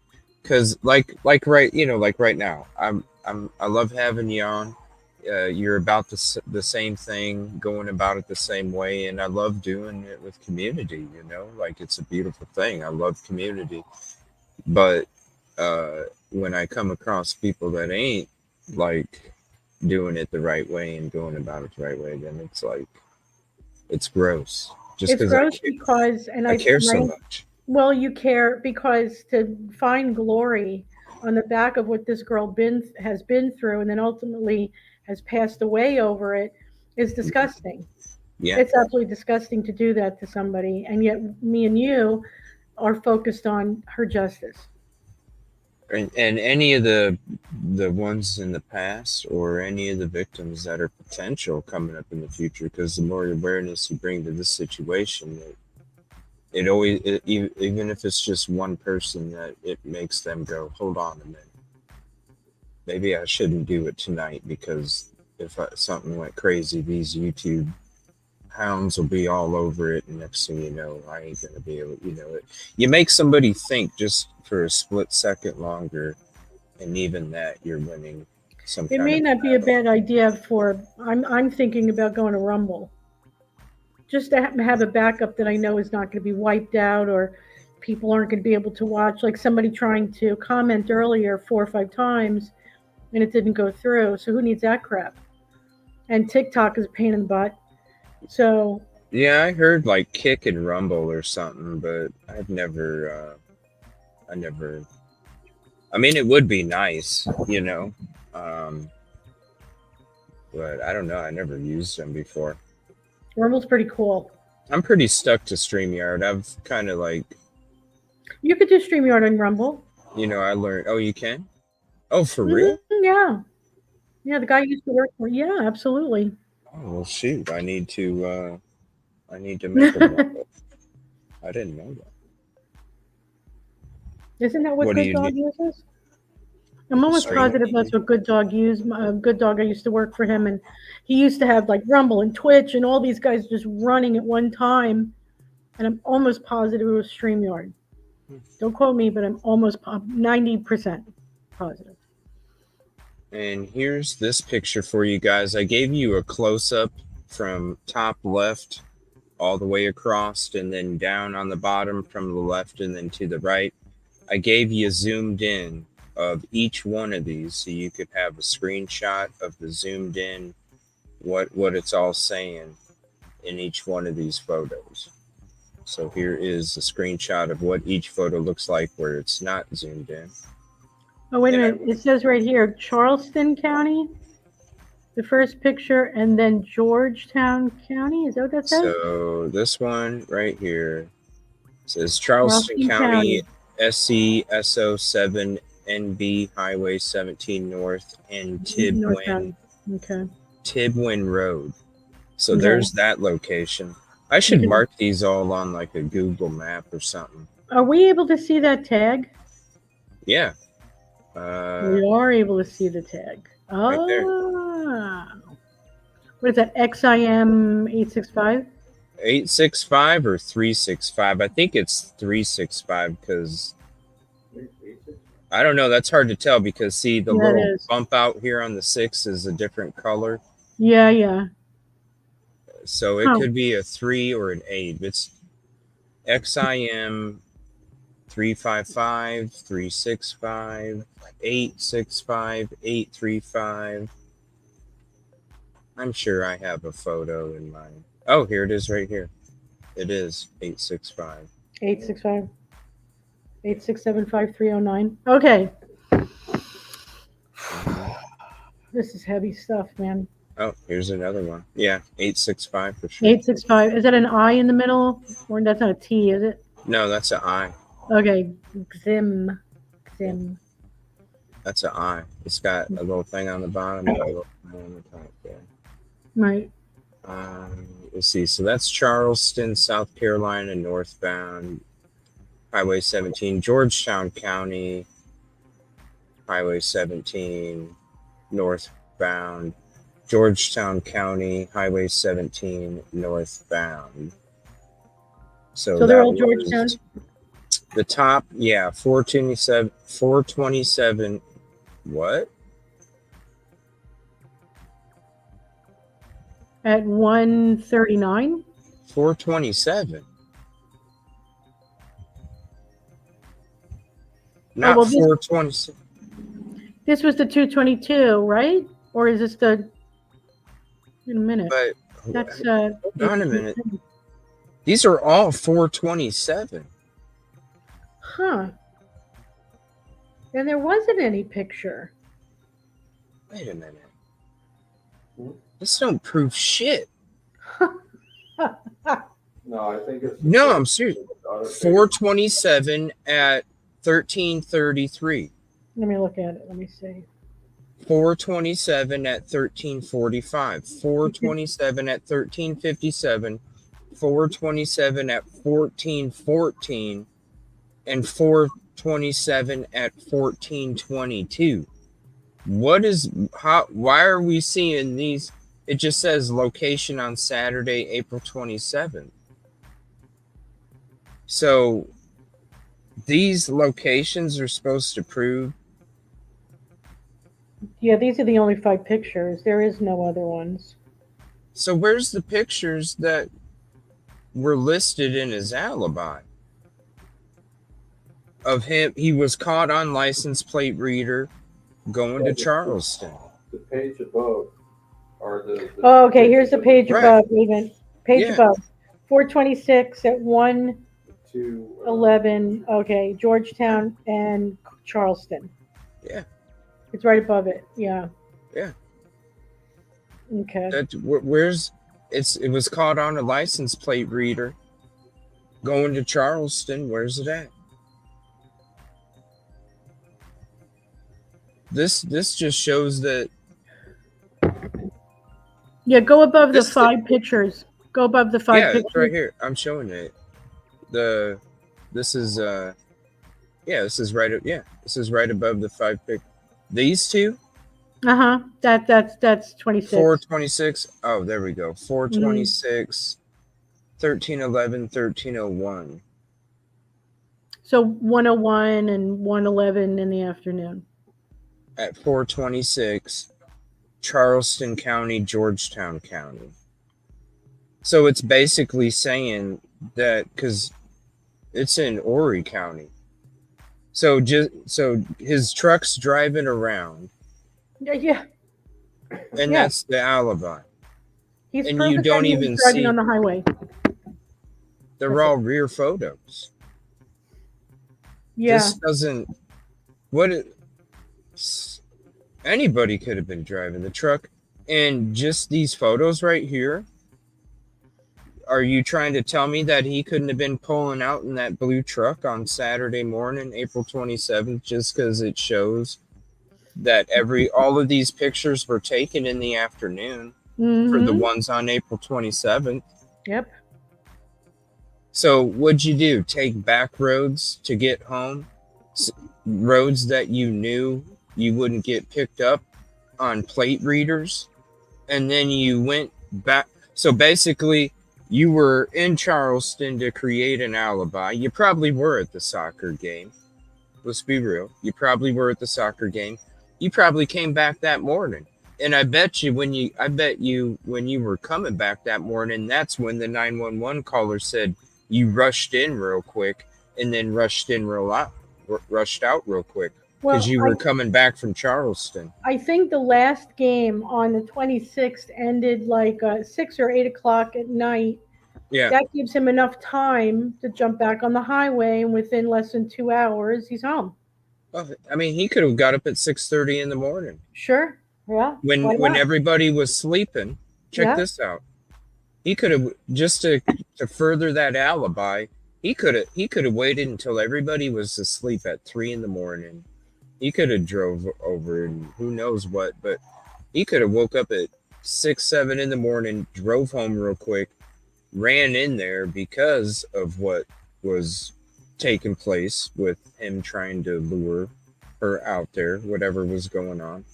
because like right, you know, like right now, I love having you on. You're about the same thing, going about it the same way, and I love doing it with community. You know, like it's a beautiful thing. I love community, but when I come across people that ain't like doing it the right way and going about it the right way, then it's like it's gross. Just It's because gross because, I care so much. well, you care because to find glory on the back of what this girl has been through, and then ultimately has passed away over it, is disgusting. Yeah. It's absolutely disgusting to do that to somebody, and yet me and you are focused on her justice. And any of the ones in the past or any of the victims that are potential coming up in the future, because the more awareness you bring to this situation, it always, even if it's just one person, that it makes them go, hold on a minute, maybe I shouldn't do it tonight, because if something went crazy, these YouTube hounds will be all over it, and next thing you know, I ain't gonna be able, you know, you make somebody think just for a split second longer, and even that you're winning some It kind may of not be a battle. bad idea for. I'm thinking about going to Rumble, just to have a backup that I know is not going to be wiped out, or people aren't going to be able to watch. Like somebody trying to comment earlier 4 or 5 times, and it didn't go through. So who needs that crap? And TikTok is a pain in the butt. So Yeah, I heard like Kick and Rumble or something, but I've never I mean, it would be nice, you know, but I don't know, I never used them before. Rumble's pretty cool. I'm pretty stuck to StreamYard. I've kind of like, You could do StreamYard on Rumble. you know, I learned, oh, you can? Oh, for real? Yeah. Yeah, the guy used to work for. Yeah, absolutely. Oh, well, shoot, I need to make a Rumble. I didn't know that. Isn't that what What do Good you Dog need? uses? I'm almost Stream? positive that's what Good Dog used. Good Dog, I used to work for him, and he used to have like Rumble and Twitch and all these guys just running at one time. And I'm almost positive it was StreamYard. Don't quote me, but I'm almost 90% positive. And here's this picture for you guys. I gave you a close-up from top left all the way across, and then down on the bottom from the left and then to the right. I gave you zoomed in of each one of these so you could have a screenshot of the zoomed in, what it's all saying in each one of these photos. So here is a screenshot of what each photo looks like where it's not zoomed in. Oh, wait a minute. It says right here, Charleston County, the first picture, and then Georgetown County. Is that what that says? So this one right here says Charleston County, SCSO 7 NB Highway 17 North and Tibwin Road. So there's that location. I should mark these all on like a Google map or something. Are we able to see that tag? Yeah. We are able to see the tag. Right there. What is that? XIM 865? 865 or 365? I think it's 365 because I don't know. That's hard to tell because see the little bump out here on the 6 is a different color. Yeah. So it could be a 3 or an 8. It's XIM 355, 365, 865, 835. I'm sure I have a photo in mine. Oh, here it is right here. It is 865. 865. 8675309. Okay. This is heavy stuff, man. Oh, here's another one. Yeah, 865 for sure. 865. Is that an I in the middle? Or that's not a T, is it? No, that's an I. Okay. Xim. That's an I. It's got a little thing on the bottom and a little thing on the top there. Right. Let's see. So that's Charleston, South Carolina, northbound. Highway 17, Georgetown County. Highway 17, northbound. Georgetown County, Highway 17, northbound. So they're all Georgetown? The top, yeah, 427, what? At 139? 427. Not well, this- 427. This was the 222, right? Or is this the... In a minute. But That's hold on a minute. These are all 427. Huh. And there wasn't any picture. Wait a minute. This don't prove shit. No, I think it's. No, I'm serious. 427 at 1333. Let me look at it. Let me see. 427 at 1345. 427 at 1357. 427 at 1414. And 427 at 1422. Why are we seeing these? It just says location on Saturday, April 27th. So these locations are supposed to prove. Yeah, these are the only 5 pictures. There is no other ones. So where's the pictures that were listed in his alibi? Of him, he was caught on license plate reader going to Charleston. The page above are the Oh, okay, here's the page Right. above, even. Page Yeah. above. 426 at 111. two. Okay, Georgetown and Charleston. Yeah. It's right above it. Yeah. Yeah. Okay. It was caught on a license plate reader going to Charleston. Where's it at? This just shows that. Yeah, go above the This- 5 pictures. Go above the 5 Yeah, pictures. it's right here. I'm showing it. This is right above the 5 pic. These two? Uh-huh. That's 26. 426. Oh, there we go. 426, 1311, 1301. So 101 and 111 in the afternoon. At 426, Charleston County, Georgetown County. So it's basically saying that because it's in Horry County. So his truck's driving around, Yeah. and Yeah. that's the alibi. He's And proven you don't that he was even driving see- on the highway. They're all rear photos. Yeah. This doesn't. Anybody could have been driving the truck, and just these photos right here. Are you trying to tell me that he couldn't have been pulling out in that blue truck on Saturday morning, April 27th, just because it shows that all of these pictures were taken in the afternoon for the Mhm. ones on April 27th? Yep. So what'd you do? Take back roads to get home? Roads that you knew you wouldn't get picked up on plate readers? And then you went back. So basically, you were in Charleston to create an alibi. You probably were at the soccer game. Let's be real. You probably were at the soccer game. You probably came back that morning. And I bet you when you were coming back that morning, that's when the 911 caller said you rushed in real quick and then rushed out real quick because you were coming back from Charleston. I think the last game on the 26th ended like 6 or 8 o'clock at night Yeah. That gives him enough time to jump back on the highway, and within less than 2 hours, he's home. Well, I mean, he could have got up at 6:30 in the morning Sure. Yeah. Why when not? everybody was sleeping. Check Yeah. this out. He could have, just to further that alibi. He could have waited until everybody was asleep at 3 in the morning. He could have drove over and who knows what, but he could have woke up at 6, 7 in the morning, drove home real quick, ran in there because of what was taking place with him trying to lure her out there, whatever was going on,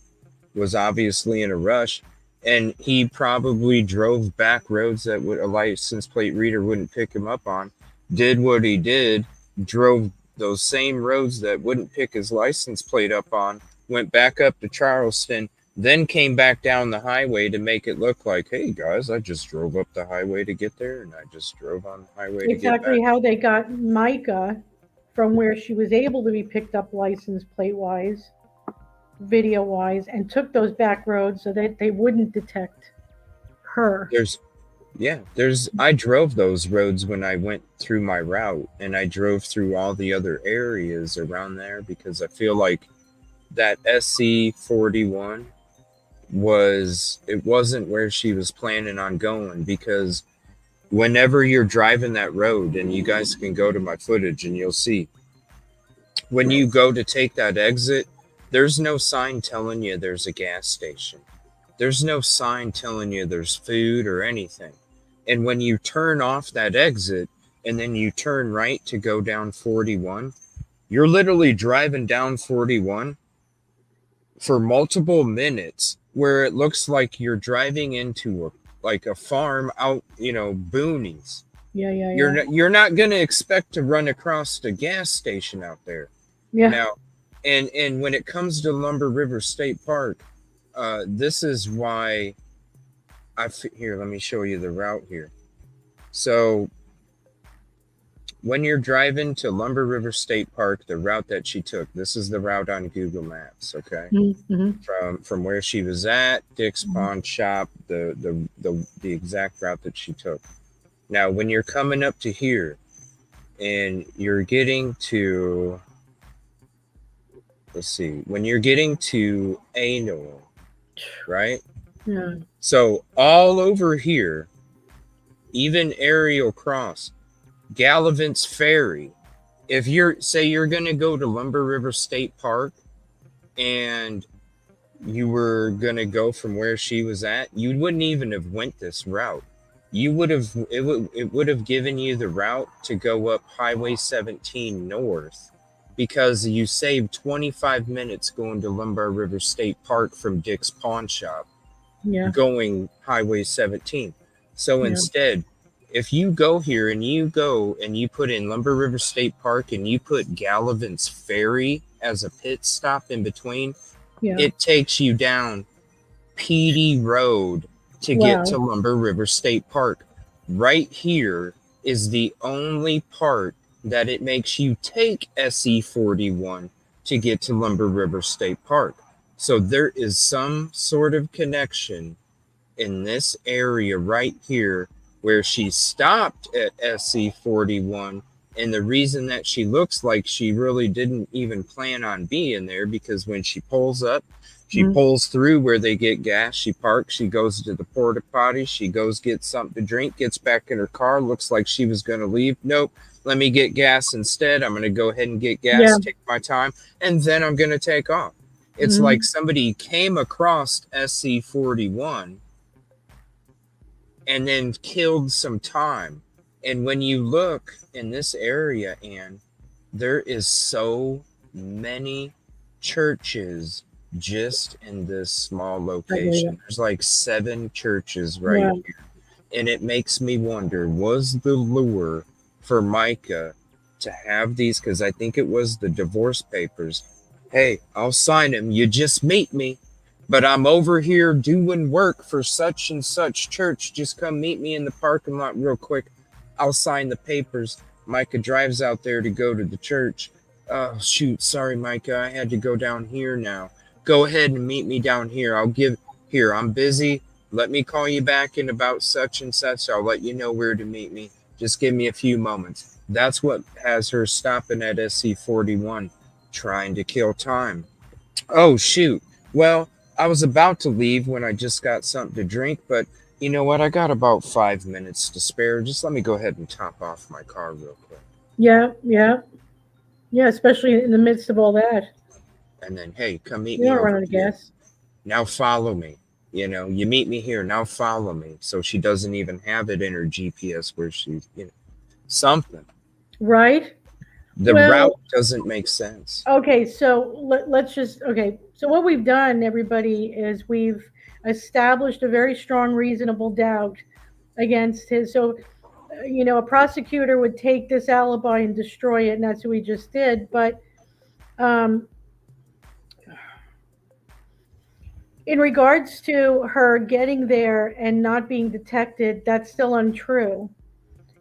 was obviously in a rush. And he probably drove back roads that a license plate reader wouldn't pick him up on, did what he did, drove those same roads that wouldn't pick his license plate up on, went back up to Charleston, then came back down the highway to make it look like, hey guys, I just drove up the highway to get there, and I just drove on the highway to get Exactly back. how they got Mica from where she was able to be picked up license plate wise, video wise, and took those back roads so that they wouldn't detect her. I drove those roads when I went through my route, and I drove through all the other areas around there because I feel like that SC 41 wasn't where she was planning on going, because whenever you're driving that road, and you guys can go to my footage and you'll see, when you go to take that exit, there's no sign telling you there's a gas station. There's no sign telling you there's food or anything. And when you turn off that exit and then you turn right to go down 41, you're literally driving down 41 for multiple minutes, where it looks like you're driving into a farm out, boonies. Yeah. You're not going to expect to run across a gas station out there. Yeah. Now, and when it comes to Lumber River State Park, this is why here, let me show you the route here. So when you're driving to Lumber River State Park, the route that she took, this is the route on Google Maps, okay? Mm-hmm. From where she was at, Dick's Pawn Shop, the exact route that she took. Now, when you're coming up to here and you're getting to, let's see, when you're getting to Annual, right? Yeah. So all over here, even Aerial Cross, Gallivant's Ferry, if you're going to go to Lumber River State Park and you were going to go from where she was at, you wouldn't even have went this route. It would have given you the route to go up Highway 17 north, because you saved 25 minutes going to Lumber River State Park from Dick's Pawn Shop, going Highway 17. So instead, if you go here and you put in Lumber River State Park and you put Gallivant's Ferry as a pit stop in between, it takes you down Petey Road to get to Lumber River State Park. Right here is the only part that it makes you take SE 41 to get to Lumber River State Park. So there is some sort of connection in this area right here where she stopped at SC 41, and the reason that she looks like she really didn't even plan on being there, because when she pulls up, she pulls through where they get gas, she parks, she goes to the porta potty, she goes get something to drink, gets back in her car, looks like she was going to leave. Nope, let me get gas instead. I'm going to go ahead and get gas, take my time, and then I'm going to take off. It's like somebody came across SC 41 and then killed some time. And when you look in this area, Anne, there is so many churches just in this small location. There's like 7 churches right here. And it makes me wonder, was the lure for Mica to have these, because I think it was the divorce papers. Hey, I'll sign them. You just meet me. But I'm over here doing work for such and such church. Just come meet me in the parking lot real quick. I'll sign the papers. Mica drives out there to go to the church. Oh, shoot. Sorry, Mica. I had to go down here now. Go ahead and meet me down here. I'm busy. let me call you back in about such and such. I'll let you know where to meet me. Just give me a few moments. That's what has her stopping at SC41, trying to kill time. Oh, shoot. Well, I was about to leave when I just got something to drink, but you know what? I got about 5 minutes to spare. Just let me go ahead and top off my car real quick. Yeah, yeah. Yeah, especially in the midst of all that. And then, hey, come meet You me don't over run out of here. gas. Now follow me. You know, you meet me here. Now follow me. So she doesn't even have it in her GPS where she, something. Right? The Well, route doesn't make sense. okay, so let's just, okay. So what we've done, everybody, is we've established a very strong reasonable doubt against his. So, a prosecutor would take this alibi and destroy it, and that's what we just did. But um, in regards to her getting there and not being detected, that's still untrue.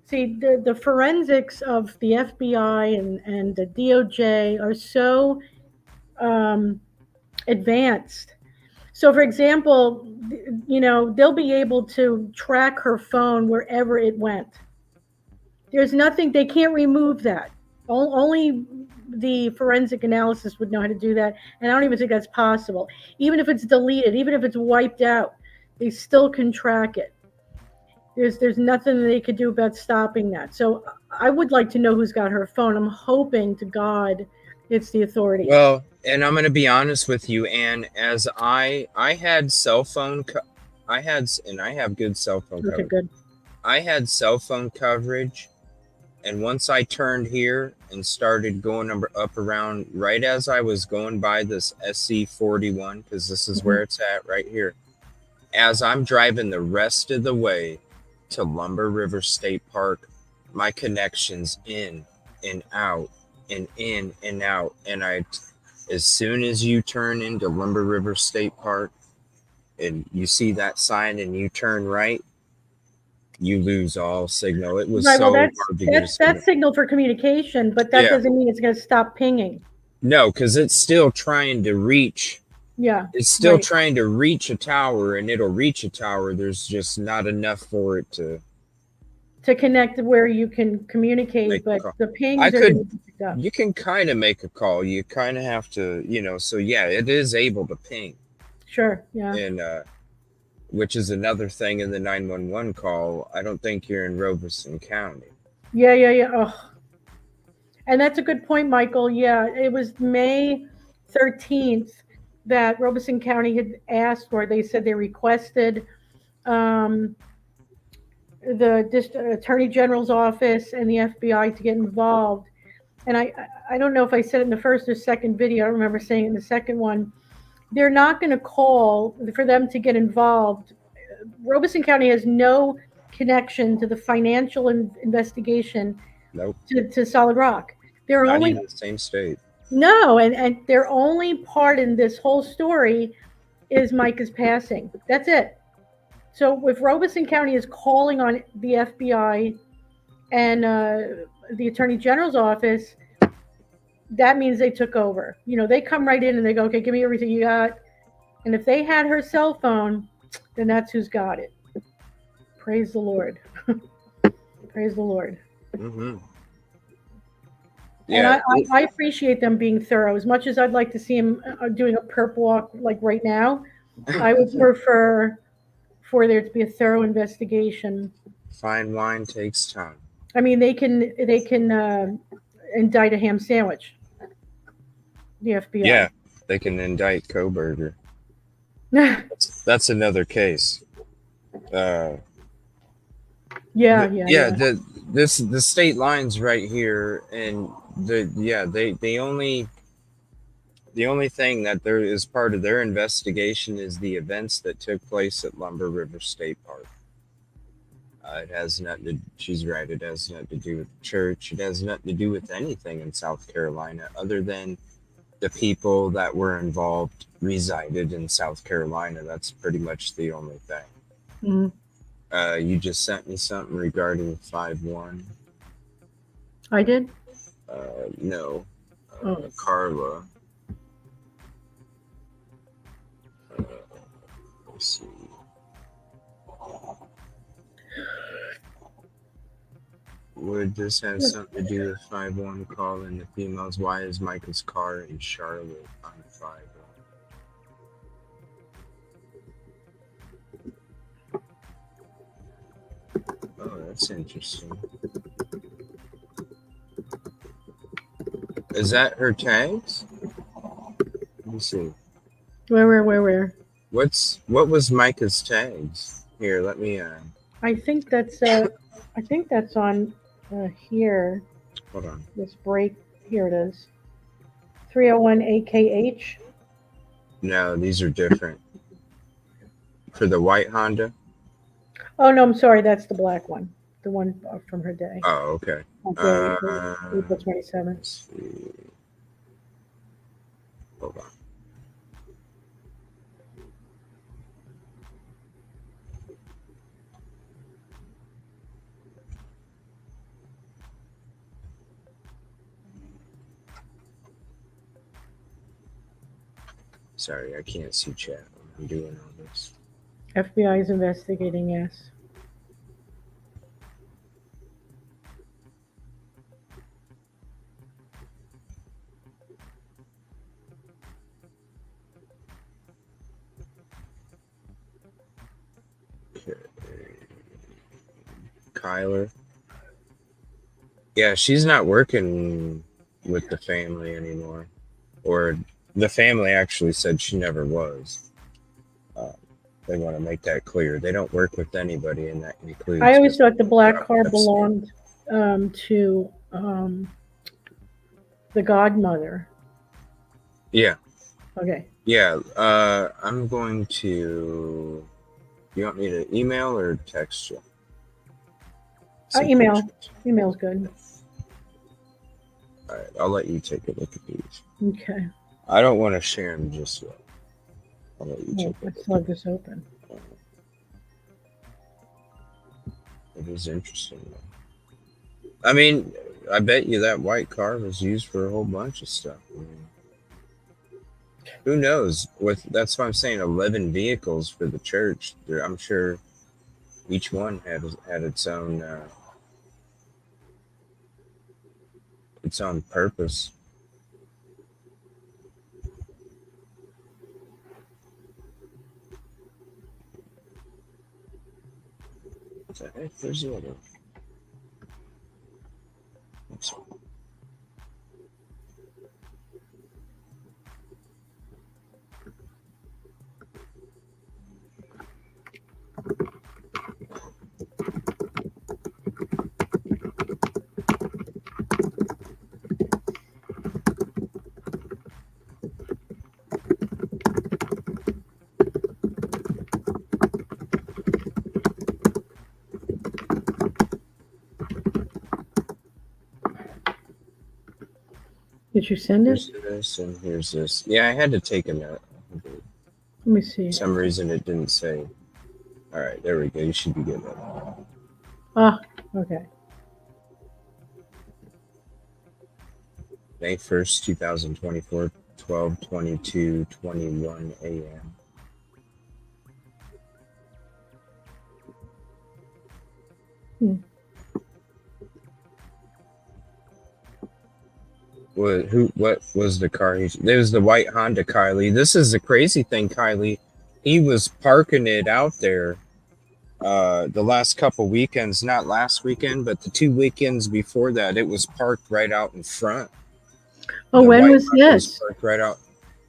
See, the forensics of the FBI and the DOJ are so um, advanced. So, for example, they'll be able to track her phone wherever it went. There's nothing, they can't remove that. Only the forensic analysis would know how to do that. And I don't even think that's possible. Even if it's deleted, even if it's wiped out, they still can track it. There's nothing they could do about stopping that. So I would like to know who's got her phone. I'm hoping to God it's the authorities. Well, and I'm going to be honest with you, Anne, as I had cell phone, I have good cell phone coverage. Okay, good. I had cell phone coverage, and once I turned here and started going up around, right as I was going by this SC41, because this is where it's at right here, as I'm driving the rest of the way to Lumber River State Park, my connections in and out and in and out, and as soon as you turn into Lumber River State Park and you see that sign and you turn right, you lose all signal. It was Right, so well, hard to get a signal. that's signal for communication, but that doesn't mean it's going to stop pinging. No, because it's still trying to reach. Yeah. It's still trying to reach a tower, and it'll reach a tower. There's just not enough for it to connect where you can communicate, but the pings are going to be picked up. You can kind of make a call. You kind of have to, so yeah, it is able to ping. Sure, yeah. And which is another thing in the 911 call. I don't think you're in Robeson County. Yeah. Oh. And that's a good point, Michael. Yeah, it was May 13th that Robeson County had asked, or they said they requested the Attorney General's office and the FBI to get involved. And I don't know if I said it in the first or second video. I don't remember saying it in the second one. They're not going to call for them to get involved. Robeson County has no connection to the financial investigation. Nope. To Solid Rock. They're not only even the same state. No, and their only part in this whole story is Mica's passing. That's it. So if Robeson County is calling on the FBI and the Attorney General's office, that means they took over. They come right in and they go, okay, give me everything you got. And if they had her cell phone, then that's who's got it. Praise the Lord. Praise the Lord. Mm-hmm. Yeah. And I appreciate them being thorough. As much as I'd like to see them doing a perp walk like right now, I would prefer for there to be a thorough investigation. Fine wine takes time. I mean, they can indict a ham sandwich. The FBI. Yeah, they can indict Koberger. That's another case. The state line's right here, and the only thing that there is part of their investigation is the events that took place at Lumber River State Park. It has nothing to, she's right, it has nothing to do with the church. It has nothing to do with anything in South Carolina other than the people that were involved resided in South Carolina. That's pretty much the only thing. Mm-hmm. You just sent me something regarding 5-1. I did? No. Carla. Let's see. would this have something to do with 5-1 call in the females? Why is Mica's car in Charlotte on 5-1? Oh, that's interesting. Is that her tags? Let me see. Where? What was Mica's tags? Here, let me I think that's on here. hold on. This break, here it is. 301 AKH. No, these are different. For the white Honda? Oh no, I'm sorry, that's the black one. The one from her day. Oh, okay. April 27th. Let's see. Hold on. Sorry, I can't see chat when I'm doing all this. FBI is investigating, yes. Okay. Kyler. Yeah, she's not working with the family anymore. Or the family actually said she never was. They want to make that clear. They don't work with anybody, and that includes. I always thought the black car belonged to the godmother. Yeah. Okay. Yeah. I'm going to. You want me to email or text you? Email. Email's good. All right, I'll let you take a look at these. Okay. I don't want to share them just yet. I'll let you take a look. Let's love this open. It is interesting, though. I mean, I bet you that white car was used for a whole bunch of stuff. I mean, who knows? That's why I'm saying 11 vehicles for the church. I'm sure each one had its own purpose. Hey, there's the other. Did you send it? Here's this and here's this. Yeah, I had to take a note. Let me see. For some reason it didn't say. All right, there we go. You should be good. Ah, okay. May 1st, 2024, 12:22:21 a.m. What was the car? There was the white Honda, Kylie. This is the crazy thing, Kylie. He was parking it out there the last couple weekends, not last weekend, but the 2 weekends before that. It was parked right out in front. Oh, when was this? Parked right out.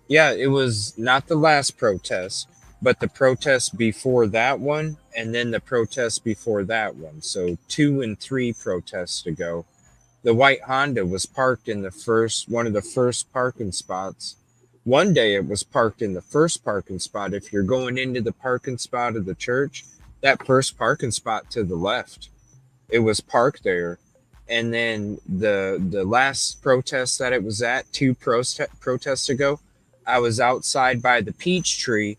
Yeah, it was not the last protest, but the protest before that one, and then the protest before that one. So 2 and 3 protests ago. The white Honda was parked in one of the first parking spots. One day it was parked in the first parking spot. If you're going into the parking spot of the church, that first parking spot to the left, it was parked there. And then the last protest that it was at, 2 protests ago, I was outside by the peach tree,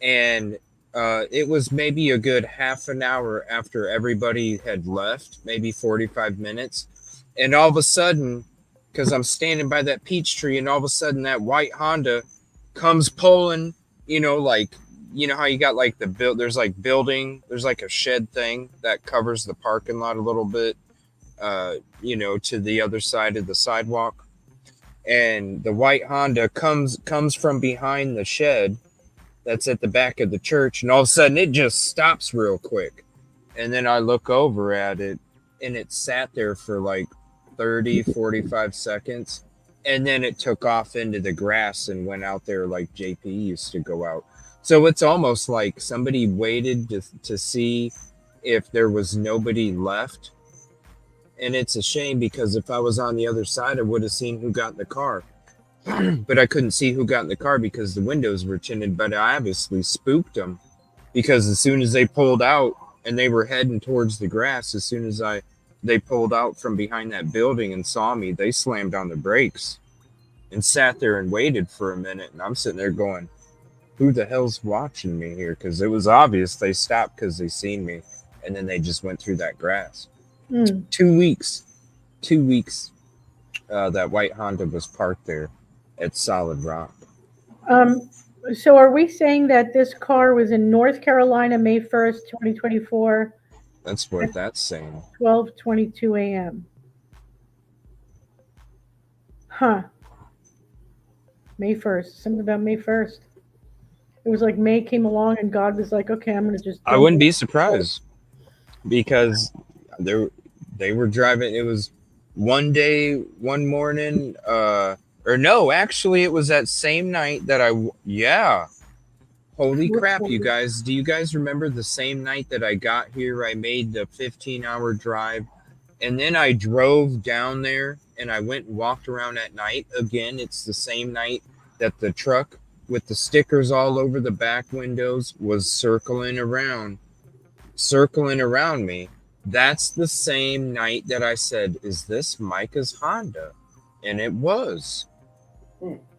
and it was maybe a good half an hour after everybody had left, maybe 45 minutes. And all of a sudden, because I'm standing by that peach tree, and all of a sudden that white Honda comes pulling, like, how you got like there's like building, there's like a shed thing that covers the parking lot a little bit. to the other side of the sidewalk, and the white Honda comes from behind the shed that's at the back of the church, and all of a sudden it just stops real quick. And then I look over at it, and it sat there for like 30-45 seconds, and then it took off into the grass and went out there like JP used to go out. So it's almost like somebody waited to see if there was nobody left. And it's a shame, because if I was on the other side, I would have seen who got in the car. But I couldn't see who got in the car because the windows were tinted. But I obviously spooked them, because as soon as they pulled out and they were heading towards the grass, as soon as they pulled out from behind that building and saw me, they slammed on the brakes and sat there and waited for a minute. And I'm sitting there going, who the hell's watching me here? Because it was obvious they stopped because they seen me, and then they just went through that grass. 2 weeks that white Honda was parked there at Solid Rock. So are we saying that this car was in North Carolina, May 1st, 2024? That's what that's saying. 12:22 a.m. Huh. May 1st. Something about May 1st. It was like May came along and God was like, okay, I'm going to just... I wouldn't be surprised, because they were driving. It was one day, one morning, or no, actually it was that same night that holy crap, you guys. Do you guys remember the same night that I got here? I made the 15-hour drive, and then I drove down there, and I went and walked around at night. Again, it's the same night that the truck with the stickers all over the back windows was circling around me. That's the same night that I said, is this Mica's Honda? And it was.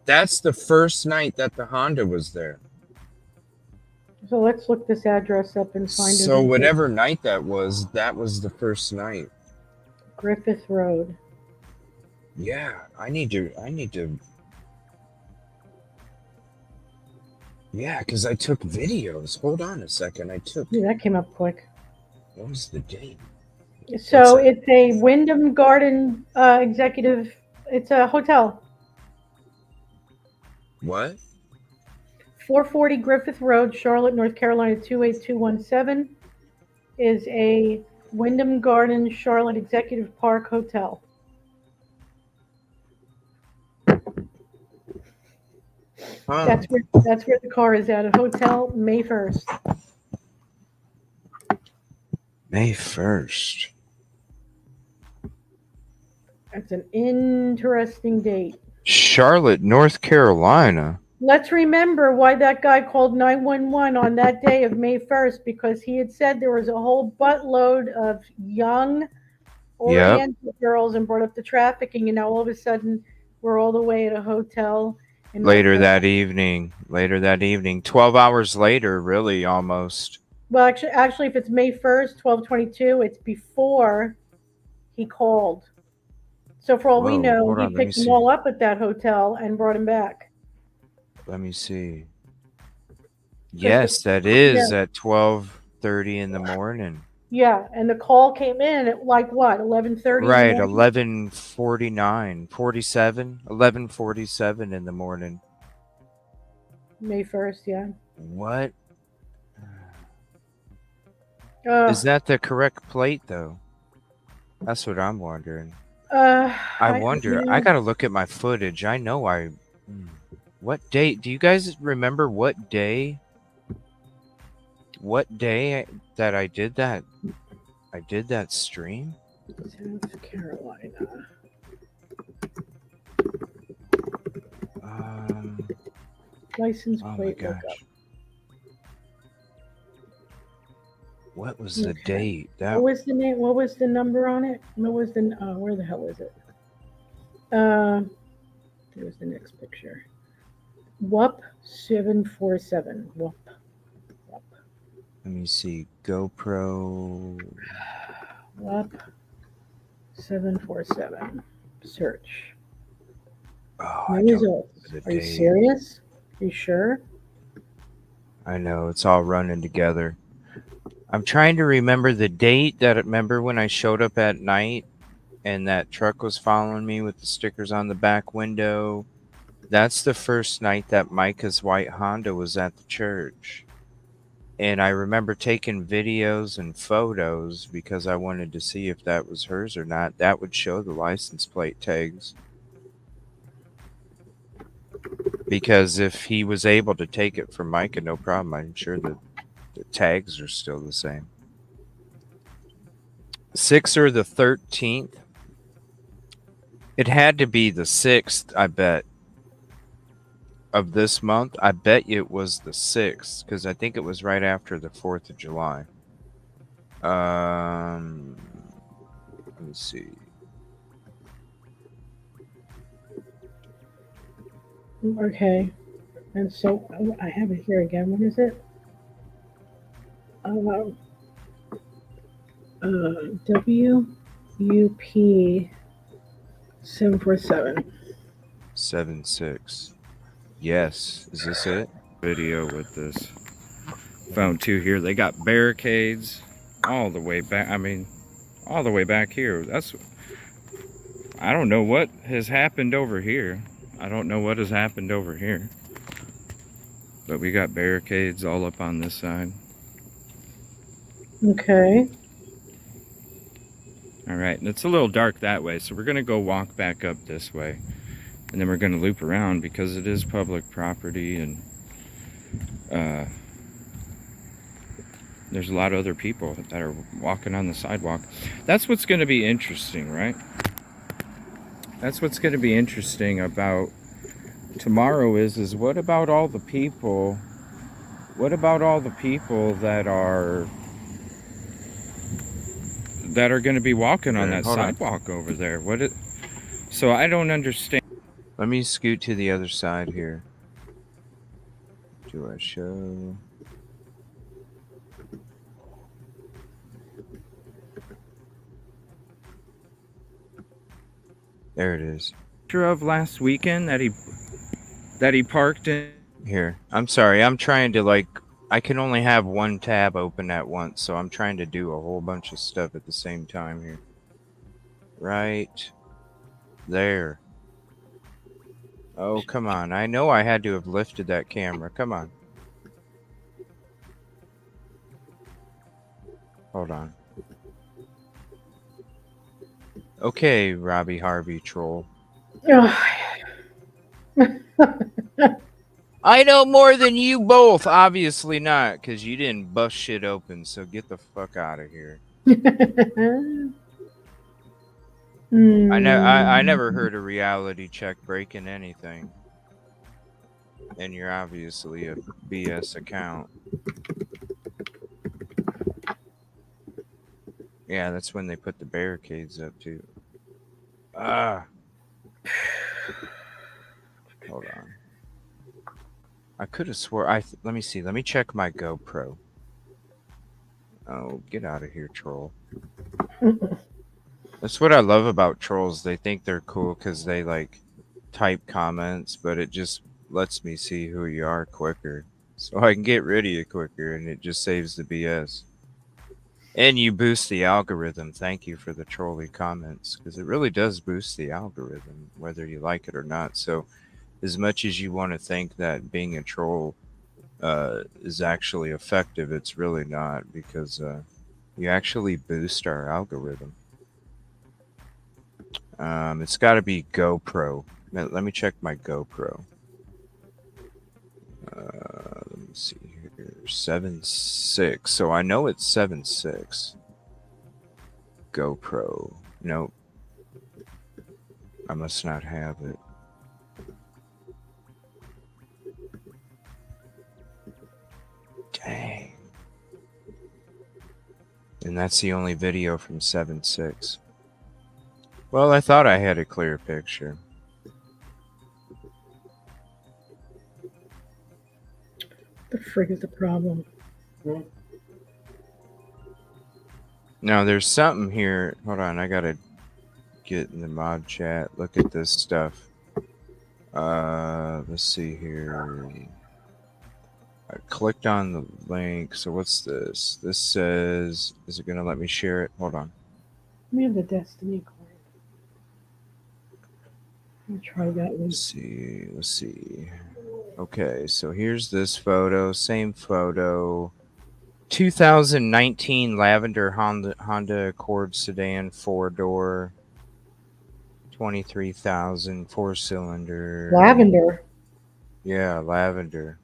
That's the first night that the Honda was there. So let's look this address up and find it. So whatever night that was the first night. Griffith Road. Yeah, I need to. Yeah, because I took videos. Hold on a second. Yeah, that came up quick. What was the date? So it's a Wyndham Garden executive. It's a hotel. What? 440 Griffith Road, Charlotte, North Carolina 28217 is a Wyndham Garden Charlotte Executive Park Hotel. Huh. That's where the car is at, a hotel, May 1st. May 1st. That's an interesting date. Charlotte, North Carolina. Let's remember why that guy called 911 on that day of May 1st, because he had said there was a whole buttload of young Oriental girls and brought up the trafficking, and now all of a sudden we're all the way at a hotel. Later that evening, 12 hours later, really, almost. Well, actually, if it's May 1st, 12:22, it's before he called. So for all we know, he picked them all up at that hotel and brought him back. Let me see. Yes, that is at 12:30 in the morning. Yeah, and the call came in at like what, 11:30? Right, 11:49, 47, 11:47 in the morning. May 1st, yeah. What? Is that the correct plate, though? That's what I'm wondering. I wonder. I gotta look at my footage. I know what date? Do you guys remember what day? What day that I did that? I did that stream? South Carolina. License plate lookup. What was the date? What was the name? What was the number on it? What was the? Where the hell is it? There's the next picture. WUP 747. WUP. Let me see. GoPro. WUP 747. Search. Oh, no results. Are you serious? Are you sure? I know, it's all running together. I'm trying to remember the date. Remember when I showed up at night and that truck was following me with the stickers on the back window. That's the first night that Mica's white Honda was at the church. And I remember taking videos and photos because I wanted to see if that was hers or not. That would show the license plate tags. Because if he was able to take it from Mica, no problem. I'm sure that the tags are still the same. 6th or the 13th? It had to be the 6th, I bet. Of this month, I bet you it was the 6th because I think it was right after the 4th of July. Let me see. Okay. And so I have it here again. What is it? WUP 747. 7-6. Yes. Is this it? Video with this. Found two here. They got barricades all the way back. I mean, all the way back here. I don't know what has happened over here. I don't know what has happened over here. But we got barricades all up on this side. Okay. All right. And it's a little dark that way. So we're going to go walk back up this way. And then we're going to loop around because it is public property. And there's a lot of other people that are walking on the sidewalk. That's what's going to be interesting, right? That's what's going to be interesting about tomorrow is what about all the people? What about all the people that are going to be walking on that sidewalk over there? So I don't understand. Let me scoot to the other side here. Do I show? There it is. Picture of last weekend that he parked in. Here. I'm sorry. I'm trying to I can only have one tab open at once, so I'm trying to do a whole bunch of stuff at the same time here. Right there. Oh, come on. I know I had to have lifted that camera. Come on. Hold on. Okay, Robbie Harvey troll. I know more than you both. Obviously not, because you didn't bust shit open, so get the fuck out of here. I never heard a reality check breaking anything. And you're obviously a BS account. Yeah, that's when they put the barricades up too. Hold on. I could have swore let me see. Let me check my GoPro. Oh, get out of here, troll. That's what I love about trolls. They think they're cool because they type comments, but it just lets me see who you are quicker. So I can get rid of you quicker, and it just saves the BS. And you boost the algorithm. Thank you for the trolly comments, because it really does boost the algorithm, whether you like it or not. So as much as you want to think that being a troll is actually effective, it's really not, because you actually boost our algorithm. It's got to be GoPro. Let me check my GoPro. Let me see here. 7.6. So I know it's 7.6. GoPro. Nope. I must not have it. Dang. And that's the only video from 7.6. Well, I thought I had a clear picture. The frig is the problem? Now, there's something here. Hold on, I gotta get in the mod chat. Look at this stuff. Let's see here. I clicked on the link. So what's this? This says, is it gonna let me share it? Hold on. We have the Destiny card. I'll try that one. Let's see. Okay, so here's this photo. Same photo. 2019 lavender Honda Accord sedan, 4-door, 23,000, 4-cylinder. Lavender. Yeah, lavender.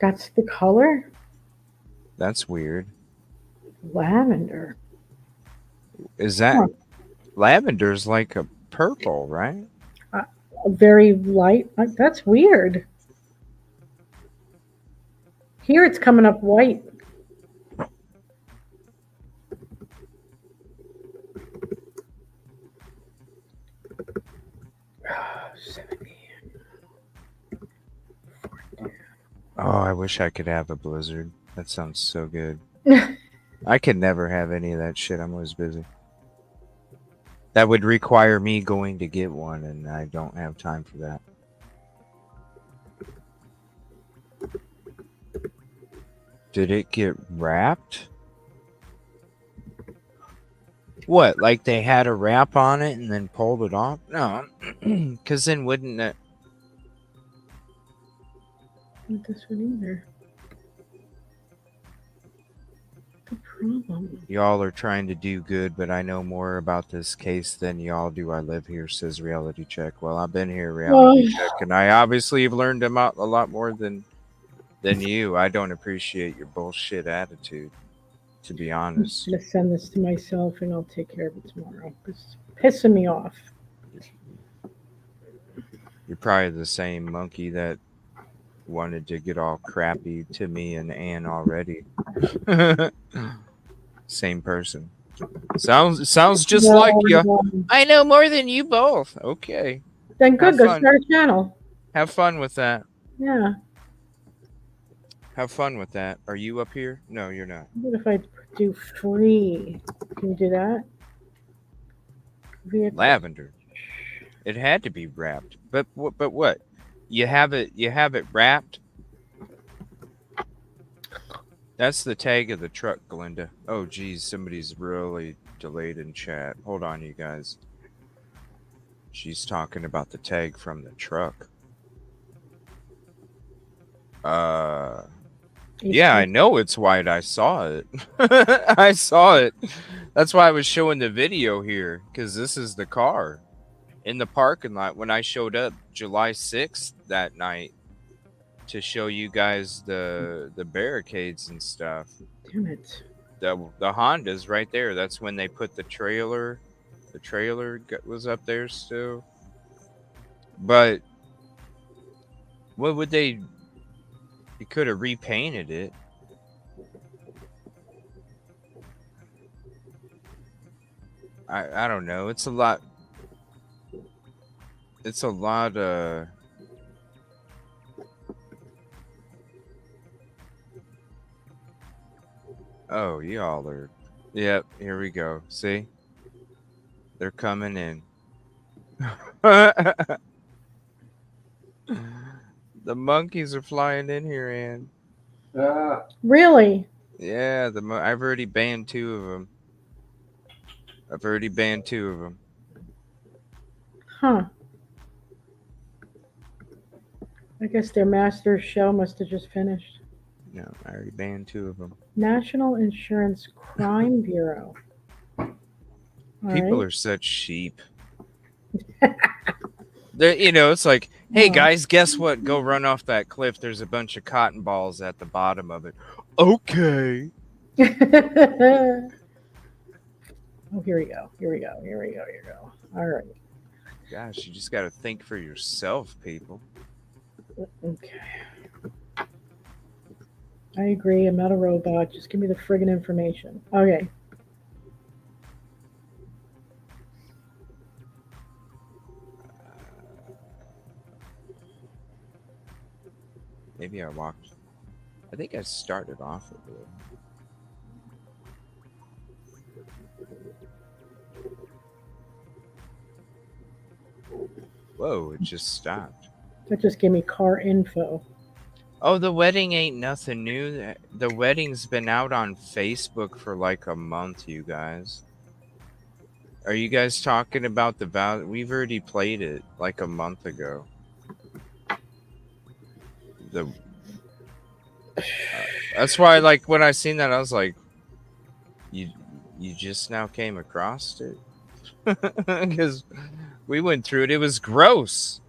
That's the color? That's weird. Lavender. Is that Huh. lavender's like a purple, right? Very light. That's weird. Here it's coming up white. Oh, I wish I could have a Blizzard. That sounds so good. I could never have any of that shit. I'm always busy. That would require me going to get one, and I don't have time for that. Did it get wrapped? What, like they had a wrap on it and then pulled it off? No, because then wouldn't it... Not this one either. The problem. Y'all are trying to do good, but I know more about this case than y'all do. I live here, says Reality Check. Well, I've been here, Reality Check, and I obviously have learned a lot more than you. I don't appreciate your bullshit attitude, to be honest. I'm going to send this to myself and I'll take care of it tomorrow. It's pissing me off. You're probably the same monkey that wanted to get all crappy to me and Ann already. Same person. Sounds just No, like you. no. I know more than you both. Okay. Then good, Have go fun. start a channel. Have fun with that. Yeah. Have fun with that. Are you up here? No, you're not. What if I do free? Can you do that? Vehicle. Lavender. It had to be wrapped. But what? You have it wrapped? That's the tag of the truck, Glinda. Oh geez, somebody's really delayed in chat. Hold on, you guys. She's talking about the tag from the truck. Yeah, I know it's white. I saw it. I saw it. That's why I was showing the video here, because this is the car in the parking lot when I showed up July 6th that night to show you guys the barricades and stuff. Damn it. The Honda's right there. That's when they put the trailer. The trailer was up there still. But what would they... You could have repainted it. I don't know. It's a lot. It's a lot. Oh, y'all are. Yep. Here we go. See, they're coming in. The monkeys are flying in here, Ann. Really? Yeah, I've already banned 2 of them. Huh. I guess their master's show must have just finished. No, I already banned 2 of them. National Insurance Crime Bureau. People are such sheep. It's like, hey guys, guess what? Go run off that cliff. There's a bunch of cotton balls at the bottom of it. Okay. Oh, here we go. All right. Gosh, you just got to think for yourself, people. Okay. I agree. I'm not a robot. Just give me the friggin' information. Okay. Maybe I walked. I think I started off with it. Whoa, it just stopped. That just gave me car info. Oh, the wedding ain't nothing new. The wedding's been out on Facebook for like a month, you guys. Are you guys talking about the vow? We've already played it like a month ago. That's why, like, when I seen that, I was like, you just now came across it? Because we went through it. It was gross.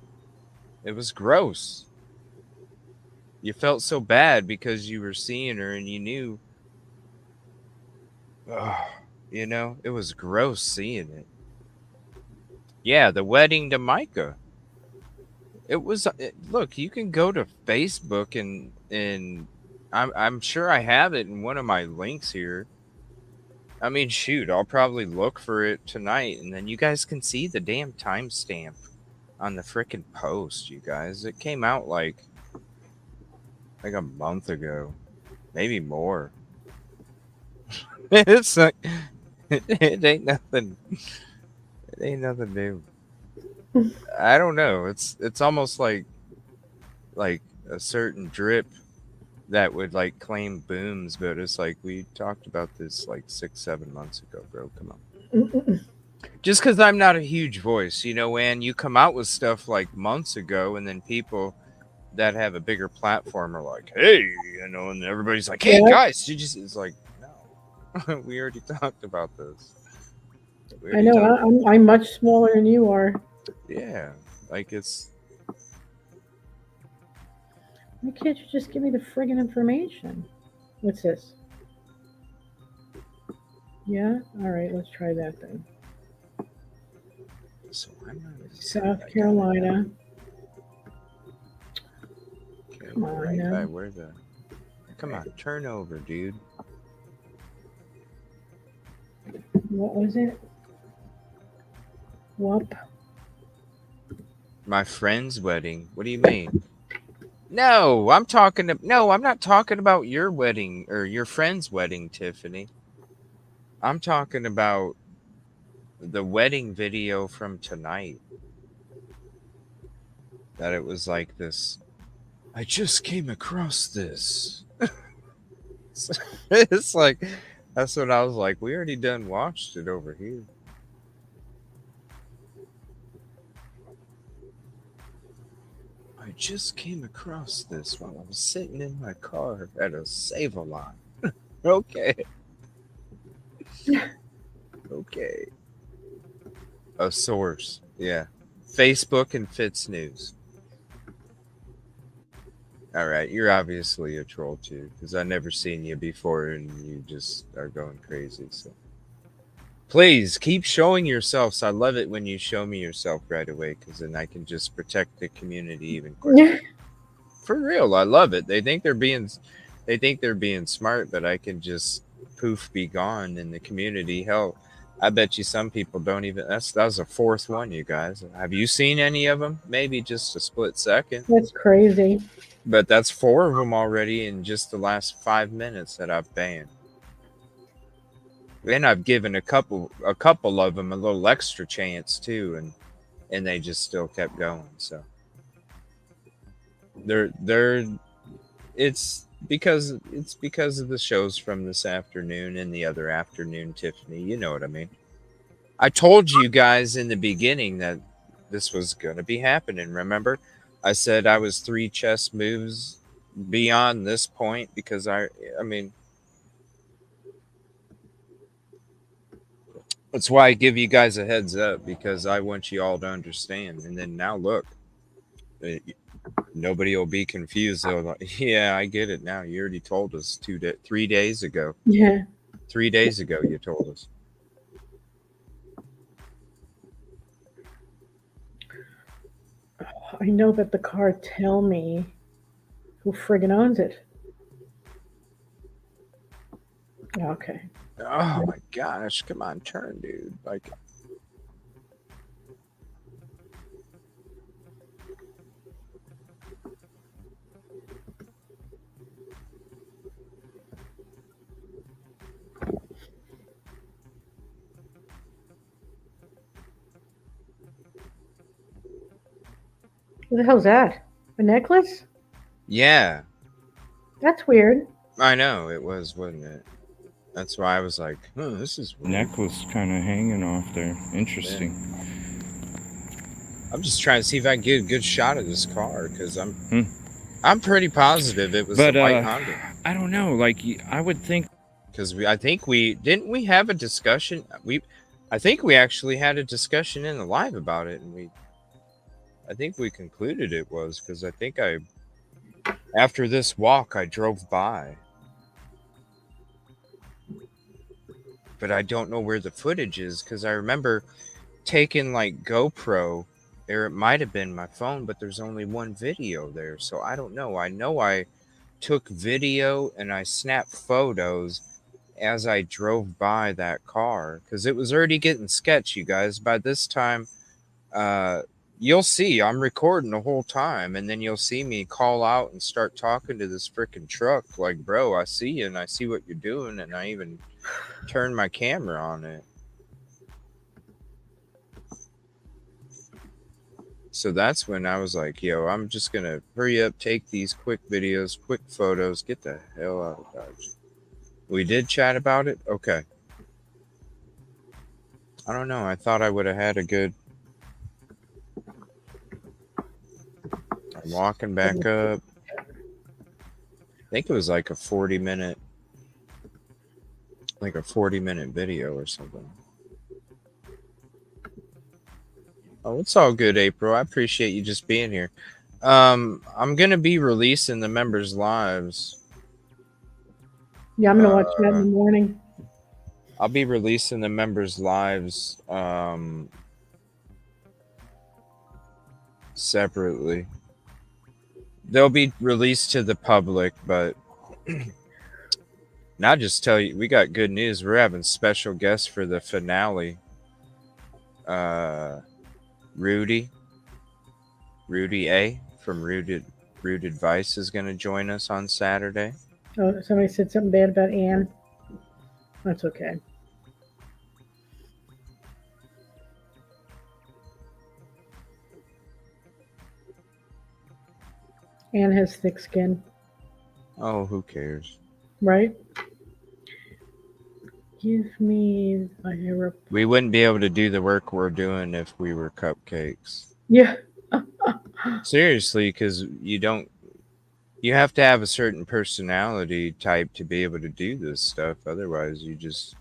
It was gross. You felt so bad because you were seeing her and you knew. You know, it was gross seeing it. Yeah, the wedding to Mica. It was. Look, you can go to Facebook and I'm sure I have it in one of my links here. I mean, shoot, I'll probably look for it tonight, and then you guys can see the damn timestamp on the frickin' post, you guys. It came out like a month ago, maybe more. It's like it ain't nothing. It ain't nothing new. I don't know. It's almost like a certain drip that would like claim booms, but it's like we talked about this like 6-7 months ago, bro. Come on. Just because I'm not a huge voice, you know, and you come out with stuff like months ago, and then people that have a bigger platform are like, hey, you know, and everybody's like, hey, guys, you just, it's like, no, we already talked about this. I know, I'm much smaller than you are. Yeah, like it's. Why can't you just give me the friggin' information? What's this? Yeah? Alright, let's try that then. So I'm not South Carolina. Okay, come on, right by where the. Come on, turn over, dude. What was it? Whoop. My friend's wedding. What do you mean? No, I'm not talking about your wedding or your friend's wedding, Tiffany. I'm talking about the wedding video from tonight. That it was like this. I just came across this. It's like, that's what I was like. We already done watched it over here. I just came across this while I was sitting in my car at a Save-A-Lot. Okay. Okay. A source. Yeah. Facebook and Fitz News. All right. You're obviously a troll too, because I've never seen you before and you just are going crazy. So please keep showing yourselves. I love it when you show me yourself right away, because then I can just protect the community even quicker. For real, I love it. They think they're being smart, but I can just poof be gone in the community. Hell, I bet you some people don't even. That was a fourth one, you guys. Have you seen any of them? Maybe just a split second. That's crazy. But that's 4 of them already in just the last 5 minutes that I've banned. And I've given a couple of them a little extra chance too, and they just still kept going. So it's because of the shows from this afternoon and the other afternoon, Tiffany. You know what I mean? I told you guys in the beginning that this was going to be happening. Remember? I said I was 3 chess moves beyond this point because I mean, that's why I give you guys a heads up, because I want you all to understand. And then now look, nobody will be confused. They'll like, yeah, I get it now. You already told us 3 days ago. Yeah. 3 days ago, you told us. I know that the cartel me who friggin' owns it. Okay. Oh my gosh, come on, turn, dude. Like, What the hell's that? A necklace? yeah. That's weird. I know it was, wasn't it? That's why I was like, this is neck was kind of hanging off there. Interesting. I'm just trying to see if I can get a good shot of this car because I'm pretty positive it was a white Honda. I don't know. Like I would think because I think we have a discussion. I think we actually had a discussion in the live about it, and I think we concluded it was because I think after this walk I drove by. But I don't know where the footage is because I remember taking like GoPro, or it might have been my phone, but there's only one video there. So I don't know. I know I took video and I snapped photos as I drove by that car because it was already getting sketchy, guys. By this time, you'll see I'm recording the whole time, and then you'll see me call out and start talking to this freaking truck like, bro, I see you and I see what you're doing, and I even turn my camera on it. So that's when I was like, yo, I'm just gonna hurry up, take these quick videos, quick photos, get the hell out of Dodge. We did chat about it? Okay. I don't know. I thought I would have had a good... I'm walking back up. I think it was like a 40-minute video or something. Oh, it's all good, April. I appreciate you just being here. I'm gonna be releasing the members' lives. Yeah, I'm gonna watch that in the morning. I'll be releasing the members' lives separately. They'll be released to the public, but now just tell you, we got good news. We're having special guests for the finale. Rudy A from Rooted Vice is going to join us on Saturday. Oh, somebody said something bad about Anne. That's okay. Anne has thick skin. Oh, who cares? Right? Give me a hair up. We wouldn't be able to do the work we're doing if we were cupcakes. Yeah. Seriously, because you have to have a certain personality type to be able to do this stuff. Otherwise, you just...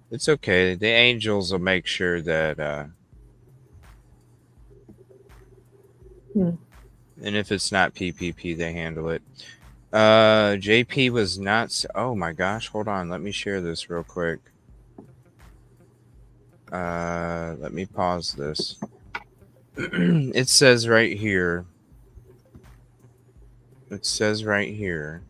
It's okay. The angels will make sure that... And if it's not PPP, they handle it. JP was not... Oh my gosh, hold on. Let me share this real quick. Let me pause this. It says right here. It says right here.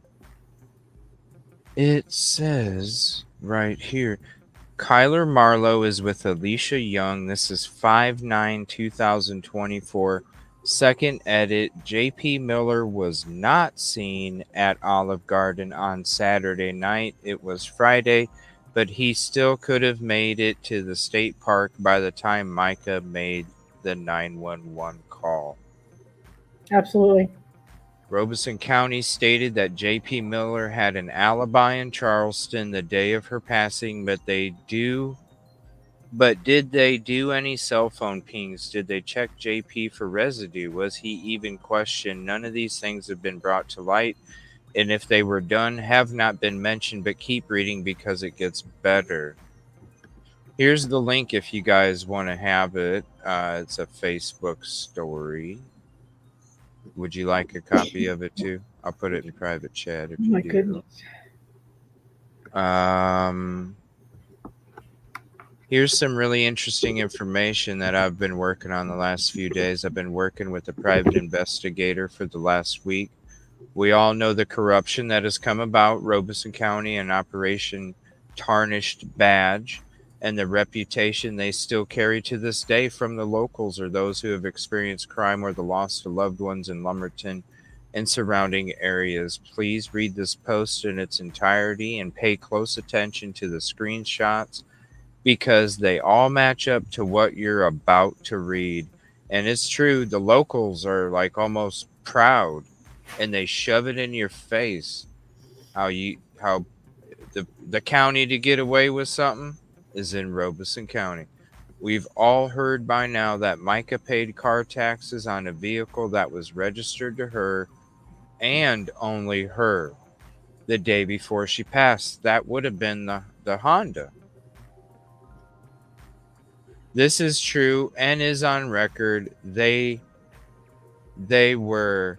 Kyler Marlowe is with Alicia Young. This is 5/9/2024. Second edit. JP Miller was not seen at Olive Garden on Saturday night. It was Friday, but he still could have made it to the state park by the time Mica made the 911 call. Absolutely. Robeson County stated that JP Miller had an alibi in Charleston the day of her passing, but did they do any cell phone pings? Did they check JP for residue? Was he even questioned? None of these things have been brought to light, and if they were done, have not been mentioned, but keep reading because it gets better. Here's the link if you guys want to have it. It's a Facebook story. Would you like a copy of it too? I'll put it in private chat if you My do. goodness. Here's some really interesting information that I've been working on the last few days. I've been working with a private investigator for the last week. We all know the corruption that has come about Robeson County and Operation Tarnished Badge, and the reputation they still carry to this day from the locals or those who have experienced crime or the loss of loved ones in Lumberton and surrounding areas. Please read this post in its entirety and pay close attention to the screenshots, because they all match up to what you're about to read. And it's true, the locals are like almost proud, and they shove it in your face how the county to get away with something is in Robeson County. We've all heard by now that Mica paid car taxes on a vehicle that was registered to her and only her the day before she passed. That would have been the Honda. This is true and is on record. They were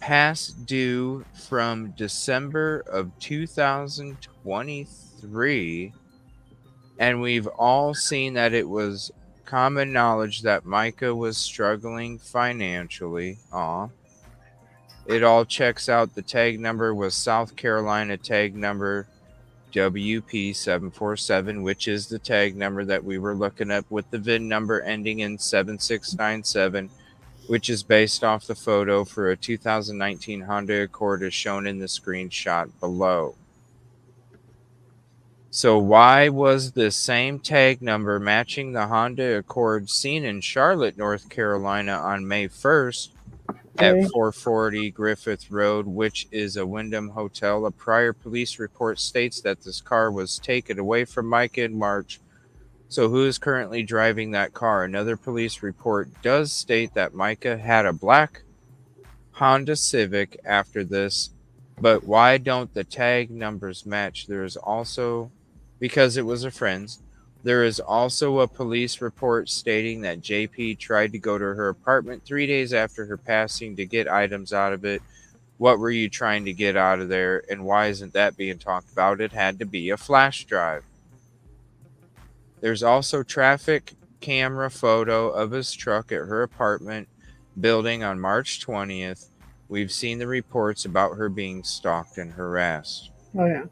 past due from December of 2023, and we've all seen that it was common knowledge that Mica was struggling financially. It all checks out. The tag number was South Carolina tag number WP747, which is the tag number that we were looking up with the VIN number ending in 7697, which is based off the photo for a 2019 Honda Accord as shown in the screenshot below. So why was the same tag number matching the Honda Accord seen in Charlotte, North Carolina on May 1st at 440 Griffith Road, which is a Wyndham Hotel? A prior police report states that this car was taken away from Mica in March. So who is currently driving that car? Another police report does state that Mica had a black Honda Civic after this, but why don't the tag numbers match? There is also, because it was a friend's, there is also a police report stating that JP tried to go to her apartment 3 days after her passing to get items out of it. What were you trying to get out of there, and why isn't that being talked about? It had to be a flash drive. There's also traffic camera photo of his truck at her apartment building on March 20th. We've seen the reports about her being stalked and harassed. Oh, yeah.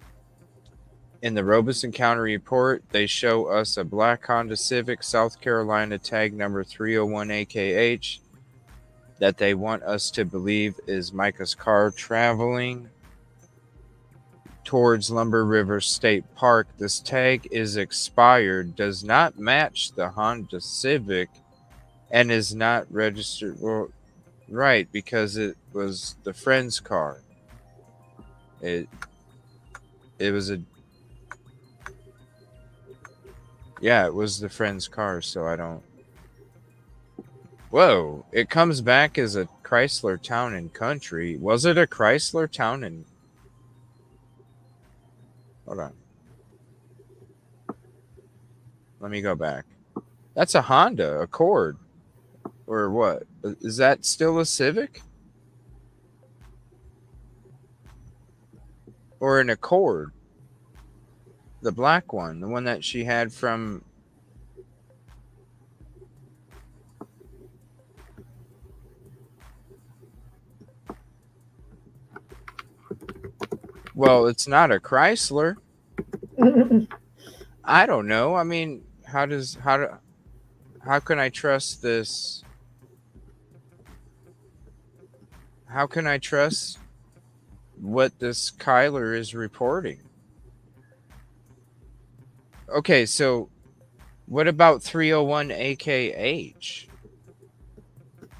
In the Robeson County report, they show us a black Honda Civic, South Carolina, tag number 301AKH, that they want us to believe is Mica's car traveling towards Lumber River State Park. This tag is expired, does not match the Honda Civic, and is not registered. Well, right, because it was the friend's car. It was it was the friend's car, so I don't. Whoa, it comes back as a Chrysler Town and Country. Was it a Chrysler Town and... Hold on. Let me go back. That's a Honda Accord. Or what? Is that still a Civic? Or an Accord? The black one. The one that she had from... Well, it's not a Chrysler. I don't know. I mean, how can I trust this? How can I trust what this Kyler is reporting? Okay, so what about 301 AKH?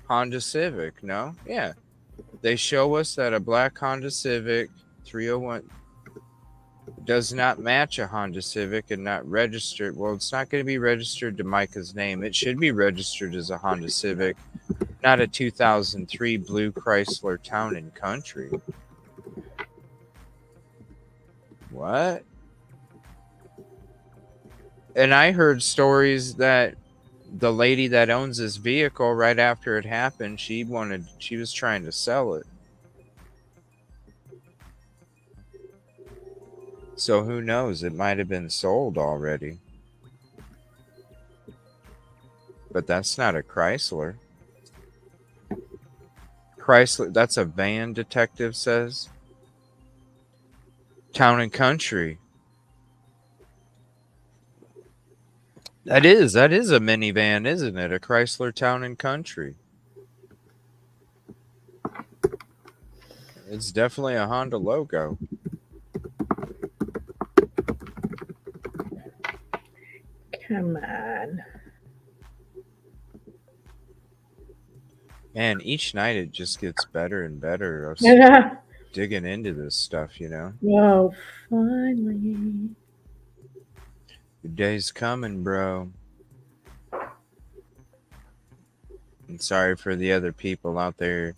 Honda Civic, no? Yeah. They show us that a black Honda Civic 301 does not match a Honda Civic and not registered. Well, it's not going to be registered to Mica's name. It should be registered as a Honda Civic, not a 2003 blue Chrysler Town and Country. What? And I heard stories that the lady that owns this vehicle, right after it happened, she was trying to sell it. So who knows? It might have been sold already. But that's not a Chrysler. Chrysler, that's a van, detective says. Town and Country. That is a minivan, isn't it? A Chrysler Town and Country. It's definitely a Honda logo. Come on. Man, each night it just gets better and better. Us Yeah. digging into this stuff, you know. Oh, finally. Your day's coming, bro. And sorry for the other people out there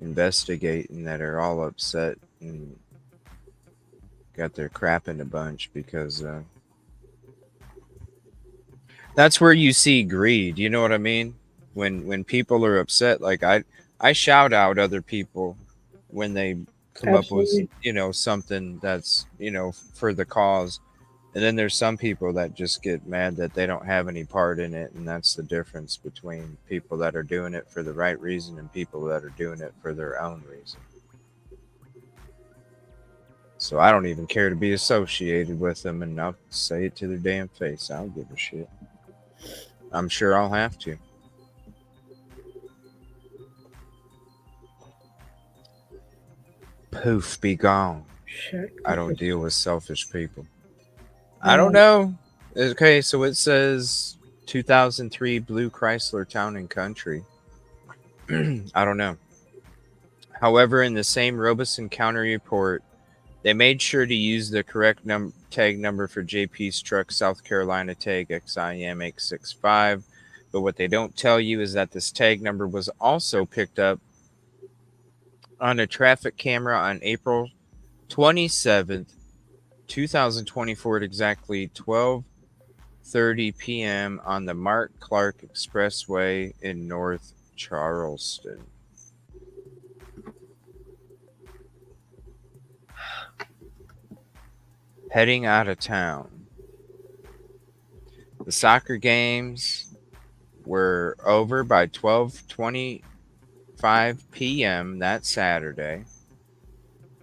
investigating that are all upset and got their crap in a bunch because that's where you see greed. You know what I mean? When people are upset, like I shout out other people when they come up with Absolutely. something that's for the cause. And then there's some people that just get mad that they don't have any part in it, and that's the difference between people that are doing it for the right reason and people that are doing it for their own reason. So I don't even care to be associated with them, and I'll say it to their damn face. I don't give a shit. I'm sure I'll have to. Poof, be gone. Shit. I don't deal with selfish people. I Yeah. don't know. Okay, so it says 2003 Blue Chrysler Town and Country. I don't know. However, in the same Robeson County report, they made sure to use the correct tag number for JP's truck, South Carolina tag XIM865. But what they don't tell you is that this tag number was also picked up on a traffic camera on April 27th, 2024 at exactly 12:30 p.m. on the Mark Clark Expressway in North Charleston. Heading out of town. The soccer games were over by 12:25 p.m. that Saturday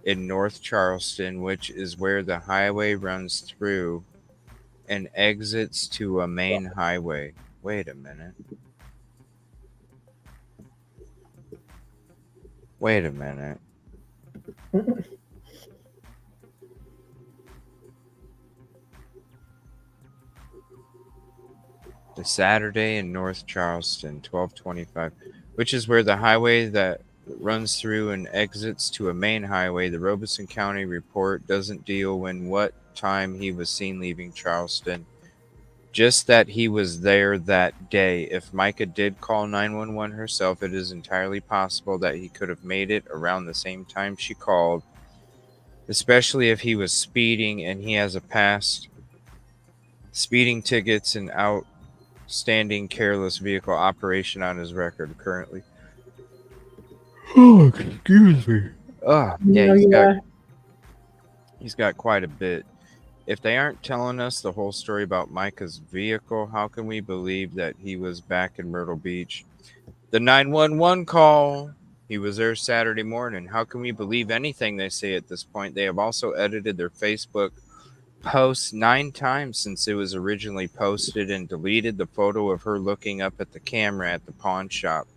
in North Charleston, which is where the highway runs through and exits to a main highway. Wait a minute. Wait a minute. The Saturday in North Charleston, 12:25, which is where the highway that runs through and exits to a main highway. The Robeson County report doesn't deal with what time he was seen leaving Charleston, just that he was there that day. If Mica did call 911 herself, it is entirely possible that he could have made it around the same time she called, especially if he was speeding and he has a past speeding tickets and outstanding careless vehicle operation on his record currently. Oh, excuse me. Oh, yeah, he's got quite a bit. If they aren't telling us the whole story about Mica's vehicle, how can we believe that he was back in Myrtle Beach? The 911 call, he was there Saturday morning. How can we believe anything they say at this point? They have also edited their Facebook post 9 times since it was originally posted and deleted the photo of her looking up at the camera at the pawn shop.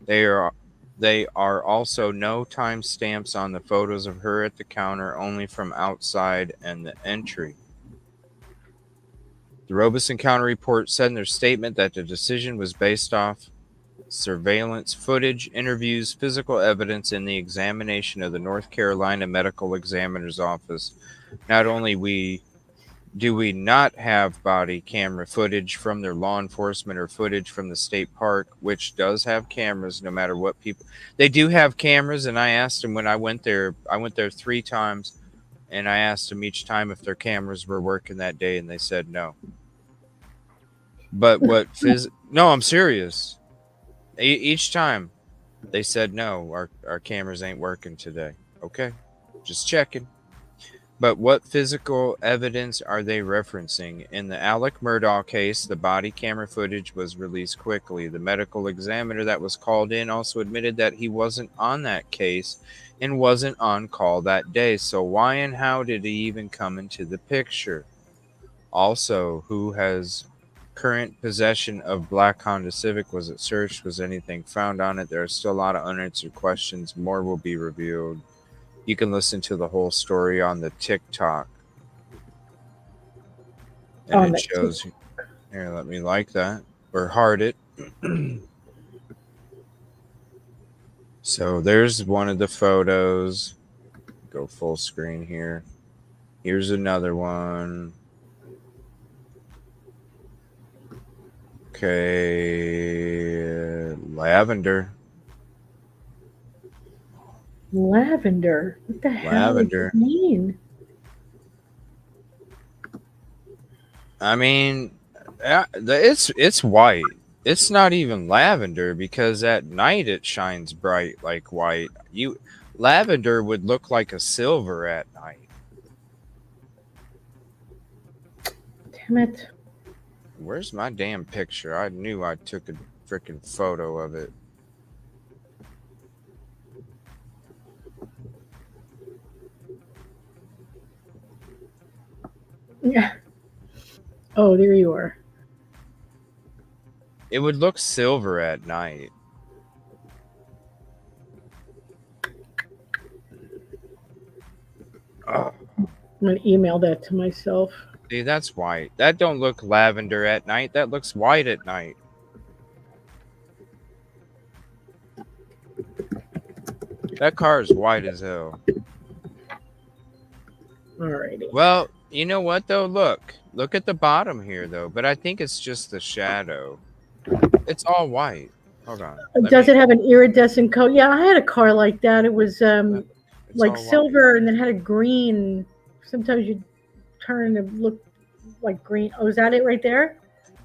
They are also no timestamps on the photos of her at the counter, only from outside and the entry. The Robeson County report said in their statement that the decision was based off surveillance footage, interviews, physical evidence, and the examination of the North Carolina Medical Examiner's Office. Not only do we not have body camera footage from their law enforcement or footage from the state park, which does have cameras no matter what people. They do have cameras, and I asked them when I went there 3 times, and I asked them each time if their cameras were working that day, and they said no. But no, I'm serious. Each time they said no, our cameras ain't working today. Okay, just checking. But what physical evidence are they referencing? In the Alec Murdaugh case, the body camera footage was released quickly. The medical examiner that was called in also admitted that he wasn't on that case and wasn't on call that day. So why and how did he even come into the picture? Also, who has current possession of black Honda Civic? Was it searched? Was anything found on it? There are still a lot of unanswered questions. More will be revealed. You can listen to the whole story on the TikTok. And it shows here, let me like that. Or heart it. So there's one of the photos. Go full screen here. Here's another one. Okay, lavender. Lavender. What the hell does Lavender. it mean? I mean, it's white. It's not even lavender because at night it shines bright like white. Lavender would look like a silver at night. Damn it. Where's my damn picture? I knew I took a freaking photo of it. Yeah. Oh, there you are. It would look silver at night. Oh, I'm gonna email that to myself. see, that's white. That don't look lavender at night. That looks white at night. That car is white as hell. Alrighty. Well, you know what though? Look at the bottom here though. But I think it's just the shadow. It's all white. Hold on. Does it have an iridescent coat? Yeah, I had a car like that. It was It's like all white. silver and then had a green. Sometimes you turn and look like green. Oh, is that it right there?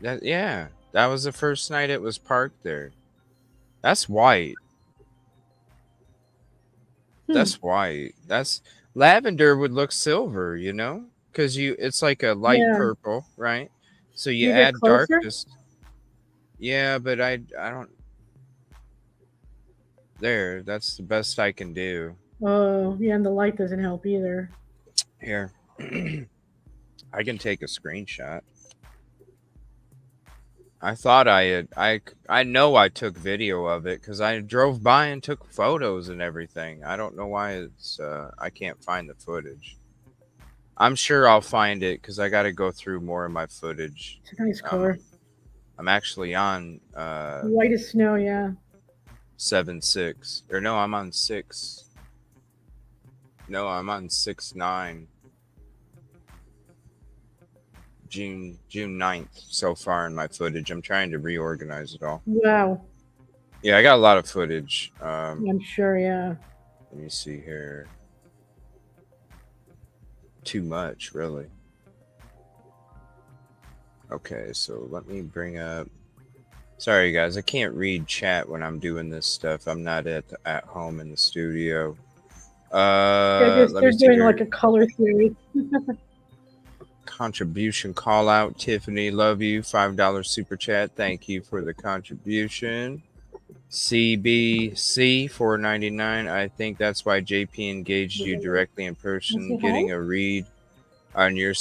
Yeah, that was the first night it was parked there. That's white. That's white. That's lavender would look silver, you know, because it's like a light Yeah. purple, right? So you Can you get add closer? darkness. Yeah, but I don't. There, that's the best I can do. Oh, yeah, and the light doesn't help either. Here, I can take a screenshot. I thought I had. I know I took video of it because I drove by and took photos and everything. I don't know why it's. I can't find the footage. I'm sure I'll find it because I got to go through more of my footage. It's a nice car. I'm actually on White as snow, yeah. 7.6, or no, I'm on 6. No, I'm on 6.9. June 9th so far in my footage. I'm trying to reorganize it all. Wow. Yeah, I got a lot of footage. I'm sure, yeah. Let me see here. Too much, really. Okay, so let me bring up. Sorry, guys, I can't read chat when I'm doing this stuff. I'm not at home in the studio. They're doing like a color theory. Contribution call out. Tiffany, love you. $5 super chat. Thank you for the contribution. CBC $4.99. I think that's why JP engaged you directly in person, getting a read on your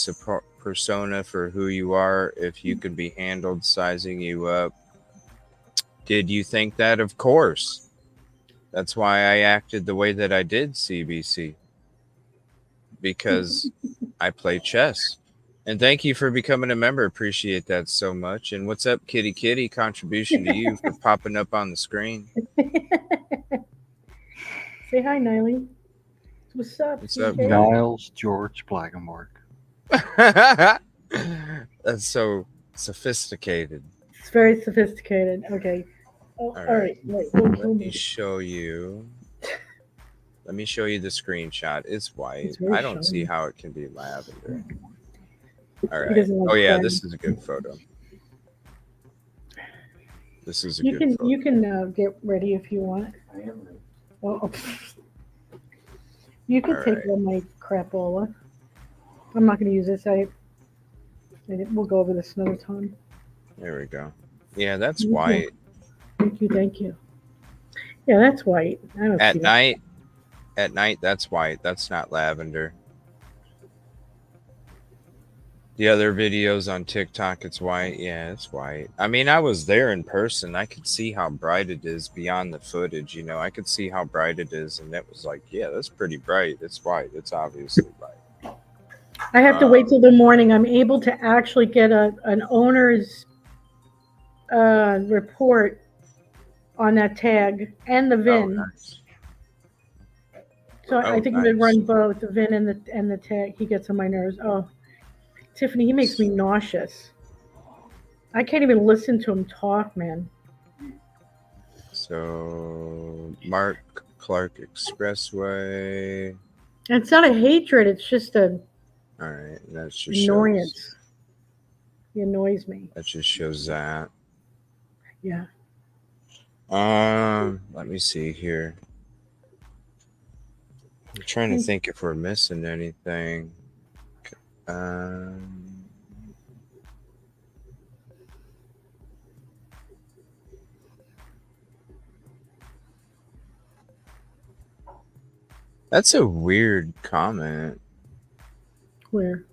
persona for who you are, if you can be handled, sizing you up. Did you think that? Of course. That's why I acted the way that I did, CBC. Because I play chess. And thank you for becoming a member. Appreciate that so much. And what's up, Kitty Kitty? Contribution to you for popping up on the screen. Say hi, Niley. What's up? What's up, Niles George Blackenmark. That's so sophisticated. It's very sophisticated. Okay. Oh, all right. Wait, Let me show you. Let me show you the screenshot. It's white. I don't see how it can be lavender. All right. Oh yeah, this is a good photo. This is a good photo. You can get ready if you want. I am ready. Oh. You can take all my crapola. I'm not going to use this. We'll go over this another time. There we go. Yeah, that's white. Thank you. Thank you. Yeah, that's white. I don't see that. At night, that's white. That's not lavender. The other videos on TikTok, it's white. Yeah, it's white. I mean, I was there in person. I could see how bright it is beyond the footage. You know, I could see how bright it is. And it was like, yeah, that's pretty bright. It's white. It's obviously white. I have to wait till the morning. I'm able to actually get an owner's report on that tag and the Oh, VIN. nice. So I Oh, think I'm gonna nice. run both the VIN and the tag. He gets on my nerves. Oh, Tiffany, he makes me nauseous. I can't even listen to him talk, man. So, Mark Clark Expressway. And it's not a hatred. It's just a All right, that just shows. annoyance. He annoys me. That just shows that. Yeah. Let me see here. I'm trying to think if we're missing anything. That's a weird comment. Where?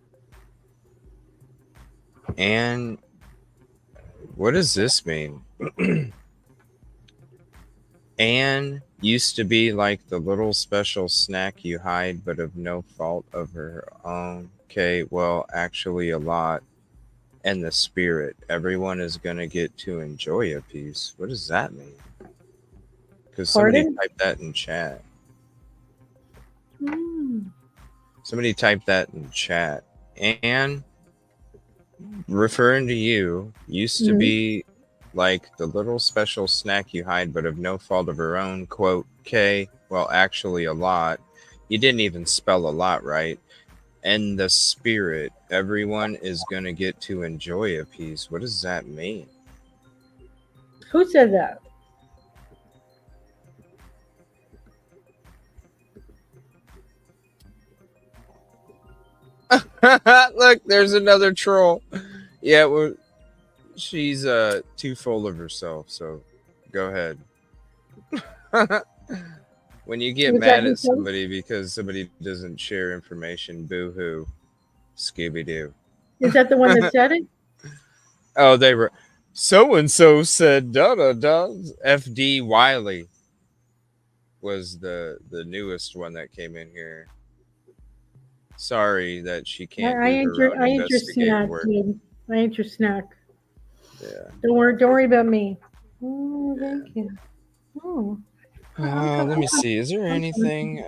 And what does this mean? Anne used to be like the little special snack you hide, but of no fault of her own. Okay, well, actually, a lot. And the spirit. Everyone is going to get to enjoy a piece. What does that mean? Because somebody typed that in chat. Somebody typed that in chat. And referring to you, used to be like the little special snack you hide, but of no fault of her own. Quote, K, well, actually a lot. You didn't even spell a lot right. And the spirit, everyone is going to get to enjoy a piece. What does that mean? Who said that? Look, there's another troll. Yeah, well, she's too full of herself, so go ahead. When you get mad at somebody because somebody doesn't share information, boo-hoo, Scooby-Doo. Is that the one that said it? Oh, they were. So-and-so said da-da-da. FD Wiley was the newest one that came in here. Sorry that she can't do her own investigative work. Dude. I ain't your snack. Yeah. Don't worry about me. Oh, thank you. Oh. Let me see. Is there anything?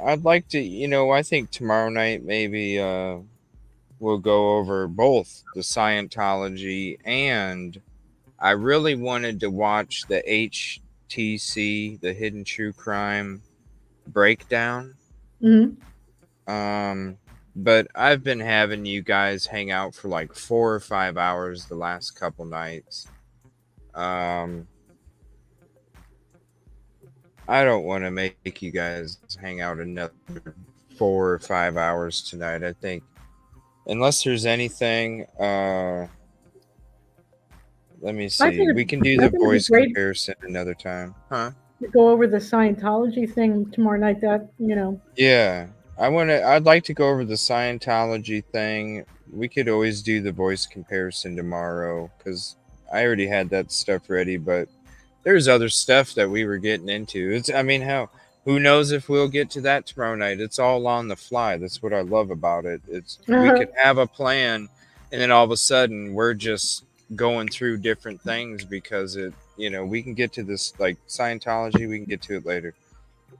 I'd like to. I think tomorrow night maybe we'll go over both the Scientology and I really wanted to watch the HTC, the Hidden True Crime breakdown. But I've been having you guys hang out for like 4 or 5 hours the last couple nights. I don't want to make you guys hang out another 4 or 5 hours tonight. I think unless there's anything, let me see. We can do the voice comparison another time. Huh? Go over the Scientology thing tomorrow night, Yeah. I'd like to go over the Scientology thing. We could always do the voice comparison tomorrow because I already had that stuff ready, but there's other stuff that we were getting into. Who knows if we'll get to that tomorrow night? It's all on the fly. That's what I love about it. We could have a plan and then all of a sudden we're just going through different things because we can get to this like Scientology, we can get to it later.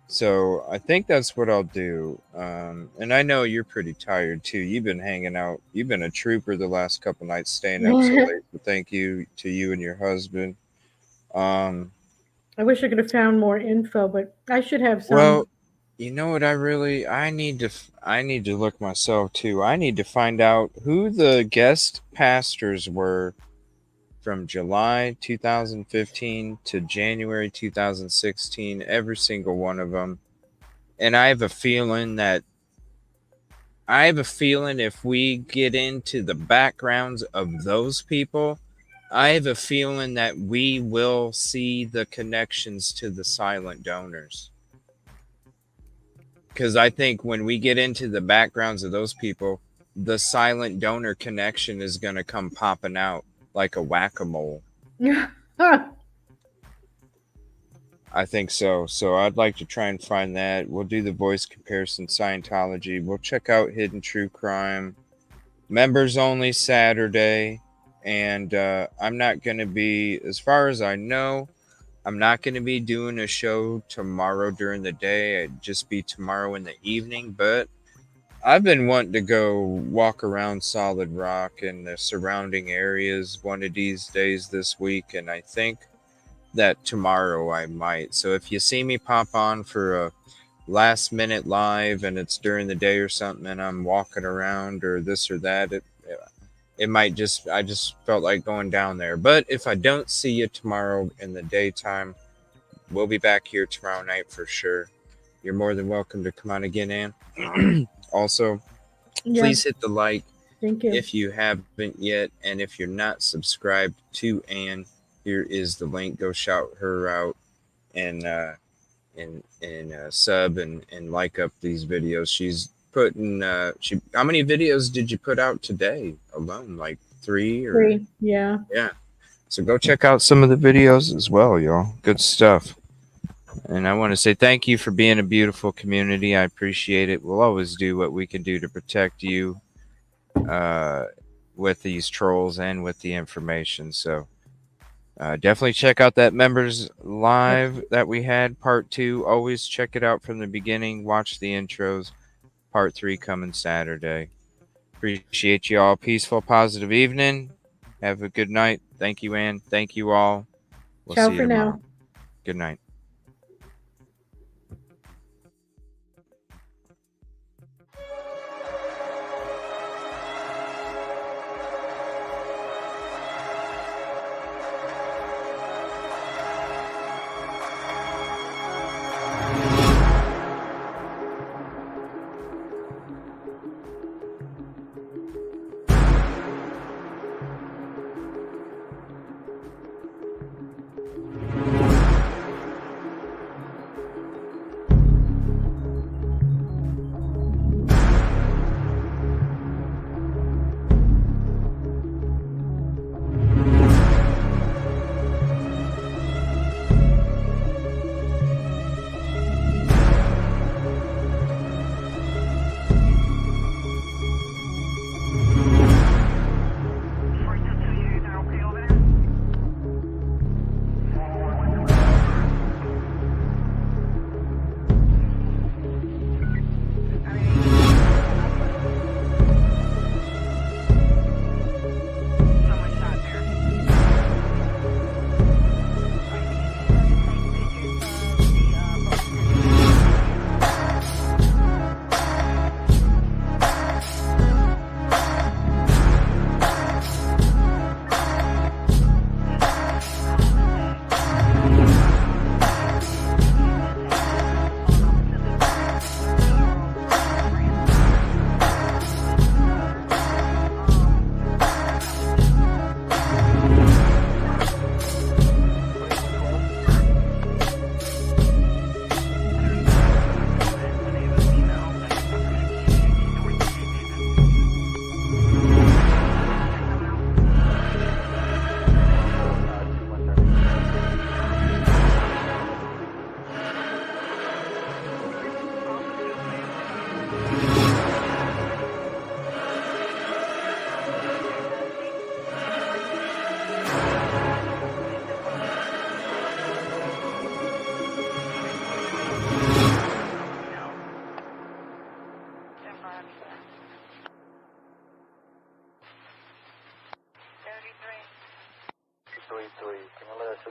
So I think that's what I'll do. And I know you're pretty tired too. You've been hanging out. You've been a trooper the last couple nights, staying up so late. So thank you to you and your husband. I wish I could have found more info, but I should have some. Well, you know what? I need to look myself too. I need to find out who the guest pastors were from July 2015 to January 2016, every single one of them. And I have a feeling if we get into the backgrounds of those people, I have a feeling that we will see the connections to the silent donors. Because I think when we get into the backgrounds of those people, the silent donor connection is going to come popping out like a whack-a-mole. I think so. So I'd like to try and find that. We'll do the voice comparison Scientology. We'll check out Hidden True Crime. Members only Saturday. And I'm not going to be, as far as I know, I'm not going to be doing a show tomorrow during the day. It'd just be tomorrow in the evening. But I've been wanting to go walk around Solid Rock and the surrounding areas one of these days this week. And I think that tomorrow I might. So if you see me pop on for a last minute live and it's during the day or something and I'm walking around or this or that, it might just, I just felt like going down there. But if I don't see you tomorrow in the daytime, we'll be back here tomorrow night for sure. You're more than welcome to come on again, Ann. Also, Yeah, please hit the like thank you. if you haven't yet. And if you're not subscribed to Ann, here is the link. Go shout her out and sub and like up these videos. She's putting how many videos did you put out today alone? Like 3 or 3, yeah. Yeah. So go check out some of the videos as well, y'all. Good stuff. And I want to say thank you for being a beautiful community. I appreciate it. We'll always do what we can do to protect you with these trolls and with the information. So definitely check out that members live that we had, part 2. Always check it out from the beginning. Watch the intros. Part 3 coming Saturday. Appreciate you all. Peaceful, positive evening. Have a good night. Thank you, Ann. Thank you all. We'll Ciao see you for tomorrow. now. Good night. Sweet, sweet. Can you let us